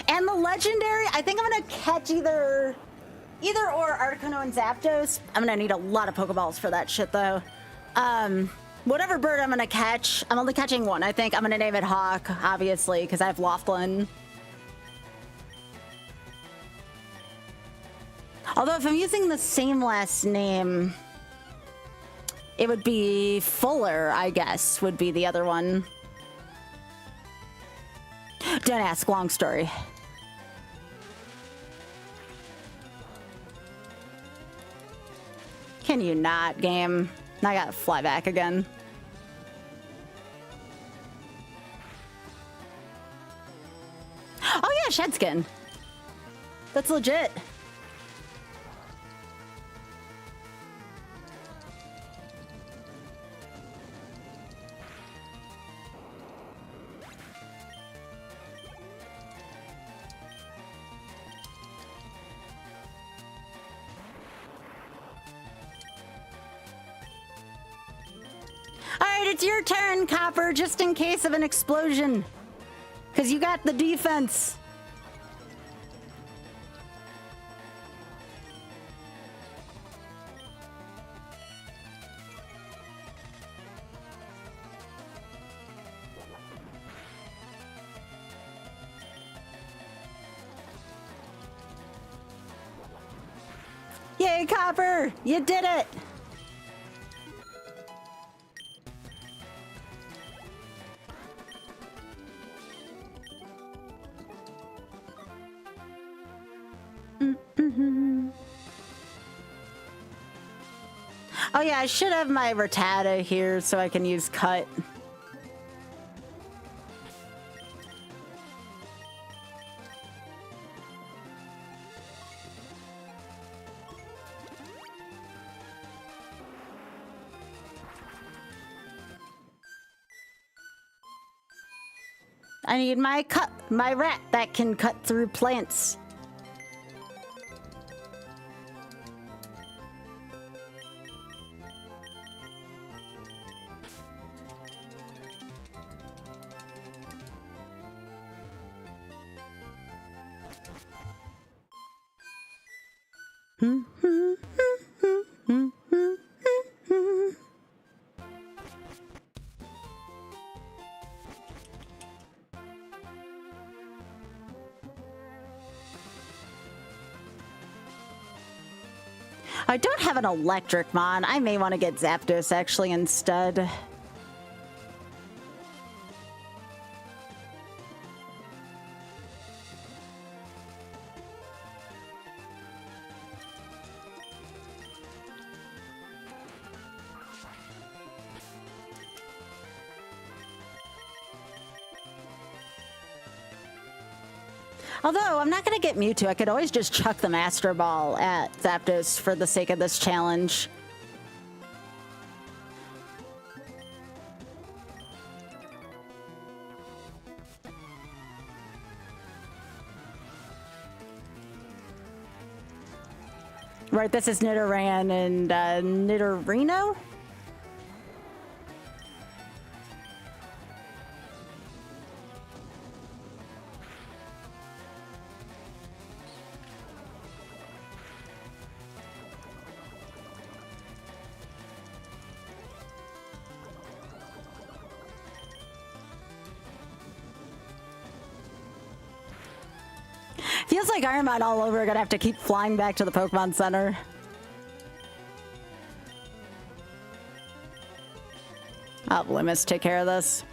And the legendary, I think I'm gonna catch either or Articuno and Zapdos. I'm gonna need a lot of Pokeballs for that shit though. Whatever bird I'm gonna catch, I'm only catching one. I think I'm gonna name it Hawk, obviously, because I have Laughlin. Although if I'm using the same last name, it would be Fuller, I guess, would be the other one. Don't ask, long story. Can you not, game? I gotta fly back again. Oh yeah, Shedskin. That's legit. Alright, It's your turn, Copper, just in case of an explosion. Because you got the defense. Yay, Copper! You did it! Oh yeah, I should have my Rattata here so I can use cut. I need my rat that can cut through plants. I don't have an electric mon. I may want to get Zapdos actually instead. Although, I'm not going to get Mewtwo. I could always just chuck the Master Ball at Zapdos for the sake of this challenge. Right, this is Nidoran and Nidorino? Feels like Iron Man all over. Gonna have to keep flying back to the Pokemon Center. I'll have Loomis take care of this.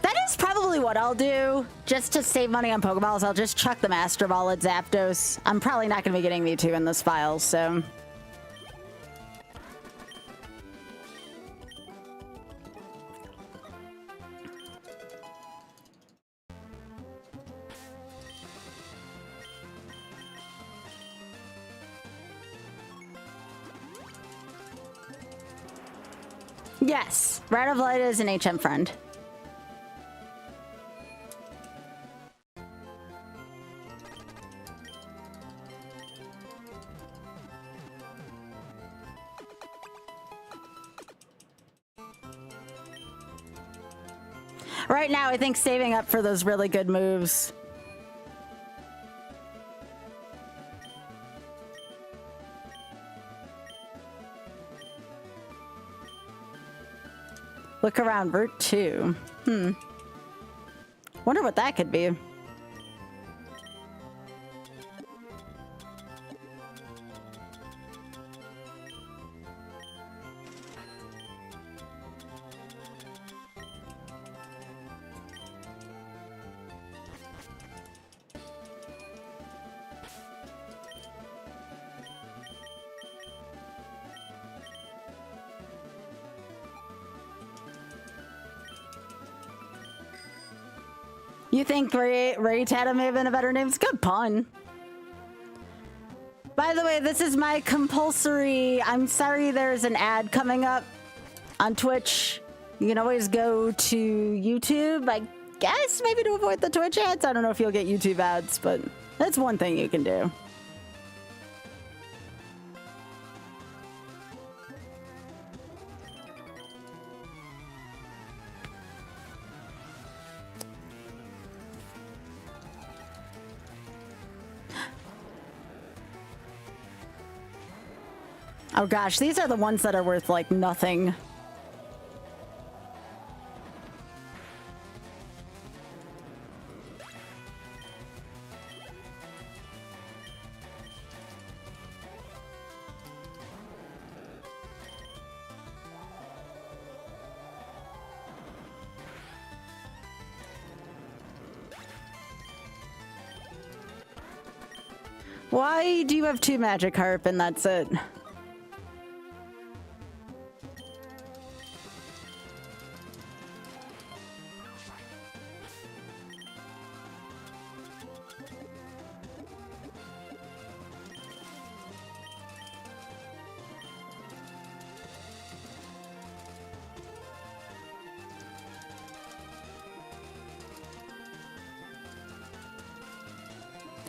That is probably what I'll do. Just to save money on Pokeballs, I'll just chuck the Master Ball at Zapdos. I'm probably not gonna be getting Mewtwo in this file, so... Yes, Rat of Light is an HM friend. Right now, I think saving up for those really good moves. Look around, Route 2. Wonder what that could be. You think Rattata may have been a better name? It's a good pun. By the way, this is my compulsory... I'm sorry there's an ad coming up on Twitch. You can always go to YouTube, I guess, maybe to avoid the Twitch ads. I don't know if you'll get YouTube ads, but that's one thing you can do. Oh gosh, these are the ones that are worth like nothing. Why do you have 2 magic harp and that's it?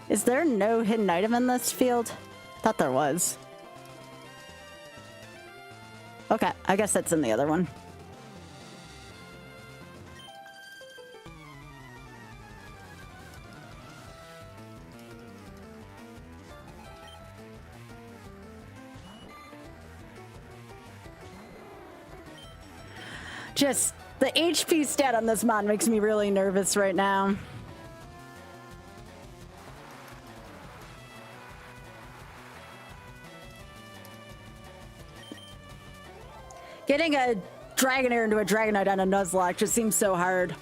Is there no hidden item in this field? Thought there was. Okay, I guess that's in the other one. Just the HP stat on this mod makes me really nervous right now. Getting a Dragonair into a Dragonite on a Nuzlocke just seems so hard.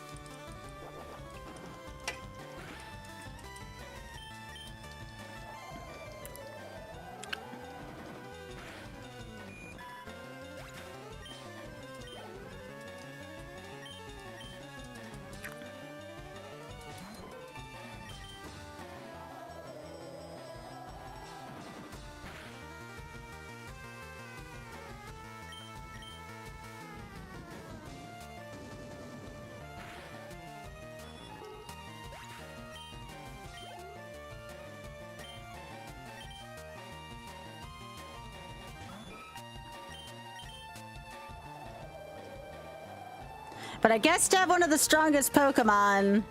But I guess to have one of the strongest Pokemon,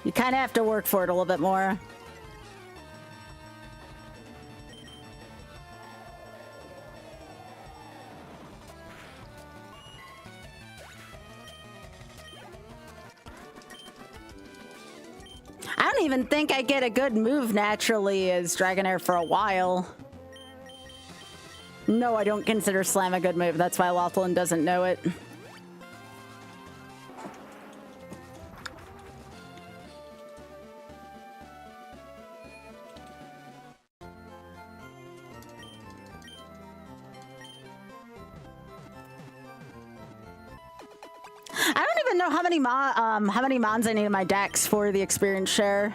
you kind of have to work for it a little bit more. I don't even think I get a good move naturally as Dragonair for a while. No, I don't consider Slam a good move. That's why Lothland doesn't know it. I don't even know how many mons I need in my decks for the experience share.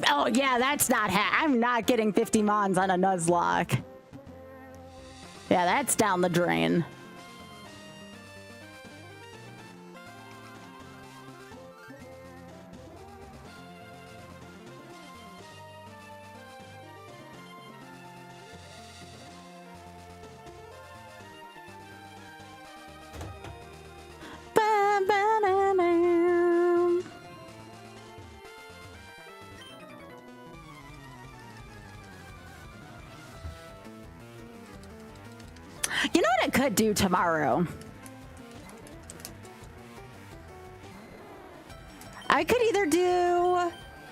Oh yeah, that's not I'm not getting 50 mons on a Nuzlocke. Yeah, that's down the drain. You know what I could do tomorrow? I could either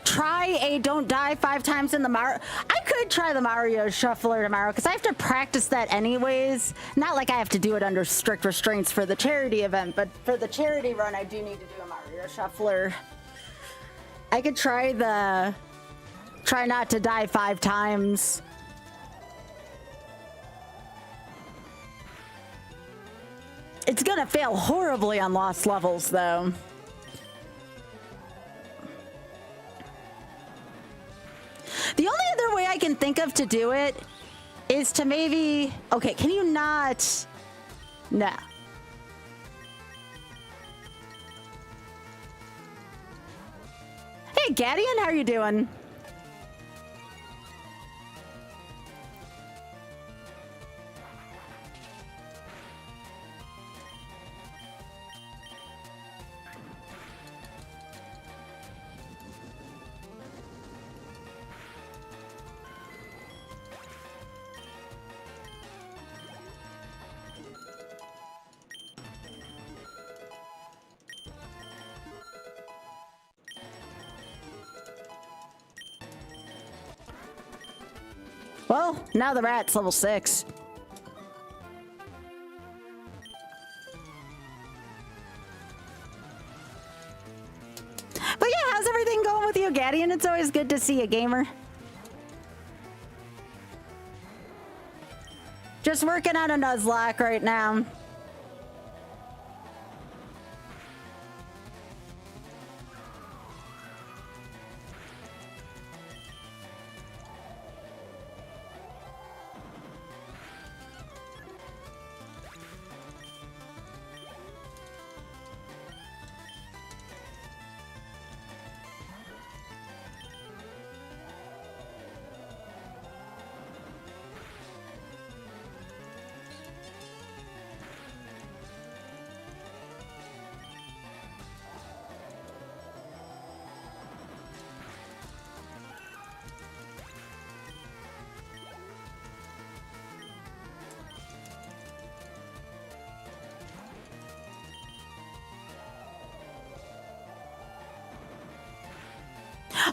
try a don't die 5 times in the Mario. I could try the Mario Shuffler tomorrow because I have to practice that anyways. Not like I have to do it under strict restraints for the charity event, but for the charity run, I do need to do a Mario Shuffler. I could try not to die 5 times. It's gonna fail horribly on lost levels, though. The only other way I can think of to do it is to maybe... Okay, can you not... No. Hey, Gadian, how are you doing? Well, now the rat's level 6. But yeah, how's everything going with you, Gadian? It's always good to see you, gamer. Just working on a Nuzlocke right now.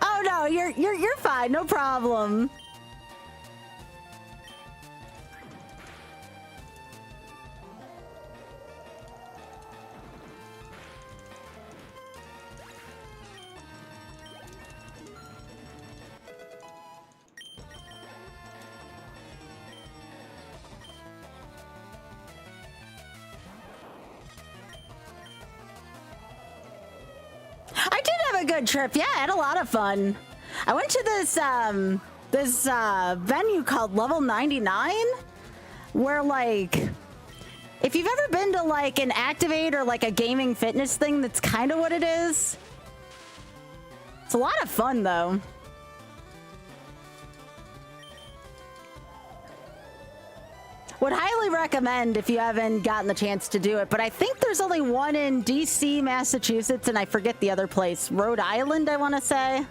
Oh no, you're fine, no problem. I did have a good trip. Yeah, I had a lot of fun. I went to this venue called Level 99 where, like, if you've ever been to like an Activate or like a gaming fitness thing, that's kind of what it is. It's a lot of fun though. Would highly recommend if you haven't gotten the chance to do it, but I think there's only one in DC, Massachusetts, and I forget the other place. Rhode Island, I want to say.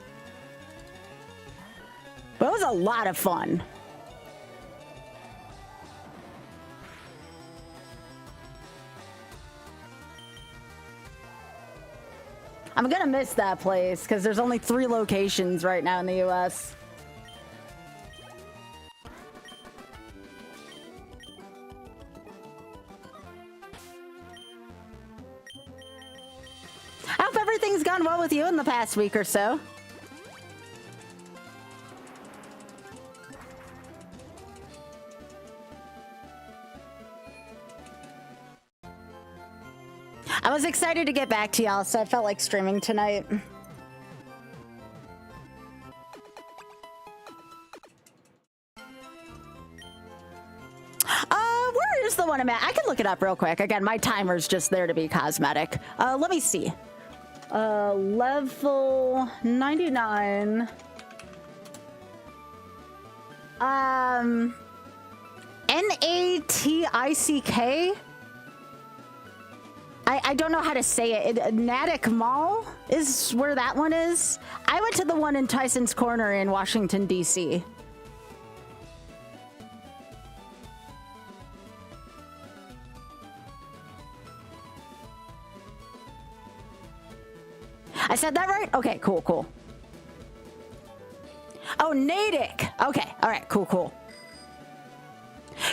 But it was a lot of fun. I'm gonna miss that place because there's only 3 locations right now in the US. I hope everything's gone well with you in the past week or so. I was excited to get back to y'all, so I felt like streaming tonight. Where is the one I'm at? I can look it up real quick. Again, my timer's just there to be cosmetic. Let me see. Level 99. Natick. I don't know how to say it. Natick Mall is where that one is. I went to the one in Tyson's Corner in Washington, D.C. I said that right? Okay, cool, cool. Oh, Natick. Okay, all right, cool, cool.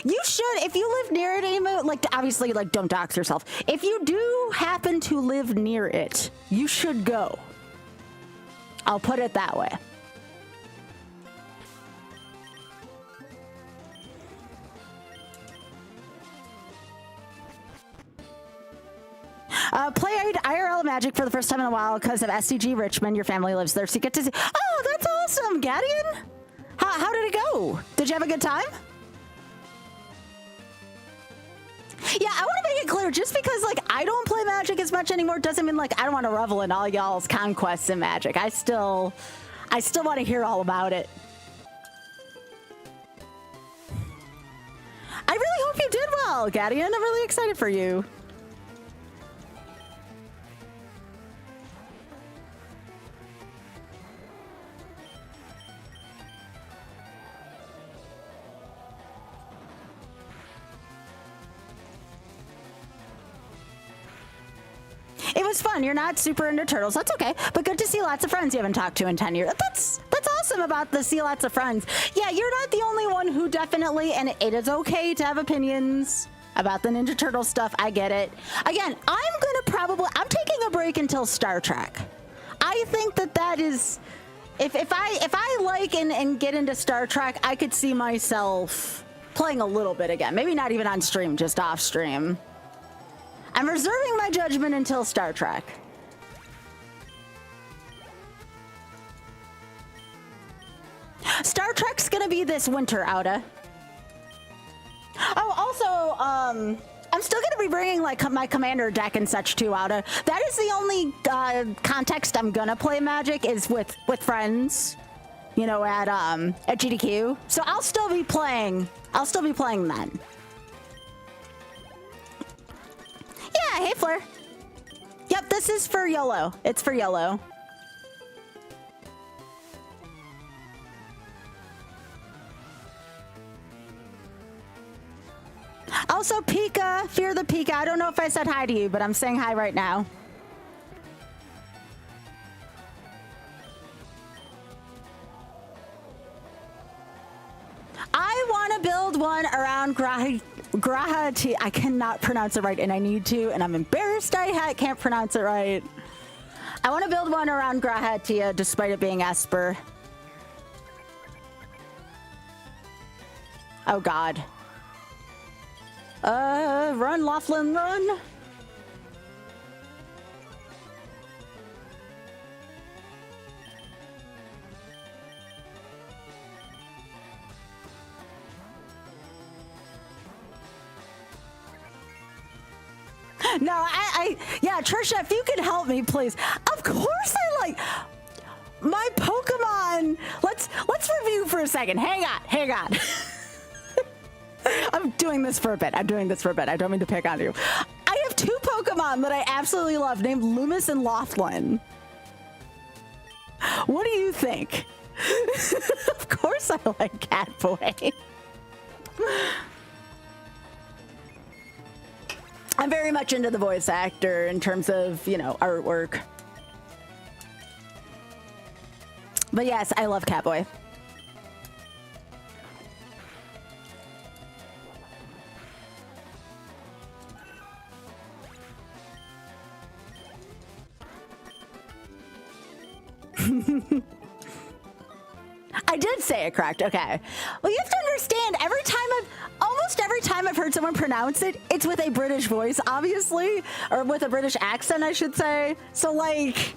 You should, if you live near it, Emu, like, obviously, like, don't dox yourself. If you do happen to live near it, you should go. I'll put it that way. Played IRL Magic for the first time in a while because of SCG Richmond. Your family lives there, so you get to see. Oh, that's awesome, Gadian. How did it go? Did you have a good time? Yeah, I want to make it clear, just because like I don't play Magic as much anymore doesn't mean like I don't want to revel in all y'all's conquests in Magic. I still want to hear all about it. I really hope you did well, Gadian. I'm really excited for you. It was fun. You're not super into turtles. That's okay. But good to see lots of friends you haven't talked to in 10 years. That's awesome about the see lots of friends. Yeah, you're not the only one who definitely, and it is okay to have opinions about the Ninja Turtle stuff. I get it. Again, I'm taking a break until Star Trek. I think that is, if I like and get into Star Trek, I could see myself playing a little bit again. Maybe not even on stream, just off stream. I'm reserving my judgment until Star Trek. Star Trek's gonna be this winter, Auda. Oh, also, I'm still gonna be bringing like my commander deck and such too, Auda. That is the only context I'm gonna play Magic is with friends, you know, at GDQ. So I'll still be playing then. Yeah, hey Fleur. Yep, this is for YOLO. It's for YOLO. Also, Pika, Fear the Pika. I don't know if I said hi to you, but I'm saying hi right now. I want to build one around Grahati. I cannot pronounce it right, and I need to, and I'm embarrassed I can't pronounce it right. I want to build one around Grahatia, despite it being Esper. Oh, God. Run, Laughlin, run. No, yeah, Trisha, if you could help me, please. Of course I like my Pokemon. Let's review for a second. Hang on. I'm doing this for a bit. I don't mean to pick on you. I have two Pokemon that I absolutely love named Loomis and Laughlin. What do you think? Of course I like Catboy. I'm very much into the voice actor in terms of, you know, artwork. But yes, I love Catboy. I did say it correct. Okay. Well, you have to understand, almost every time I've heard someone pronounce it, it's with a British voice, obviously, or with a British accent, I should say. So, like,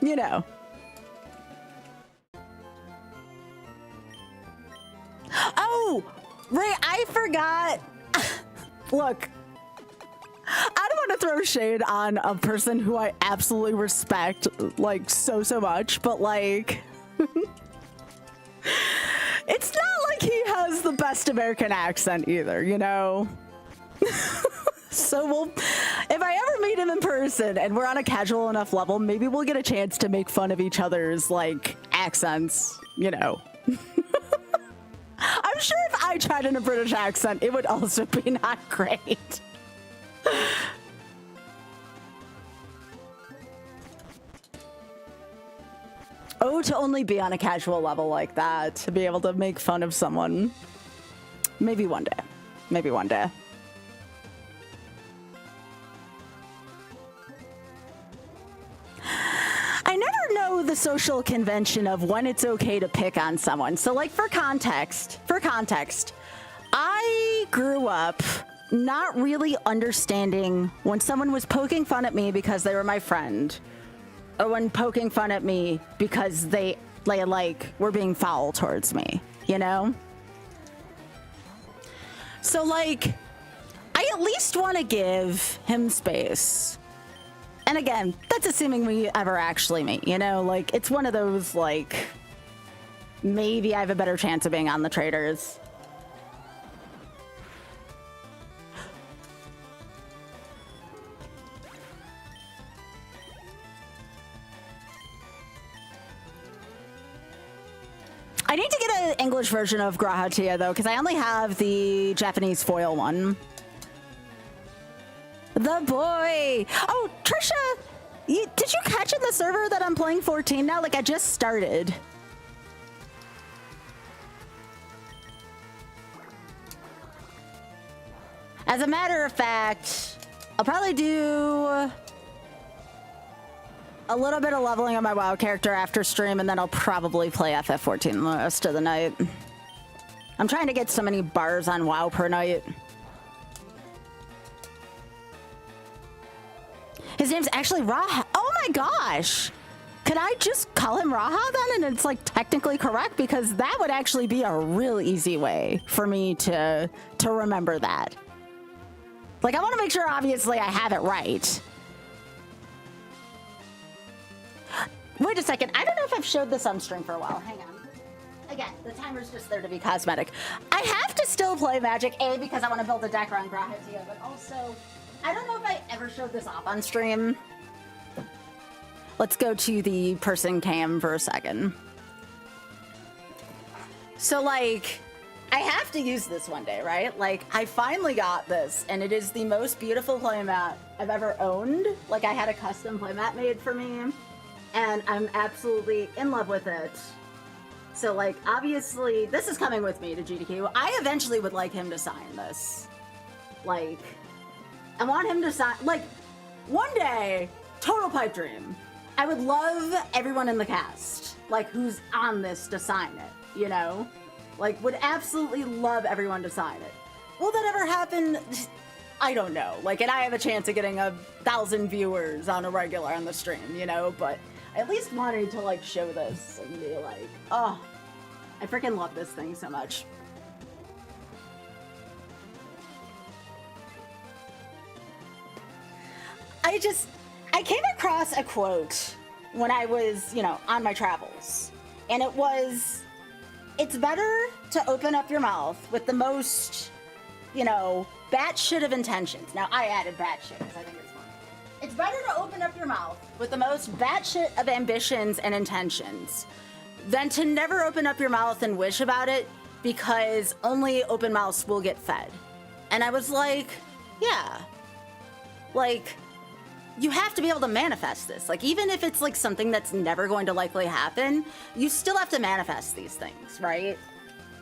you know. Oh, Ray, I forgot. Look. I don't want to throw shade on a person who I absolutely respect, like, so much, but, like, it's not like he has the best American accent either, you know? So if I ever meet him in person and we're on a casual enough level, maybe we'll get a chance to make fun of each other's, like, accents, you know? I'm sure if I tried in a British accent, it would also be not great. Oh, to only be on a casual level like that, to be able to make fun of someone. Maybe one day. Maybe one day. I never know the social convention of when it's okay to pick on someone. So, like, for context, I grew up not really understanding when someone was poking fun at me because they were my friend, or when poking fun at me because they like were being foul towards me, you know? So like, I at least want to give him space. And again, that's assuming we ever actually meet, you know? Like, it's one of those, like, maybe I have a better chance of being on the traders. I need to get an English version of Grahatia, though, because I only have the Japanese foil one. The boy! Oh, Trisha! Did you catch in the server that I'm playing 14 now? Like, I just started. As a matter of fact, I'll probably do a little bit of leveling on my WoW character after stream, and then I'll probably play FF14 the rest of the night. I'm trying to get so many bars on WoW per night. His name's actually Raha. Oh my gosh! Could I just call him Raha then? And it's like technically correct, because that would actually be a real easy way for me to remember that. Like, I want to make sure, obviously, I have it right. Wait a second. I don't know if I've showed this on stream for a while. Hang on. Again, the timer's just there to be cosmetic. I have to still play Magic, A, because I want to build a deck around Grahatia, but also, I don't know if I ever showed this off on stream. Let's go to the person cam for a second. So, like, I have to use this one day, right? Like, I finally got this, and it is the most beautiful playmat I've ever owned. Like, I had a custom playmat made for me, and I'm absolutely in love with it. So, like, obviously, this is coming with me to GDQ. I eventually would like him to sign this. Like, I want him to sign, like, one day, total pipe dream, I would love everyone in the cast, like, who's on this to sign it, you know? Like, would absolutely love everyone to sign it. Will that ever happen? I don't know. Like, and I have a chance of getting 1,000 viewers on a regular on the stream, you know? But I at least wanted to, like, show this and be like, oh, I freaking love this thing so much. I came across a quote when I was, you know, on my travels. And it was, it's better to open up your mouth with the most, you know, batshit of intentions. Now, I added batshit because I think it's funny. It's better to open up your mouth with the most batshit of ambitions and intentions than to never open up your mouth and wish about it, because only open mouths will get fed. And I was like, yeah. Like, you have to be able to manifest this. Like, even if it's like something that's never going to likely happen, you still have to manifest these things, right?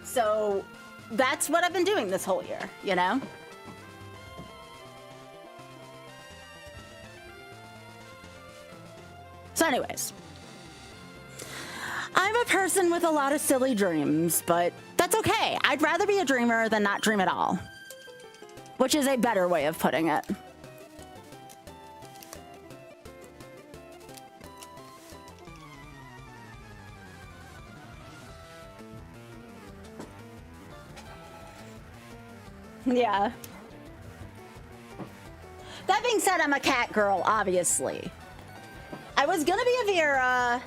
So that's what I've been doing this whole year, you know? So anyways, I'm a person with a lot of silly dreams, but that's okay. I'd rather be a dreamer than not dream at all, which is a better way of putting it. Yeah. That being said, I'm a cat girl, obviously. I was gonna be a Vera,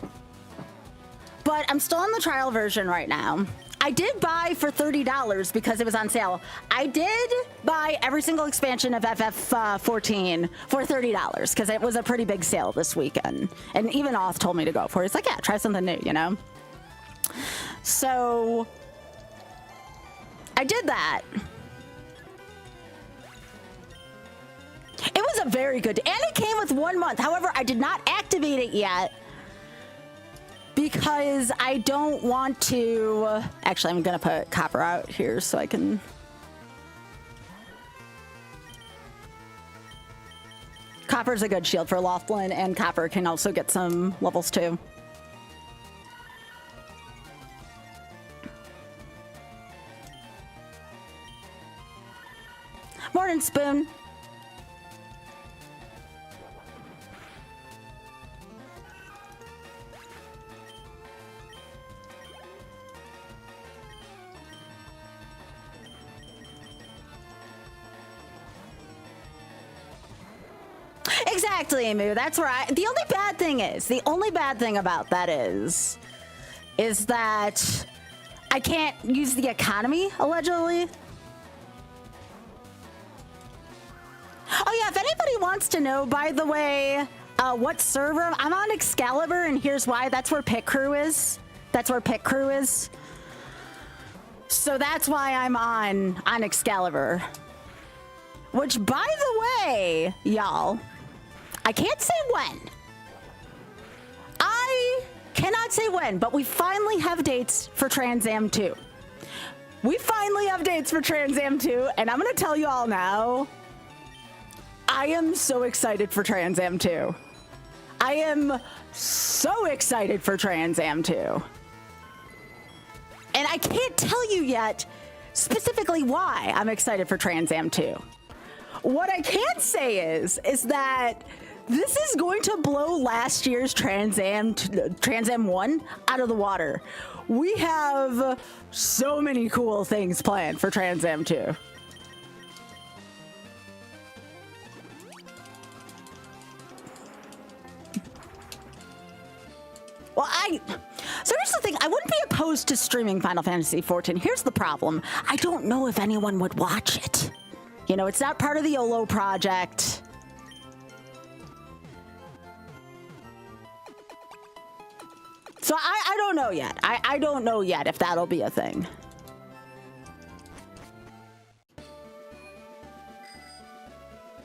but I'm still on the trial version right now. I did buy for $30 because it was on sale. I did buy every single expansion of FF14 for $30 because it was a pretty big sale this weekend. And even Oth told me to go for it. It's like, yeah, try something new, you know? So I did that. It was a very good, and it came with 1 month. However, I did not activate it yet because I don't want to. Actually, I'm gonna put copper out here so I can. Copper's a good shield for Loftland, and copper can also get some levels too. Morning, Spoon. Exactly, Emu. That's where the only bad thing about that is that I can't use the economy, allegedly. Oh yeah, if anybody wants to know, by the way, what server, I'm on Excalibur, and here's why. That's where Pit Crew is. So that's why I'm on Excalibur. Which, by the way, y'all, I can't say when. I cannot say when, but we finally have dates for Trans Am 2. And I'm gonna tell you all now, I am so excited for Trans Am 2. I am so excited for Trans Am 2. And I can't tell you yet specifically why I'm excited for Trans Am 2. What I can say is that this is going to blow last year's Trans Am 1 out of the water. We have so many cool things planned for Trans Am 2. Well, so here's the thing. I wouldn't be opposed to streaming Final Fantasy XIV. Here's the problem. I don't know if anyone would watch it. You know, it's not part of the YOLO project. So I don't know yet. I don't know yet if that'll be a thing.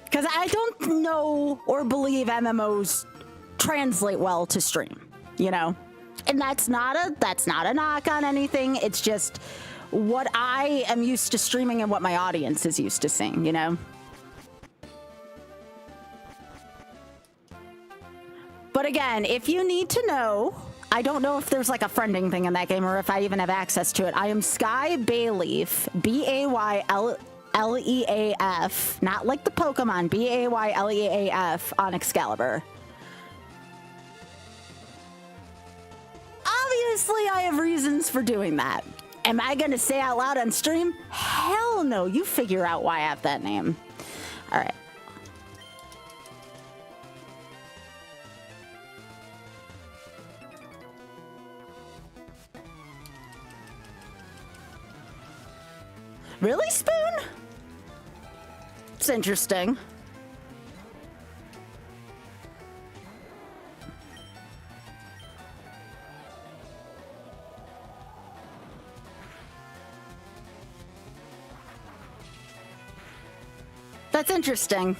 Because I don't know or believe MMOs translate well to stream. You know, and that's not a knock on anything. It's just what I am used to streaming and what my audience is used to seeing, you know. But again, if you need to know, I don't know if there's like a friending thing in that game or if I even have access to it. I am Skybilz, Bayleaf, not like the Pokemon, Bayleaf on Excalibur. Obviously, I have reasons for doing that. Am I going to say out loud on stream? Hell no. You figure out why I have that name. All right. Really, Spoon? It's interesting. That's interesting.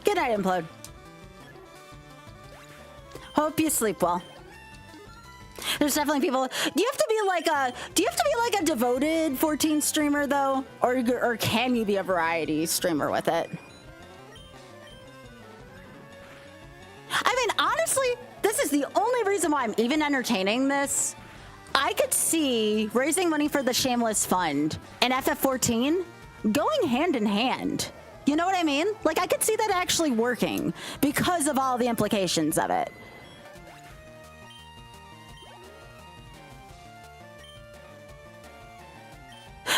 Good night, Implode. Hope you sleep well. There's definitely people. Do you have to be like a devoted 14 streamer though, or can you be a variety streamer with it? I mean, honestly, this is the only reason why I'm even entertaining this. I could see raising money for the Shameless Fund and FF14 going hand in hand. You know what I mean? Like, I could see that actually working because of all the implications of it.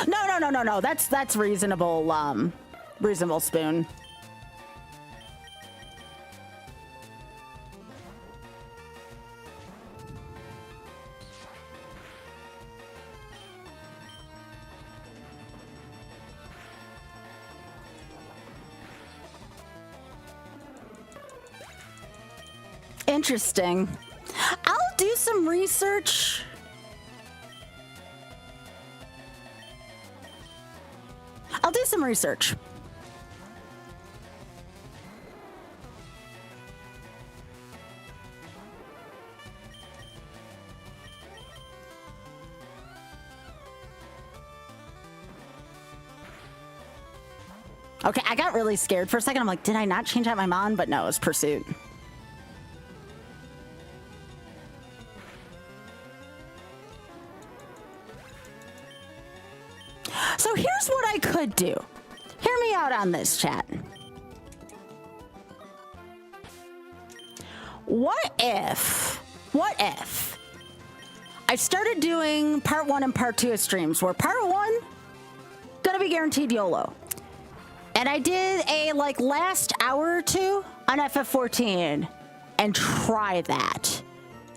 No. That's reasonable, reasonable, Spoon. Interesting. I'll do some research. Okay, I got really scared for a second. I'm like, did I not change out my mon? But no, it was Pursuit. So here's what I could do. Hear me out on this, chat. What if I started doing part 1 and part 2 of streams, where part 1 gonna be be guaranteed YOLO. And I did a like last hour or two on FF14 and try that.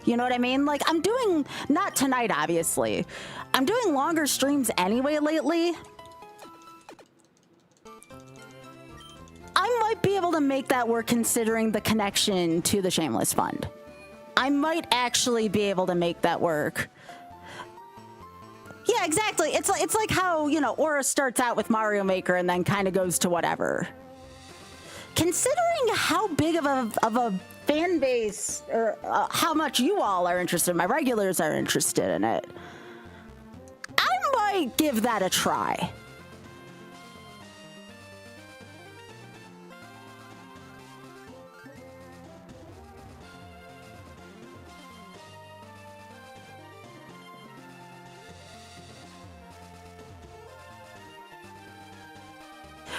You know what I mean? Like I'm doing, not tonight, obviously. I'm doing longer streams anyway lately. I might be able to make that work considering the connection to the Shameless Fund. I might actually be able to make that work. Yeah, exactly. It's like how, you know, Aura starts out with Mario Maker and then kind of goes to whatever. Considering how big of a fan base, or how much you all are interested, my regulars are interested in it, I might give that a try.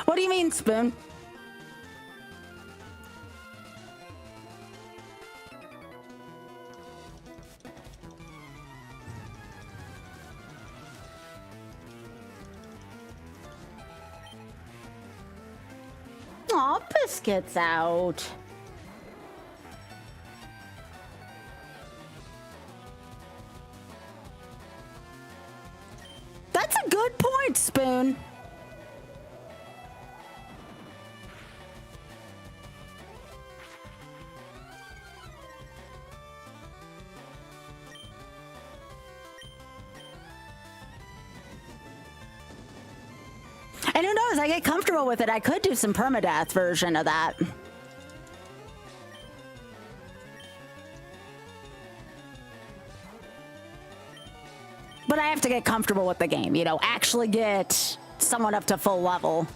What do you mean, Spoon? Aw, Biscuit's out. That's a good point, Spoon. And who knows, I get comfortable with it. I could do some permadeath version of that. But I have to get comfortable with the game, you know, actually get someone up to full level.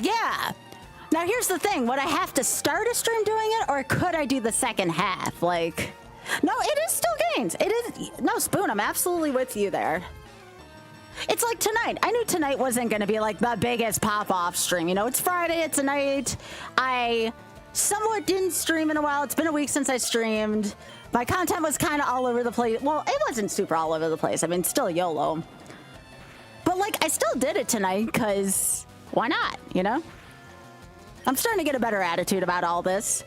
Yeah. Now here's the thing. Would I have to start a stream doing it, or could I do the second half? Like, no, it is still gains. It is. No, Spoon, I'm absolutely with you there. It's like tonight. I knew tonight wasn't going to be like the biggest pop-off stream. You know, it's Friday, it's a night. I somewhat didn't stream in a while. It's been a week since I streamed. My content was kind of all over the place. Well, it wasn't super all over the place. I mean, still YOLO. But like, I still did it tonight because why not, you know? I'm starting to get a better attitude about all this.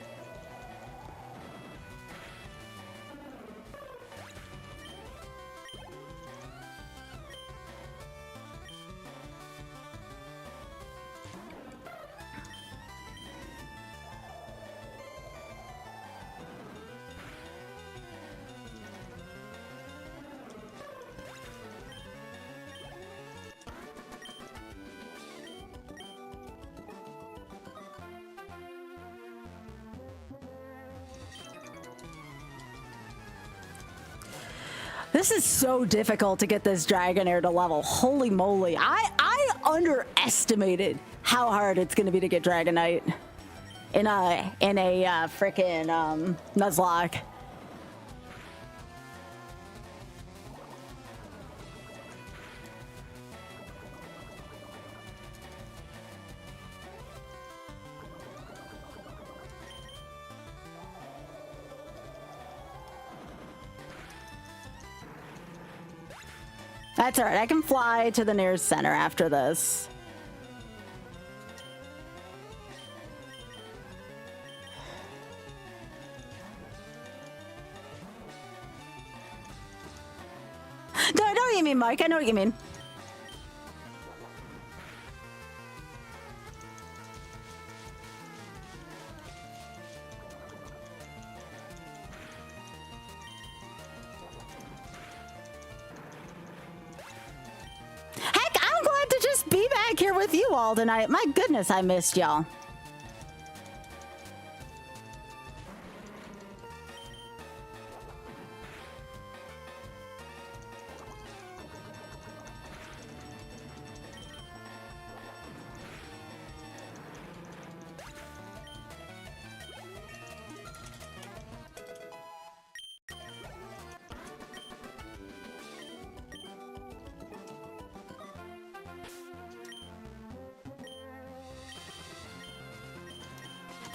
This is so difficult to get this Dragonair to level. Holy moly. I underestimated how hard it's going to be to get Dragonite in a frickin' Nuzlocke. That's all right. I can fly to the nearest center after this. No, I know what you mean, Mike. I know what you mean. Here with you all tonight. My goodness, I missed y'all.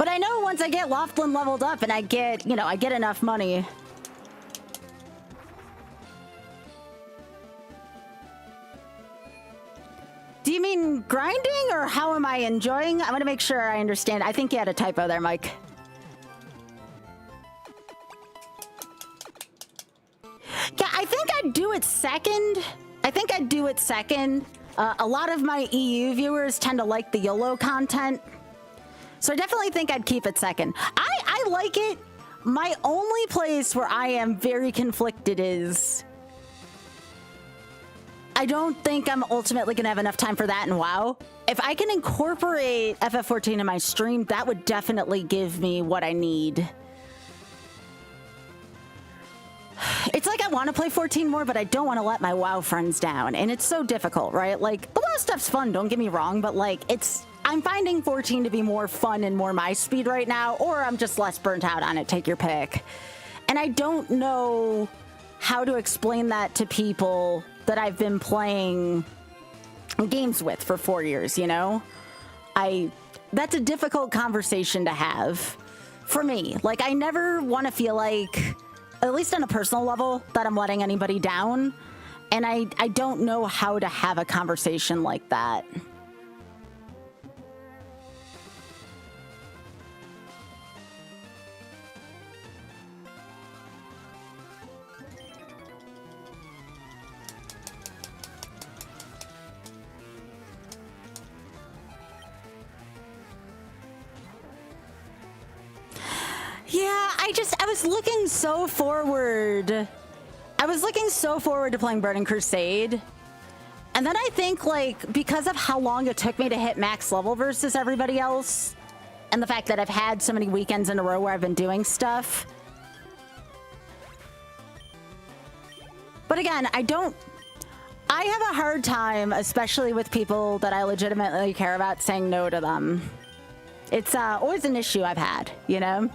But I know once I get Laughlin leveled up and I get, you know, I get enough money. Do you mean grinding or how am I enjoying? I want to make sure I understand. I think you had a typo there, Mike. Yeah, I think I'd do it second. A lot of my EU viewers tend to like the YOLO content. So I definitely think I'd keep it second. I like it. My only place where I am very conflicted is I don't think I'm ultimately going to have enough time for that in WoW. If I can incorporate FF14 in my stream, that would definitely give me what I need. It's like I want to play 14 more, but I don't want to let my WoW friends down. And it's so difficult, right? Like, the WoW stuff's fun, don't get me wrong, but like, I'm finding 14 to be more fun and more my speed right now, or I'm just less burnt out on it, take your pick. And I don't know how to explain that to people that I've been playing games with for 4 years, you know? That's a difficult conversation to have for me. Like, I never want to feel like, at least on a personal level, that I'm letting anybody down. And I don't know how to have a conversation like that. Yeah, I was looking so forward. I was looking so forward to playing Burning Crusade. And then I think, like, because of how long it took me to hit max level versus everybody else, and the fact that I've had so many weekends in a row where I've been doing stuff. But again, I have a hard time, especially with people that I legitimately care about, saying no to them. It's always an issue I've had, you know?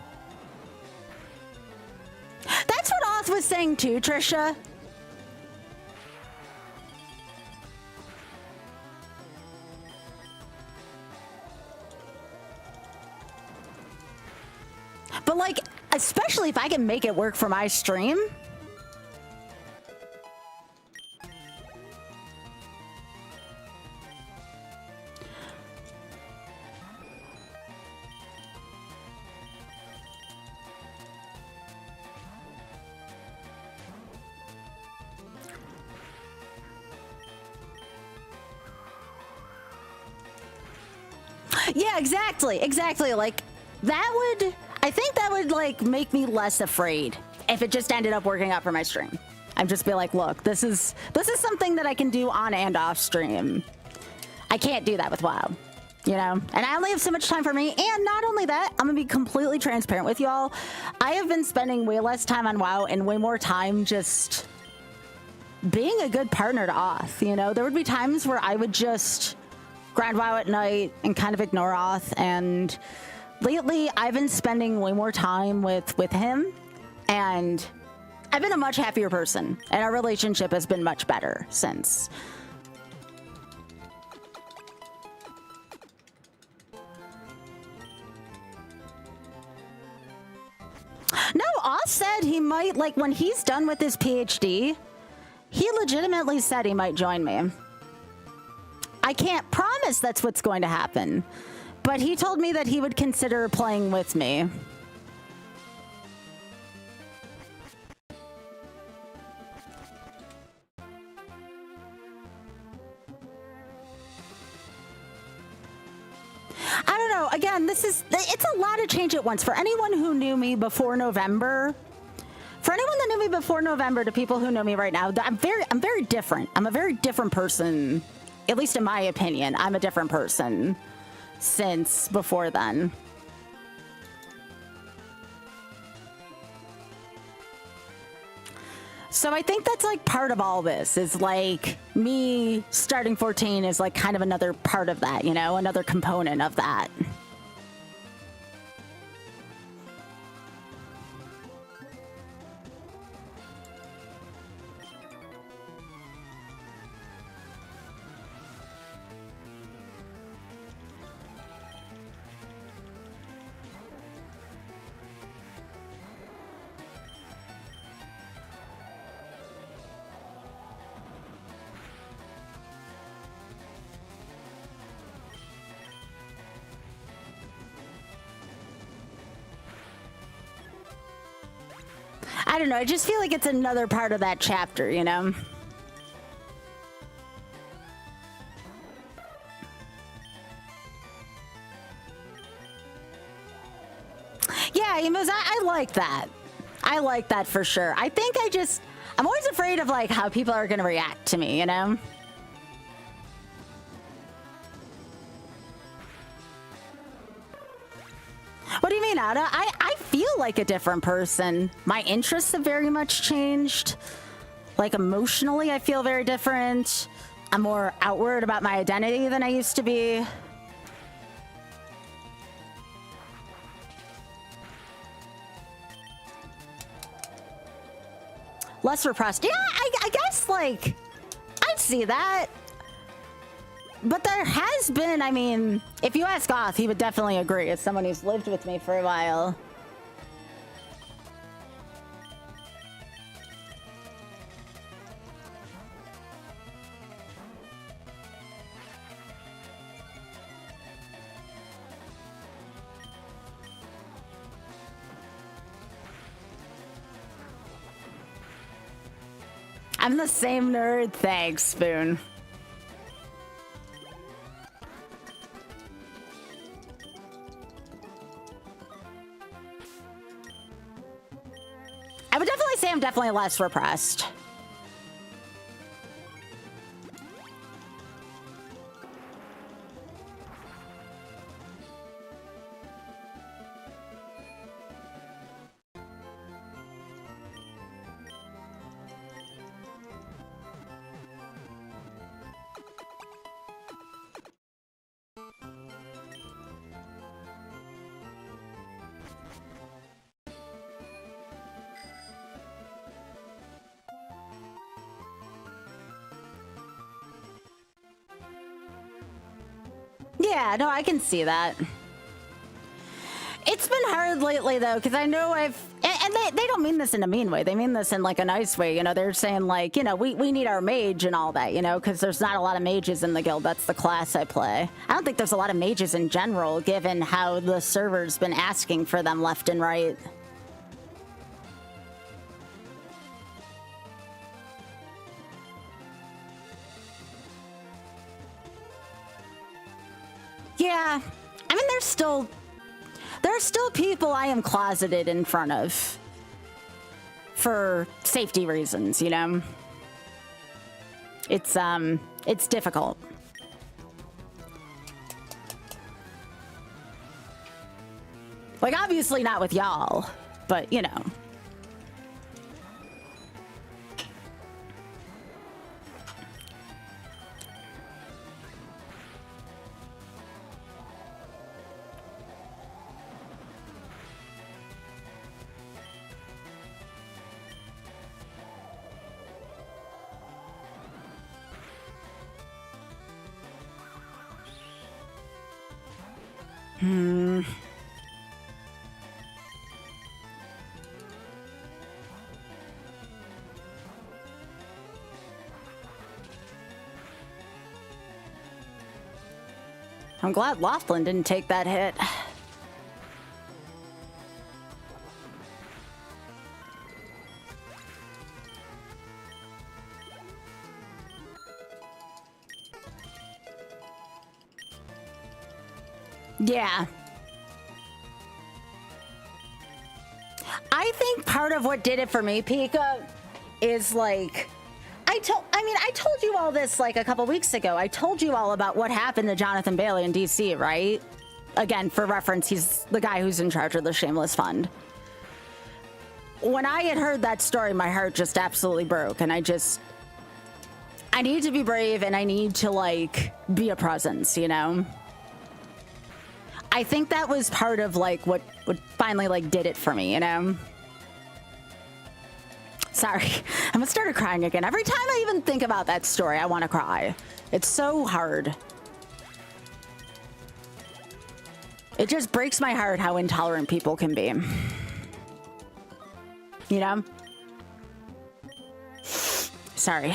That's what Oz was saying too, Trisha. But like, especially if I can make it work for my stream. Yeah, exactly. Like, I think that would, like, make me less afraid if it just ended up working out for my stream. I'd just be like, look, this is something that I can do on and off stream. I can't do that with WoW, you know? And I only have so much time for me. And not only that, I'm gonna be completely transparent with y'all. I have been spending way less time on WoW and way more time just being a good partner to Oth, you know? There would be times where I would just grind WoW at night and kind of ignore Oth, and lately I've been spending way more time with him, and I've been a much happier person, and our relationship has been much better since. No, Oz said he might, like, when he's done with his PhD, he legitimately said he might join me. I can't promise that's what's going to happen, but he told me that he would consider playing with me. I don't know. Again, it's a lot of change at once. For anyone who knew me before November, to people who know me right now, I'm very different. I'm a very different person. At least in my opinion, I'm a different person since before then. So I think that's like part of all this is like me starting 14 is like kind of another part of that, you know, another component of that. I don't know. I just feel like it's another part of that chapter, you know? Yeah, Emos, I like that. I like that for sure. I think I'm always afraid of like how people are going to react to me, you know? What do you mean, Ada? I feel like a different person. My interests have very much changed. Like emotionally, I feel very different. I'm more outward about my identity than I used to be. Less repressed. Yeah, I guess, like, I'd see that. But there has been, I mean, if you ask Goth, he would definitely agree as someone who's lived with me for a while. I'm the same nerd. Thanks, Spoon. I would definitely say I'm definitely less repressed. Yeah, no, I can see that. It's been hard lately, though, because I know and they don't mean this in a mean way. They mean this in, like, a nice way. You know, they're saying, like, you know, we need our mage and all that, you know, because there's not a lot of mages in the guild. That's the class I play. I don't think there's a lot of mages in general, given how the server's been asking for them left and right. Yeah, I mean, there are still people I am closeted in front of for safety reasons, you know? It's difficult. Like, obviously not with y'all, but, you know. I'm glad Laughlin didn't take that hit. Yeah. I think part of what did it for me, Pika, is like, I told you all this like a couple weeks ago. I told you all about what happened to Jonathan Bailey in DC, right? Again, for reference, he's the guy who's in charge of the Shameless Fund. When I had heard that story, my heart just absolutely broke, and I need to be brave, and I need to, like, be a presence, you know? I think that was part of, like, what finally, like, did it for me, you know? Sorry, I'm gonna start crying again. Every time I even think about that story, I want to cry. It's so hard. It just breaks my heart how intolerant people can be. You know? Sorry.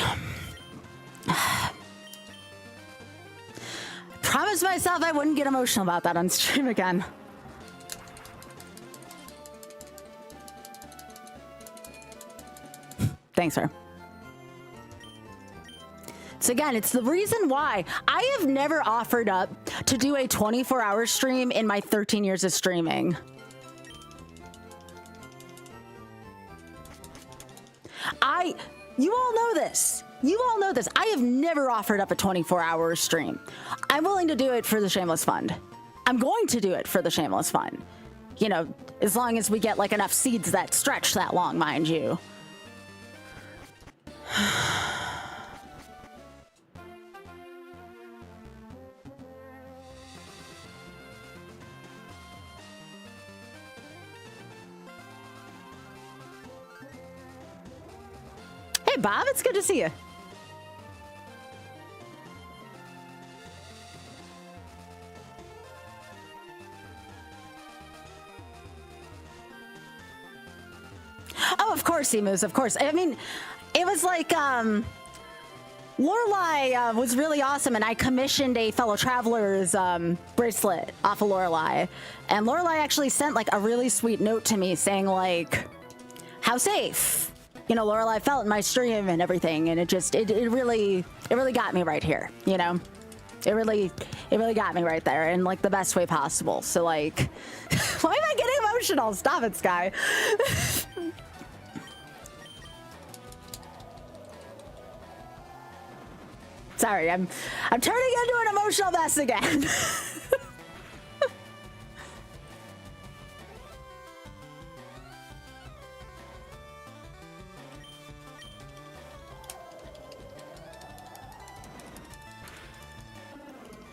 Promised myself I wouldn't get emotional about that on stream again. Thanks, sir. So again, it's the reason why I have never offered up to do a 24-hour stream in my 13 years of streaming. You all know this. You all know this. I have never offered up a 24-hour stream. I'm willing to do it for the Shameless Fund. I'm going to do it for the Shameless Fund. You know, as long as we get like enough seeds that stretch that long, mind you. Hey, Bob, it's good to see you. Oh, of course, Emus, of course. I mean, it was like, Lorelei was really awesome, and I commissioned a fellow traveler's bracelet off of Lorelei. And Lorelei actually sent like a really sweet note to me saying like, how safe, you know, Lorelei felt in my stream and everything. And it really got me right here, you know? It really got me right there in like the best way possible. So like, why am I getting emotional? Stop it, Sky. Sorry, I'm turning into an emotional mess again.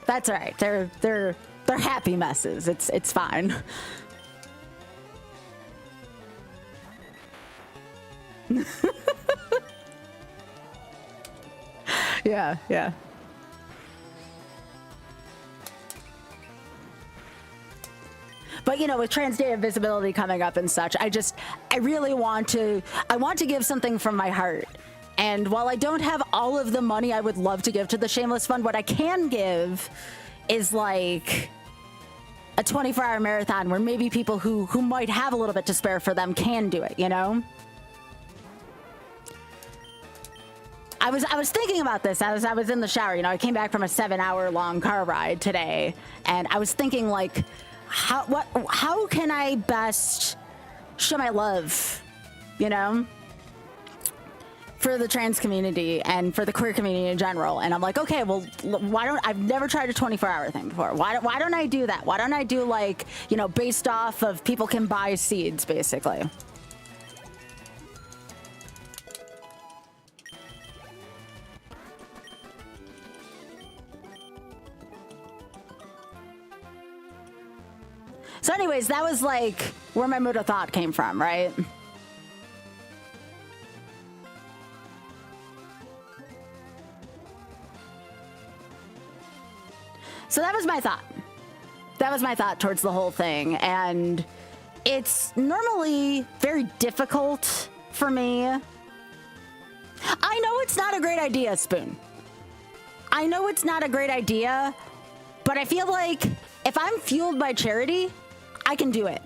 That's all right. They're happy messes. It's fine. Yeah. But you know, with Trans Day of Visibility coming up and such, I really want to give something from my heart. And while I don't have all of the money I would love to give to the Shameless Fund, what I can give is like a 24-hour marathon where maybe people who might have a little bit to spare for them can do it, you know? I was thinking about this as I was in the shower. You know, I came back from a 7-hour long car ride today, and I was thinking like, how can I best show my love, you know, for the trans community and for the queer community in general? And I'm like, okay, well, I've never tried a 24-hour thing before. Why don't I do that? Why don't I do like, you know, based off of people can buy seeds, basically. So anyways, that was like where my mood of thought came from, right? So that was my thought. That was my thought towards the whole thing. And it's normally very difficult for me. I know it's not a great idea, Spoon. I know it's not a great idea, but I feel like if I'm fueled by charity, I can do it.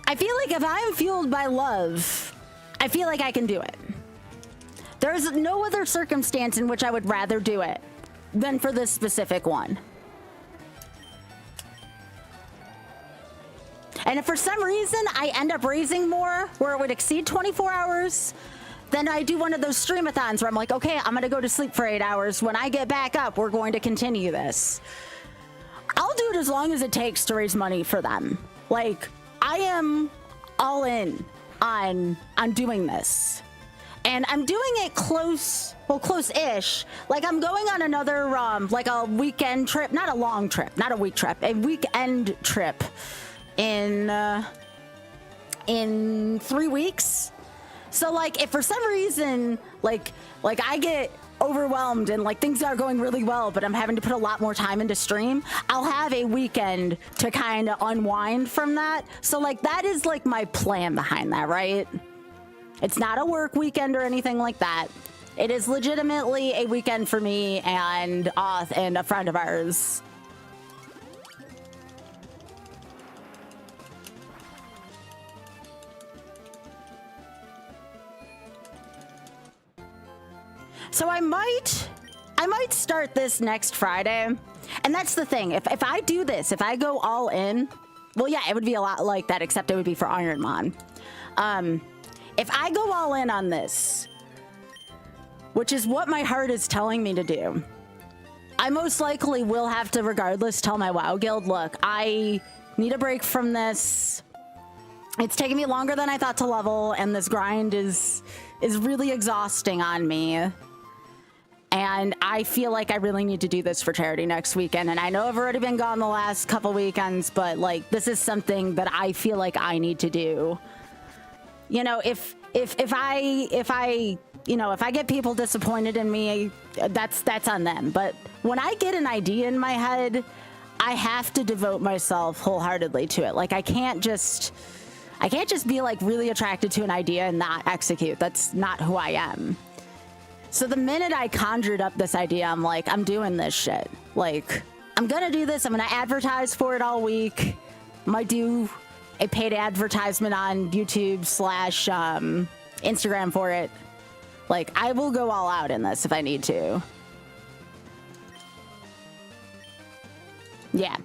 I feel like if I'm fueled by love, I feel like I can do it. There's no other circumstance in which I would rather do it than for this specific one. And if for some reason I end up raising more where it would exceed 24 hours, then I do one of those streamathons where I'm like, okay, I'm gonna go to sleep for 8 hours. When I get back up, we're going to continue this. I'll do it as long as it takes to raise money for them. Like, I am all in on doing this. And I'm doing it close-ish. Like, I'm going on another, like a weekend trip, not a long trip, not a week trip, a weekend trip in 3 weeks. So like, if for some reason, like I get overwhelmed and like things are going really well, but I'm having to put a lot more time into stream, I'll have a weekend to kind of unwind from that. So like, that is like my plan behind that, right? It's not a work weekend or anything like that. It is legitimately a weekend for me and Oth and a friend of ours. So I might start this next Friday. And that's the thing. If I do this, if I go all in, well, yeah, it would be a lot like that, except it would be for Ironmon. If I go all in on this, which is what my heart is telling me to do, I most likely will have to, regardless, tell my WoW guild, look, I need a break from this. It's taking me longer than I thought to level, and this grind is really exhausting on me. And I feel like I really need to do this for charity next weekend. And I know I've already been gone the last couple weekends, but like, this is something that I feel like I need to do. You know, if I get people disappointed in me, that's on them. But when I get an idea in my head, I have to devote myself wholeheartedly to it. Like, I can't just be like really attracted to an idea and not execute. That's not who I am. So the minute I conjured up this idea, I'm like, I'm doing this shit. Like, I'm gonna do this. I'm gonna advertise for it all week. Might do a paid advertisement on YouTube / Instagram for it. Like, I will go all out in this if I need to. Yeah.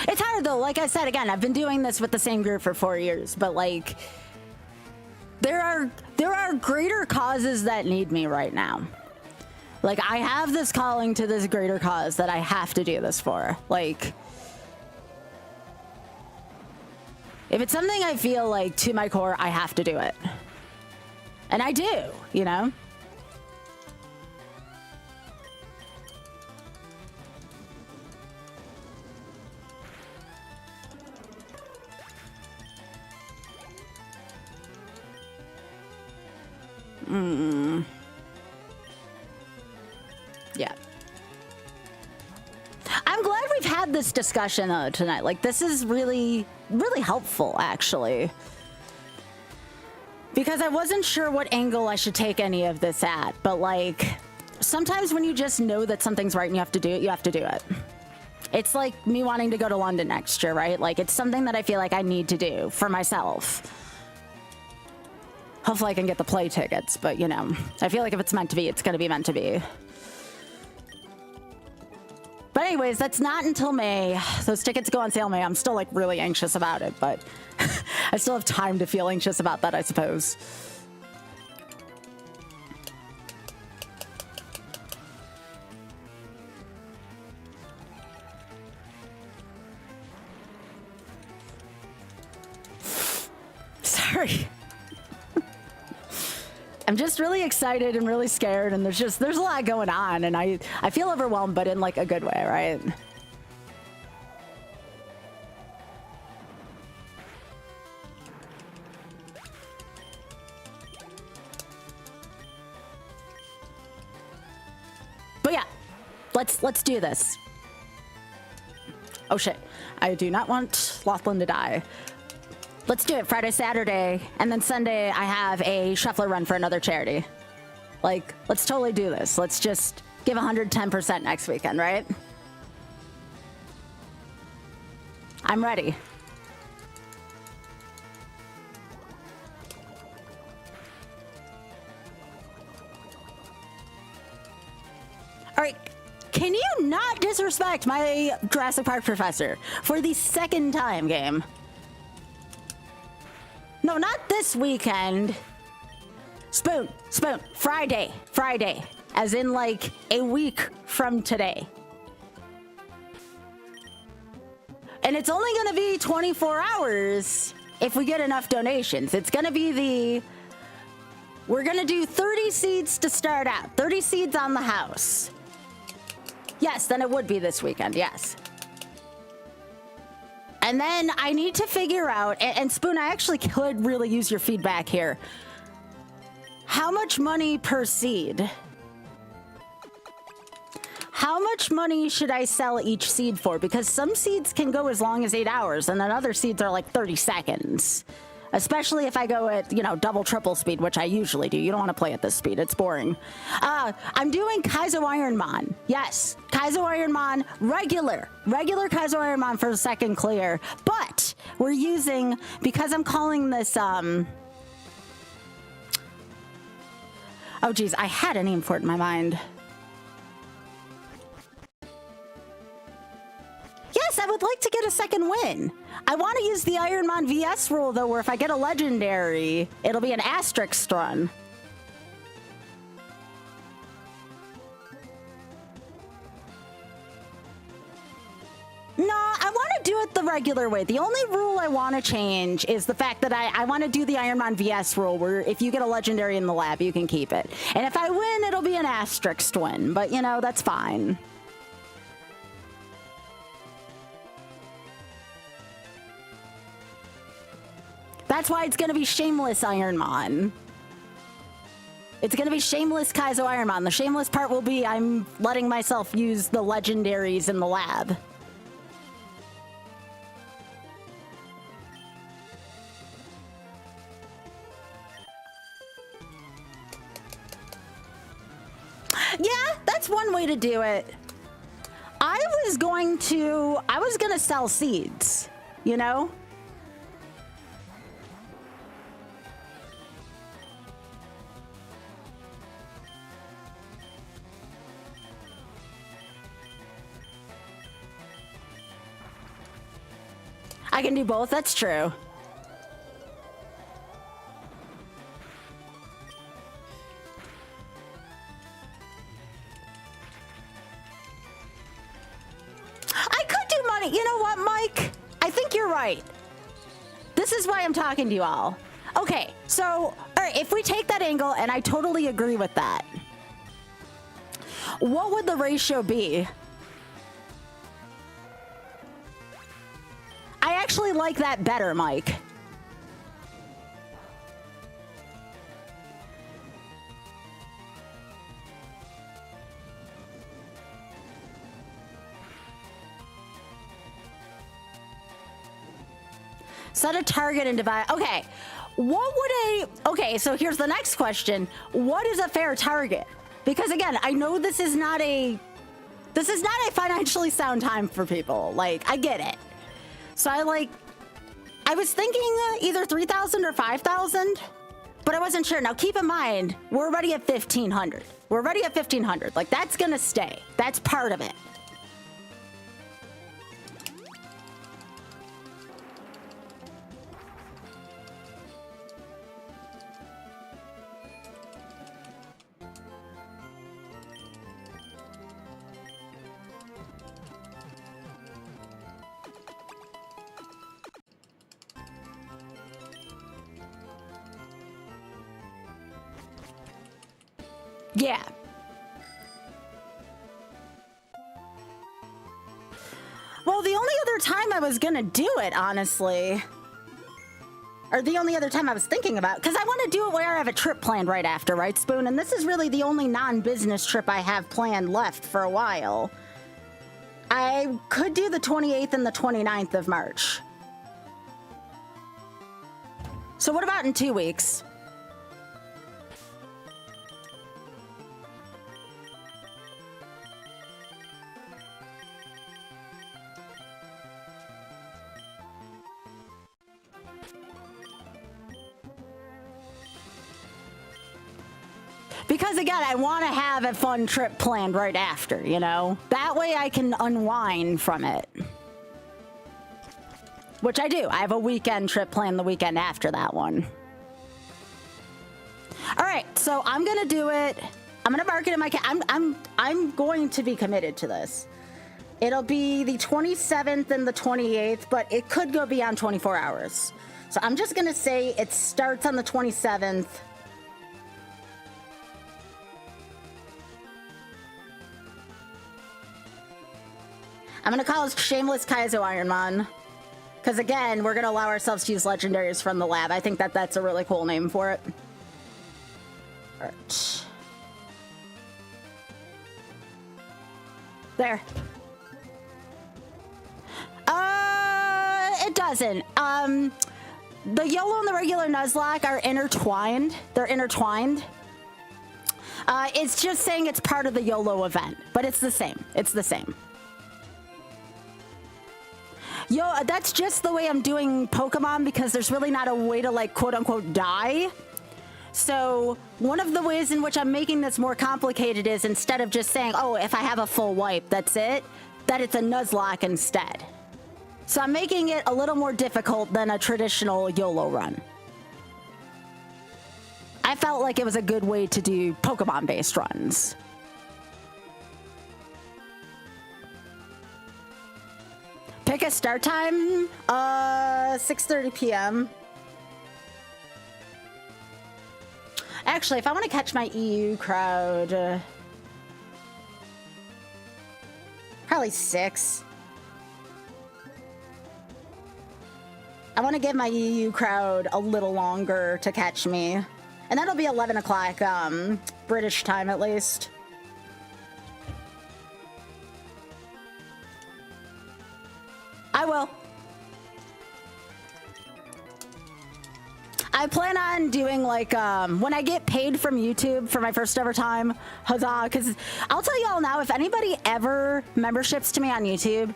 It's hard though. Like I said, again, I've been doing this with the same group for 4 years, but like, there are greater causes that need me right now. Like, I have this calling to this greater cause that I have to do this for. Like, if it's something I feel like to my core, I have to do it. And I do, you know? Yeah. I'm glad we've had this discussion though tonight. Like, this is really, really helpful actually. Because I wasn't sure what angle I should take any of this at, but like, sometimes when you just know that something's right and you have to do it, you have to do it. It's like me wanting to go to London next year, right? Like, it's something that I feel like I need to do for myself. Hopefully I can get the play tickets, but you know, I feel like if it's meant to be, it's gonna be meant to be. But anyways, that's not until May. Those tickets go on sale in May. I'm still like really anxious about it, but I still have time to feel anxious about that, I suppose. Sorry. I'm just really excited and really scared, and there's a lot going on, and I feel overwhelmed, but in like a good way, right? But yeah, let's do this. Oh shit, I do not want Lothland to die. Let's do it Friday, Saturday, and then Sunday I have a shuffler run for another charity. Like, let's totally do this. Let's just give 110% next weekend, right? I'm ready. All right, can you not disrespect my Jurassic Park professor for the second time, game? No, not this weekend. Spoon, Friday, as in like a week from today. And it's only gonna be 24 hours if we get enough donations. It's gonna be we're gonna do 30 seeds to start out, 30 seeds on the house. Yes, then it would be this weekend, yes. And then I need to figure out, and Spoon, I actually could really use your feedback here. How much money per seed? How much money should I sell each seed for? Because some seeds can go as long as 8 hours, and then other seeds are like 30 seconds. Especially if I go at, you know, double, triple speed, which I usually do. You don't want to play at this speed. It's boring. I'm doing Kaizo Ironmon. Yes, Kaizo Ironmon, regular Kaizo Ironmon for the second clear. But we're using, because I'm calling this, oh geez, I had a name for it in my mind. Yes, I would like to get a second win. I want to use the Ironmon VS rule though, where if I get a legendary, it'll be an asterisk run. No, I want to do it the regular way. The only rule I want to change is the fact that I want to do the Ironmon VS rule where if you get a legendary in the lab, you can keep it. And if I win, it'll be an asterisk win, but you know, that's fine. That's why it's going to be Shameless Ironmon. It's going to be Shameless Kaizo Ironmon. The shameless part will be I'm letting myself use the legendaries in the lab. Yeah, that's one way to do it. I was gonna sell seeds, you know? I can do both, that's true. I could do money. You know what, Mike? I think you're right. This is why I'm talking to you all. Okay, so, all right, if we take that angle, and I totally agree with that, what would the ratio be? I actually like that better, Mike. Set a target and divide. Okay, what would okay, so here's the next question. What is a fair target? Because again, I know this is not a financially sound time for people. Like, I get it. So I was thinking either 3,000 or 5,000, but I wasn't sure. Now keep in mind, we're already at 1,500. We're already at 1,500. Like, that's gonna stay. That's part of it. Yeah. Well, the only other time I was gonna do it, honestly, or the only other time I was thinking about, because I want to do it where I have a trip planned right after, right, Spoon? And this is really the only non-business trip I have planned left for a while. I could do the 28th and the 29th of March. So what about in 2 weeks? Because again, I want to have a fun trip planned right after, you know? That way I can unwind from it. Which I do. I have a weekend trip planned the weekend after that one. All right, so I'm gonna do it. I'm gonna mark it in my I'm going to be committed to this. It'll be the 27th and the 28th, but it could go beyond 24 hours. So I'm just gonna say it starts on the 27th. I'm gonna call it Shameless Kaizo Ironmon. Because again, we're gonna allow ourselves to use legendaries from the lab. I think that's a really cool name for it. Alright. There. It doesn't. The YOLO and the regular Nuzlocke are intertwined. They're intertwined. It's just saying it's part of the YOLO event, but it's the same. It's the same. Yo, that's just the way I'm doing Pokemon because there's really not a way to like quote unquote die. So one of the ways in which I'm making this more complicated is instead of just saying, oh, if I have a full wipe, that's it, that it's a Nuzlocke instead. So I'm making it a little more difficult than a traditional YOLO run. I felt like it was a good way to do Pokemon-based runs. Pick a start time, 6:30 p.m. Actually, if I want to catch my EU crowd, probably 6. I want to give my EU crowd a little longer to catch me. And that'll be 11 o'clock, British time at least. I will. I plan on doing like, when I get paid from YouTube for my first ever time, huzzah, because I'll tell you all now, if anybody ever memberships to me on YouTube,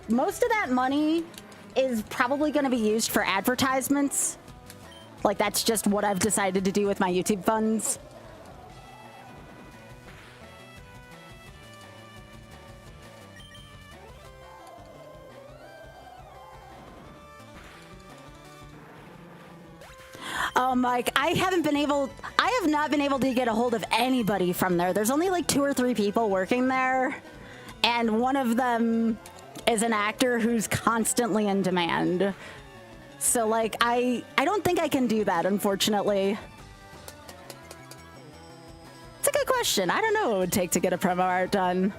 most of that money is probably going to be used for advertisements. Like, that's just what I've decided to do with my YouTube funds. Mike, I have not been able to get a hold of anybody from there. There's only like 2 or 3 people working there, and one of them is an actor who's constantly in demand. So like, I don't think I can do that, unfortunately. It's a good question. I don't know what it would take to get a promo art done.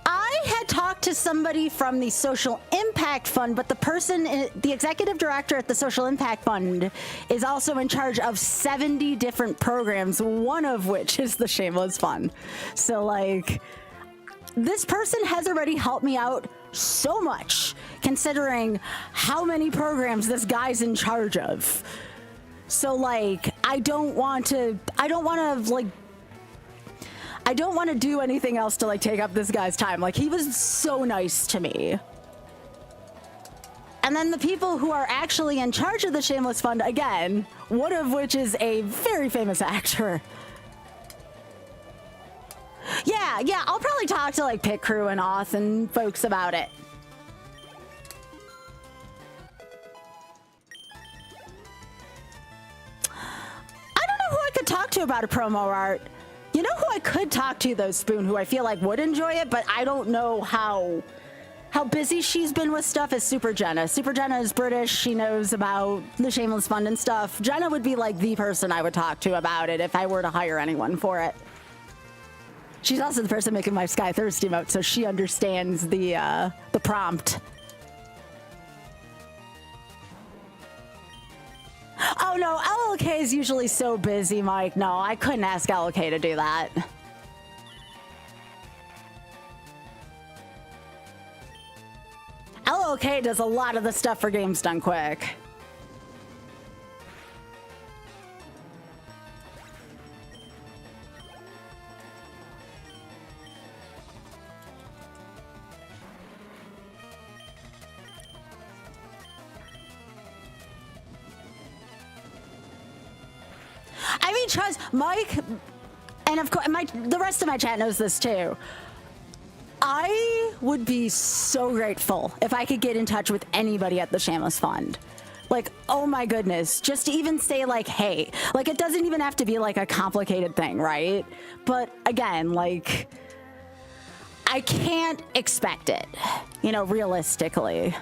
I had talked to somebody from the Social Impact Fund, but the person, the executive director at the Social Impact Fund, is also in charge of 70 different programs, one of which is the Shameless Fund. So like, this person has already helped me out so much, considering how many programs this guy's in charge of. So like, I don't want to do anything else to like take up this guy's time. Like, he was so nice to me. And then the people who are actually in charge of the Shameless Fund, again, one of which is a very famous actor. Yeah, I'll probably talk to like Pit Crew and Auth and folks about it. I don't know who I could talk to about a promo art. You know who I could talk to though, Spoon, who I feel like would enjoy it, but I don't know how busy she's been with stuff, is Super Jenna. Super Jenna is British. She knows about the Shameless Fund and stuff. Jenna would be like the person I would talk to about it if I were to hire anyone for it. She's also the person making my Sky Thirst emote, so she understands the prompt. Oh no, LLK is usually so busy, Mike. No, I couldn't ask LLK to do that. LLK does a lot of the stuff for Games Done Quick. I mean, trust Mike, and of course, the rest of my chat knows this too. I would be so grateful if I could get in touch with anybody at the Shameless Fund. Like, oh my goodness, just to even say like, hey, like it doesn't even have to be like a complicated thing, right? But again, like, I can't expect it, you know, realistically.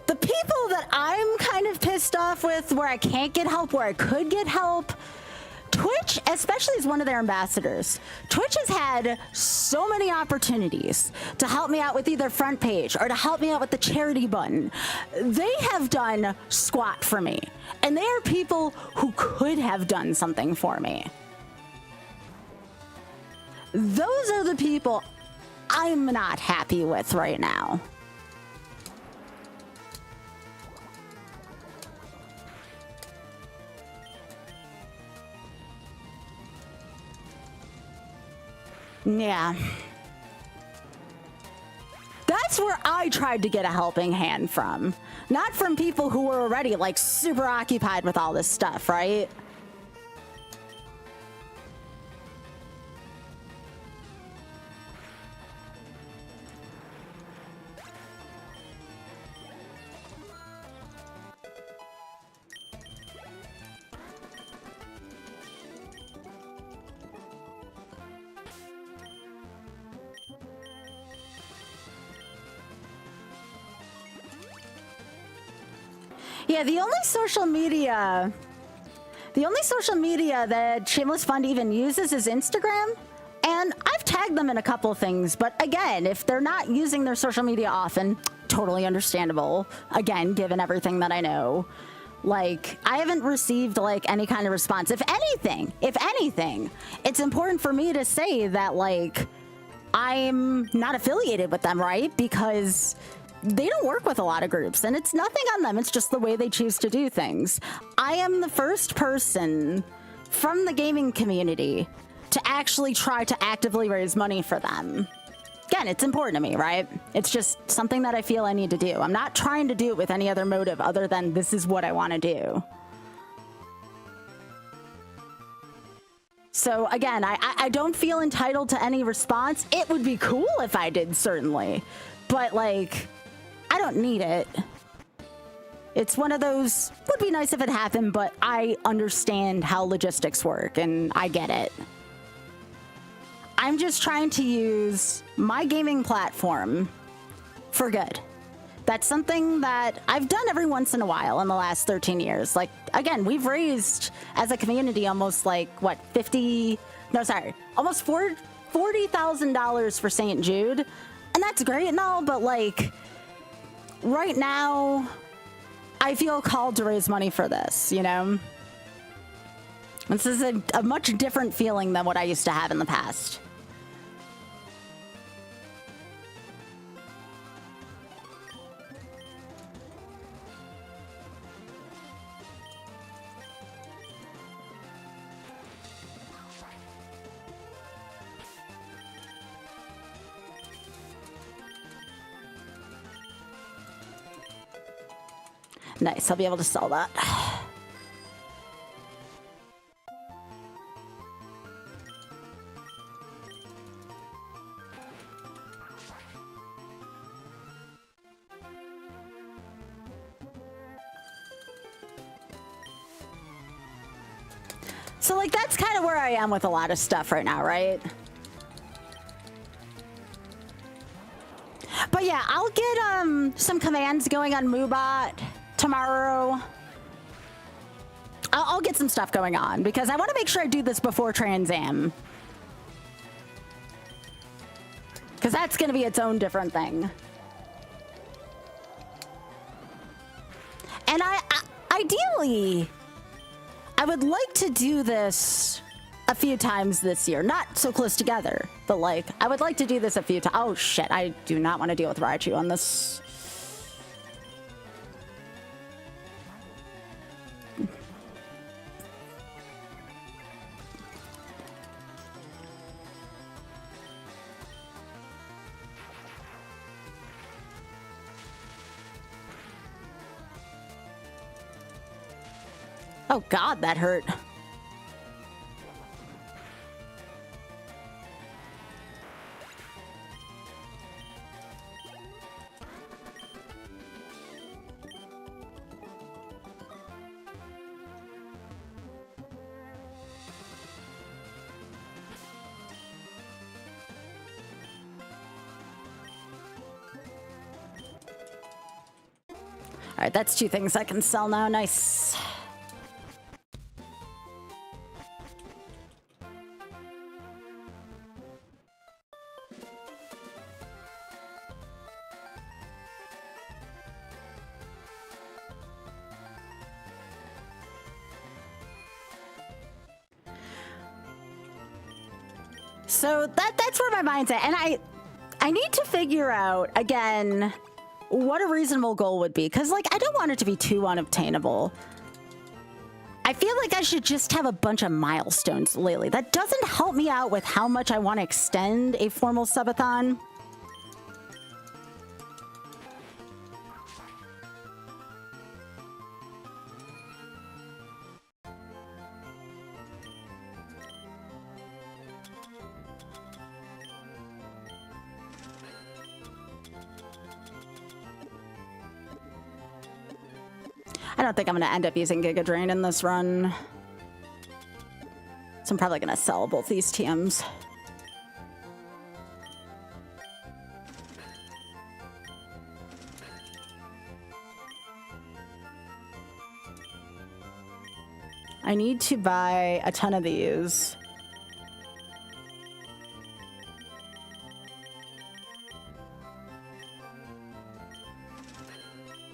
The people that I'm kind of pissed off with, where I can't get help, where I could get help, Twitch Twitch, especially as one of their ambassadors, Twitch has had so many opportunities to help me out with either front page or to help me out with the charity button. They have done squat for me, and they are people who could have done something for me. Those are the people I'm not happy with right now. Yeah. That's where I tried to get a helping hand from. Not from people who were already like super occupied with all this stuff, right? Yeah, the only social media that Shameless Fund even uses is Instagram. And I've tagged them in a couple of things, but again, if they're not using their social media often, totally understandable. Again, given everything that I know. Like, I haven't received like any kind of response. If anything, it's important for me to say that like I'm not affiliated with them, right? Because they don't work with a lot of groups, and it's nothing on them. It's just the way they choose to do things. I am the first person from the gaming community to actually try to actively raise money for them. Again, it's important to me, right? It's just something that I feel I need to do. I'm not trying to do it with any other motive other than this is what I want to do. So again, I don't feel entitled to any response. It would be cool if I did, certainly. But like, I don't need it. It's one of those, would be nice if it happened, but I understand how logistics work and I get it. I'm just trying to use my gaming platform for good. That's something that I've done every once in a while in the last 13 years. Like, again, we've raised as a community almost like, what, almost $40,000 for St. Jude. And that's great and all, but like, right now, I feel called to raise money for this, you know? This is a much different feeling than what I used to have in the past. Nice, I'll be able to sell that. So like, that's kind of where I am with a lot of stuff right now, right? But yeah, I'll get some commands going on Moobot tomorrow. I'll get some stuff going on because I want to make sure I do this before Trans Am. Because that's going to be its own different thing. And ideally, I would like to do this a few times this year. Not so close together, but like, I would like to do this a few times. Oh shit, I do not want to deal with Raichu on this. Oh God, that hurt. All right, that's two things I can sell now. Nice. So that's where my mind's at. And I need to figure out, again, what a reasonable goal would be. Because, like, I don't want it to be too unobtainable. I feel like I should just have a bunch of milestones lately. That doesn't help me out with how much I want to extend a formal subathon. I don't think I'm going to end up using Giga Drain in this run. So I'm probably going to sell both these TMs. I need to buy a ton of these.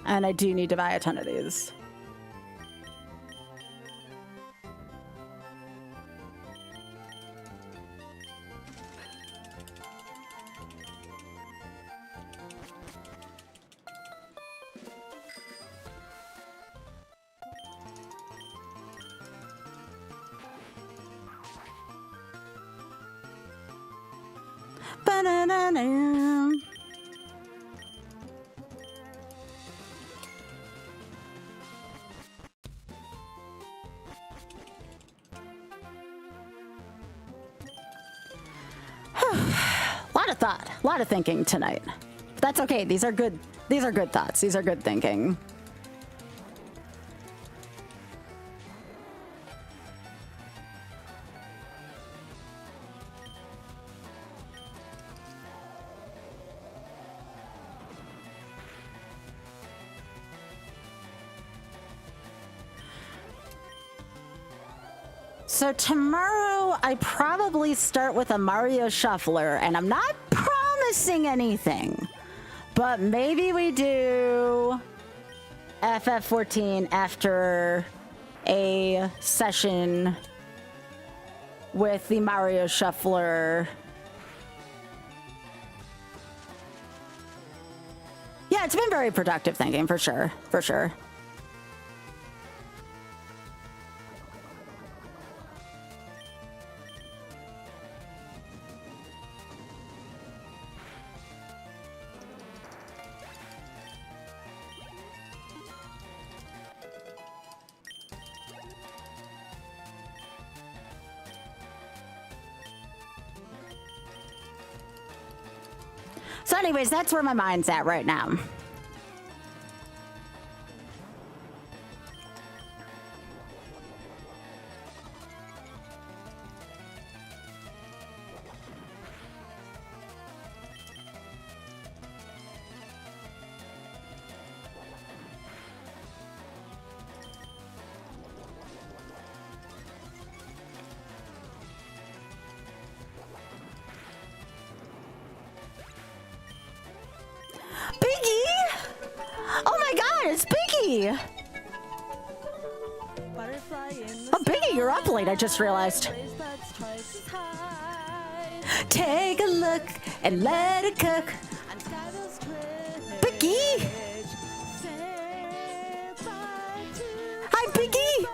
And I do need to buy a ton of these. Ba-na-na-na. A lot of thinking tonight. But that's okay. These are good thoughts. These are good thinking. So tomorrow I probably start with a Mario Shuffler, and I'm not promising anything, but maybe we do FF14 after a session with the Mario Shuffler. Yeah, it's been very productive thinking, for sure, for sure. So anyways, that's where my mind's at right now. Oh, Biggie, you're up late, I just realized. Take a look and let it cook. Biggie! Hi, Biggie!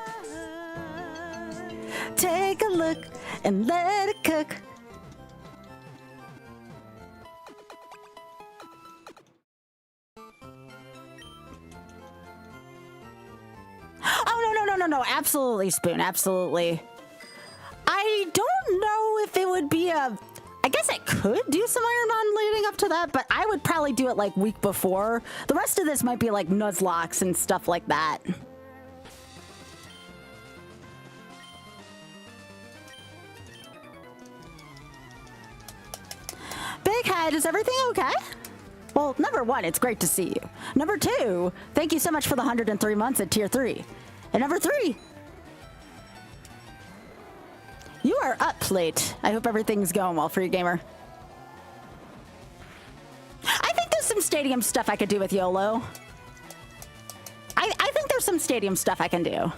Take a look and let it cook. No, absolutely, Spoon, absolutely. I don't know if it would be I guess I could do some Iron-Man leading up to that, but I would probably do it like week before. The rest of this might be like Nuzlocks and stuff like that. Big Head, is everything okay? Well, number one, it's great to see you. Number two, thank you so much for the 103 months at tier 3. And number 3, you are up late. I hope everything's going well for you, gamer. I think there's some stadium stuff I could do with YOLO. I think there's some stadium stuff I can do.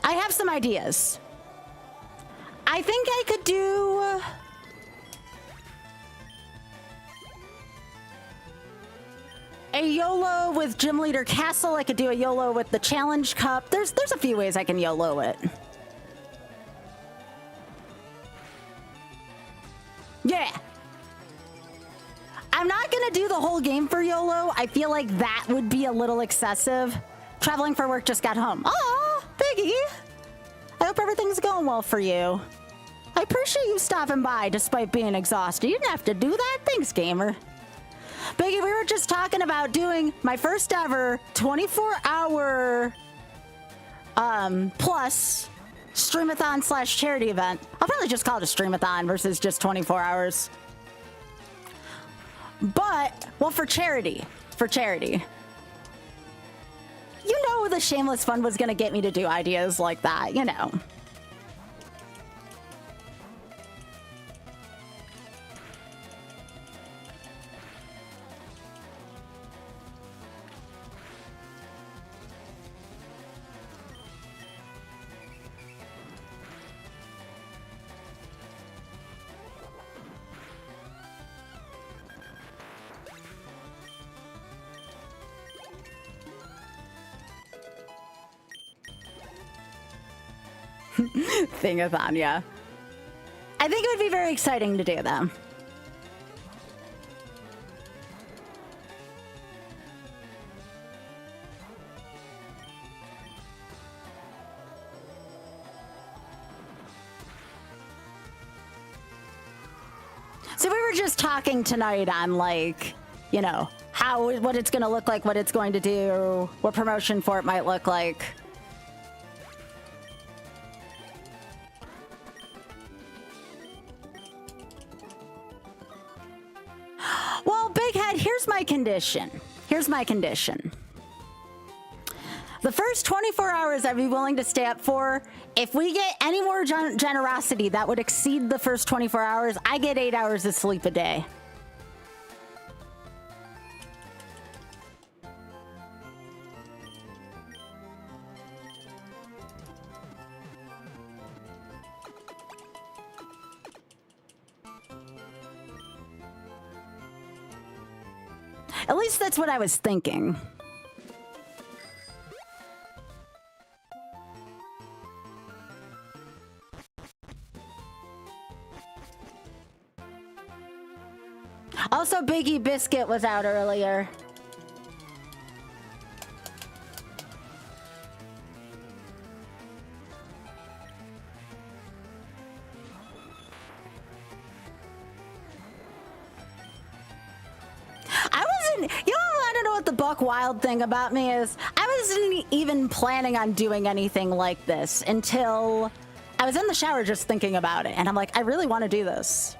I have some ideas. I think I could do... a YOLO with Gym Leader Castle. I could do a YOLO with the Challenge Cup. There's a few ways I can YOLO it. Yeah. I'm not gonna do the whole game for YOLO. I feel like that would be a little excessive. Traveling for work, just got home. Aw, Biggie. I hope everything's going well for you. I appreciate you stopping by despite being exhausted. You didn't have to do that. Thanks, gamer. Biggie, we were just talking about doing my first ever 24-hour plus streamathon / charity event. I'll probably just call it a streamathon versus just 24 hours. But, well, for charity. For charity. You know the Shameless Fund was going to get me to do ideas like that, you know. Thingathon, yeah. I think it would be very exciting to do them. So we were just talking tonight on, like, you know, what it's going to look like, what it's going to do, what promotion for it might look like. Well, Big Head, here's my condition. Here's my condition. The first 24 hours I'd be willing to stay up for, if we get any more generosity that would exceed the first 24 hours, I get 8 hours of sleep a day. At least that's what I was thinking. Also, Biggie Biscuit was out earlier. You want to know what the buck wild thing about me is? I wasn't even planning on doing anything like this until I was in the shower just thinking about it. And I'm like, I really want to do this.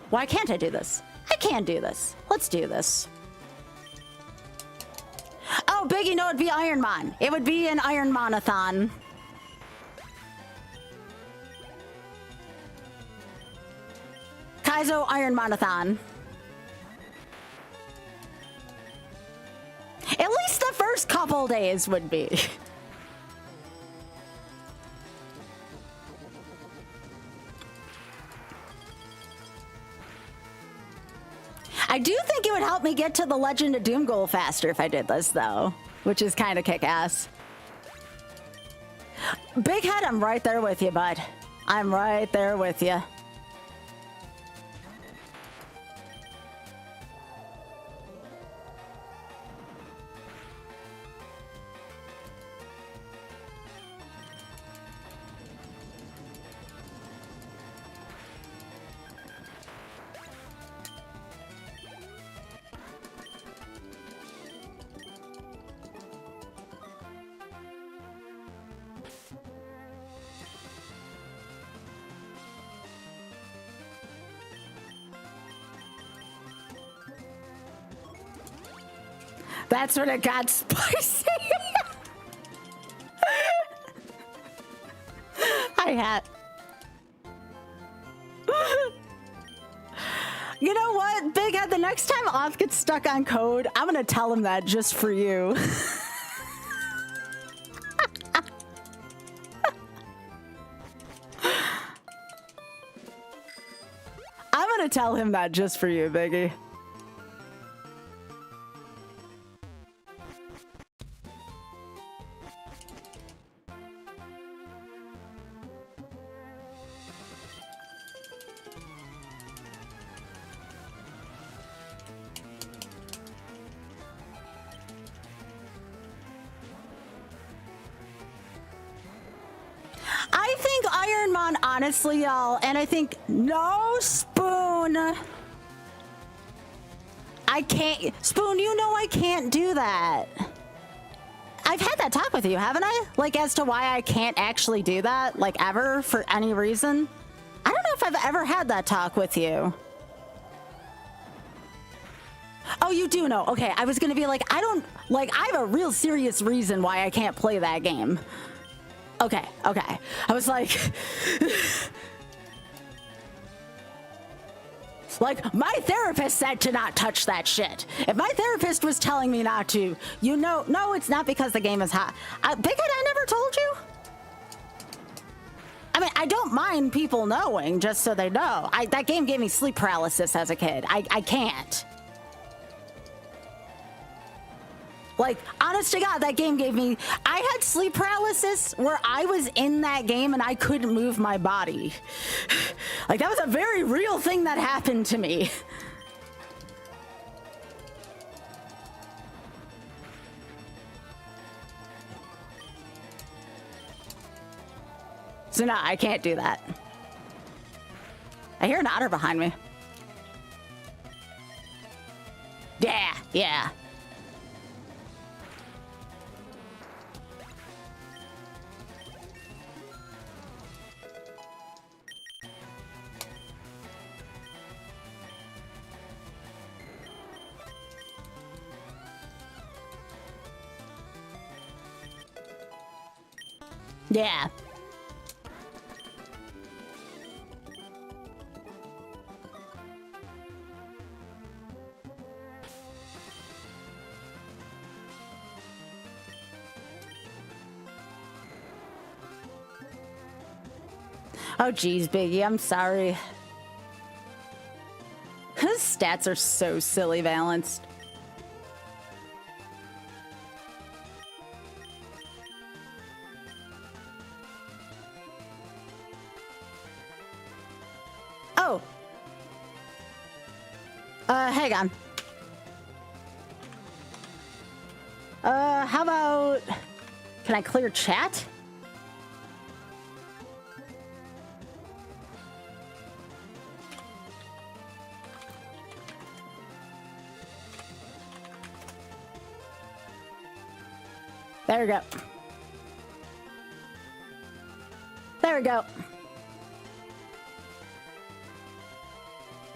Why can't I do this? I can do this. Let's do this. Oh, Biggie, no, it'd be Ironman. It would be an Ironman-a-thon. Kaizo Ironman-a-thon. At least the first couple days would be. I do think it would help me get to the Legend of Doom goal faster if I did this, though, which is kind of kick-ass. Big Head, I'm right there with you, bud. I'm right there with you. That's when it got spicy. Hi, Hat. You know what, Big Head, the next time Off gets stuck on code, I'm gonna tell him that just for you. gonna tell him that just for you, Biggie. I think Ironmon, honestly, y'all, and I think no Spoon. I can't, Spoon, you know I can't do that. I've had that talk with you, haven't I? Like, as to why I can't actually do that, like, ever, for any reason. I don't know if I've ever had that talk with you. Oh, you do know. Okay, I was gonna be like, I don't, like, I have a real serious reason why I can't play that game. Okay, okay. I was like... like, my therapist said to not touch that shit. If my therapist was telling me not to, you know... No, it's not because the game is hot. Bighead, I never told you? I mean, I don't mind people knowing, just so they know. That game gave me sleep paralysis as a kid. I can't. Like, honest to God, that game gave me... I had sleep paralysis where I was in that game and I couldn't move my body. Like, that was a very real thing that happened to me. So no, I can't do that. I hear an otter behind me. Yeah, yeah. Yeah. Oh, geez, Biggie, I'm sorry. His stats are so silly balanced. Oh. Hang on. How about... Can I clear chat? There we go. There we go.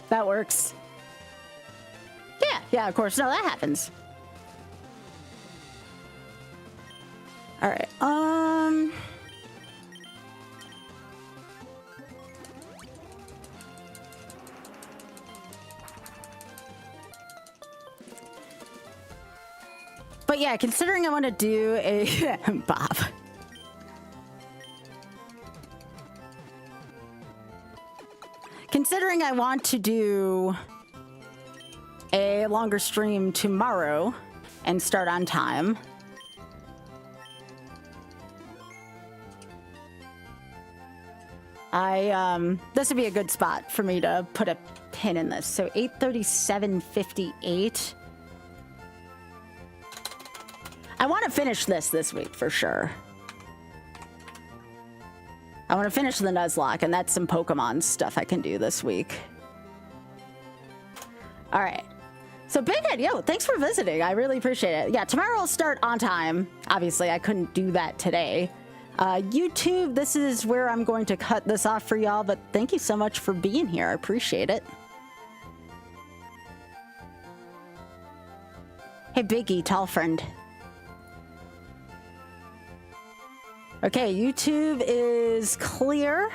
That works. Yeah, of course. No, that happens. All right. But yeah, considering I want to do a Bob. Considering I want to do a longer stream tomorrow and start on time. This would be a good spot for me to put a pin in this. So 8:37:58. I want to finish this week for sure. I want to finish the Nuzlocke, and that's some Pokemon stuff I can do this week. All right. So Bighead, yo, thanks for visiting. I really appreciate it. Yeah, tomorrow I'll start on time. Obviously, I couldn't do that today. YouTube, this is where I'm going to cut this off for y'all, but thank you so much for being here. I appreciate it. Hey, Biggie, tall friend. Okay, YouTube is clear.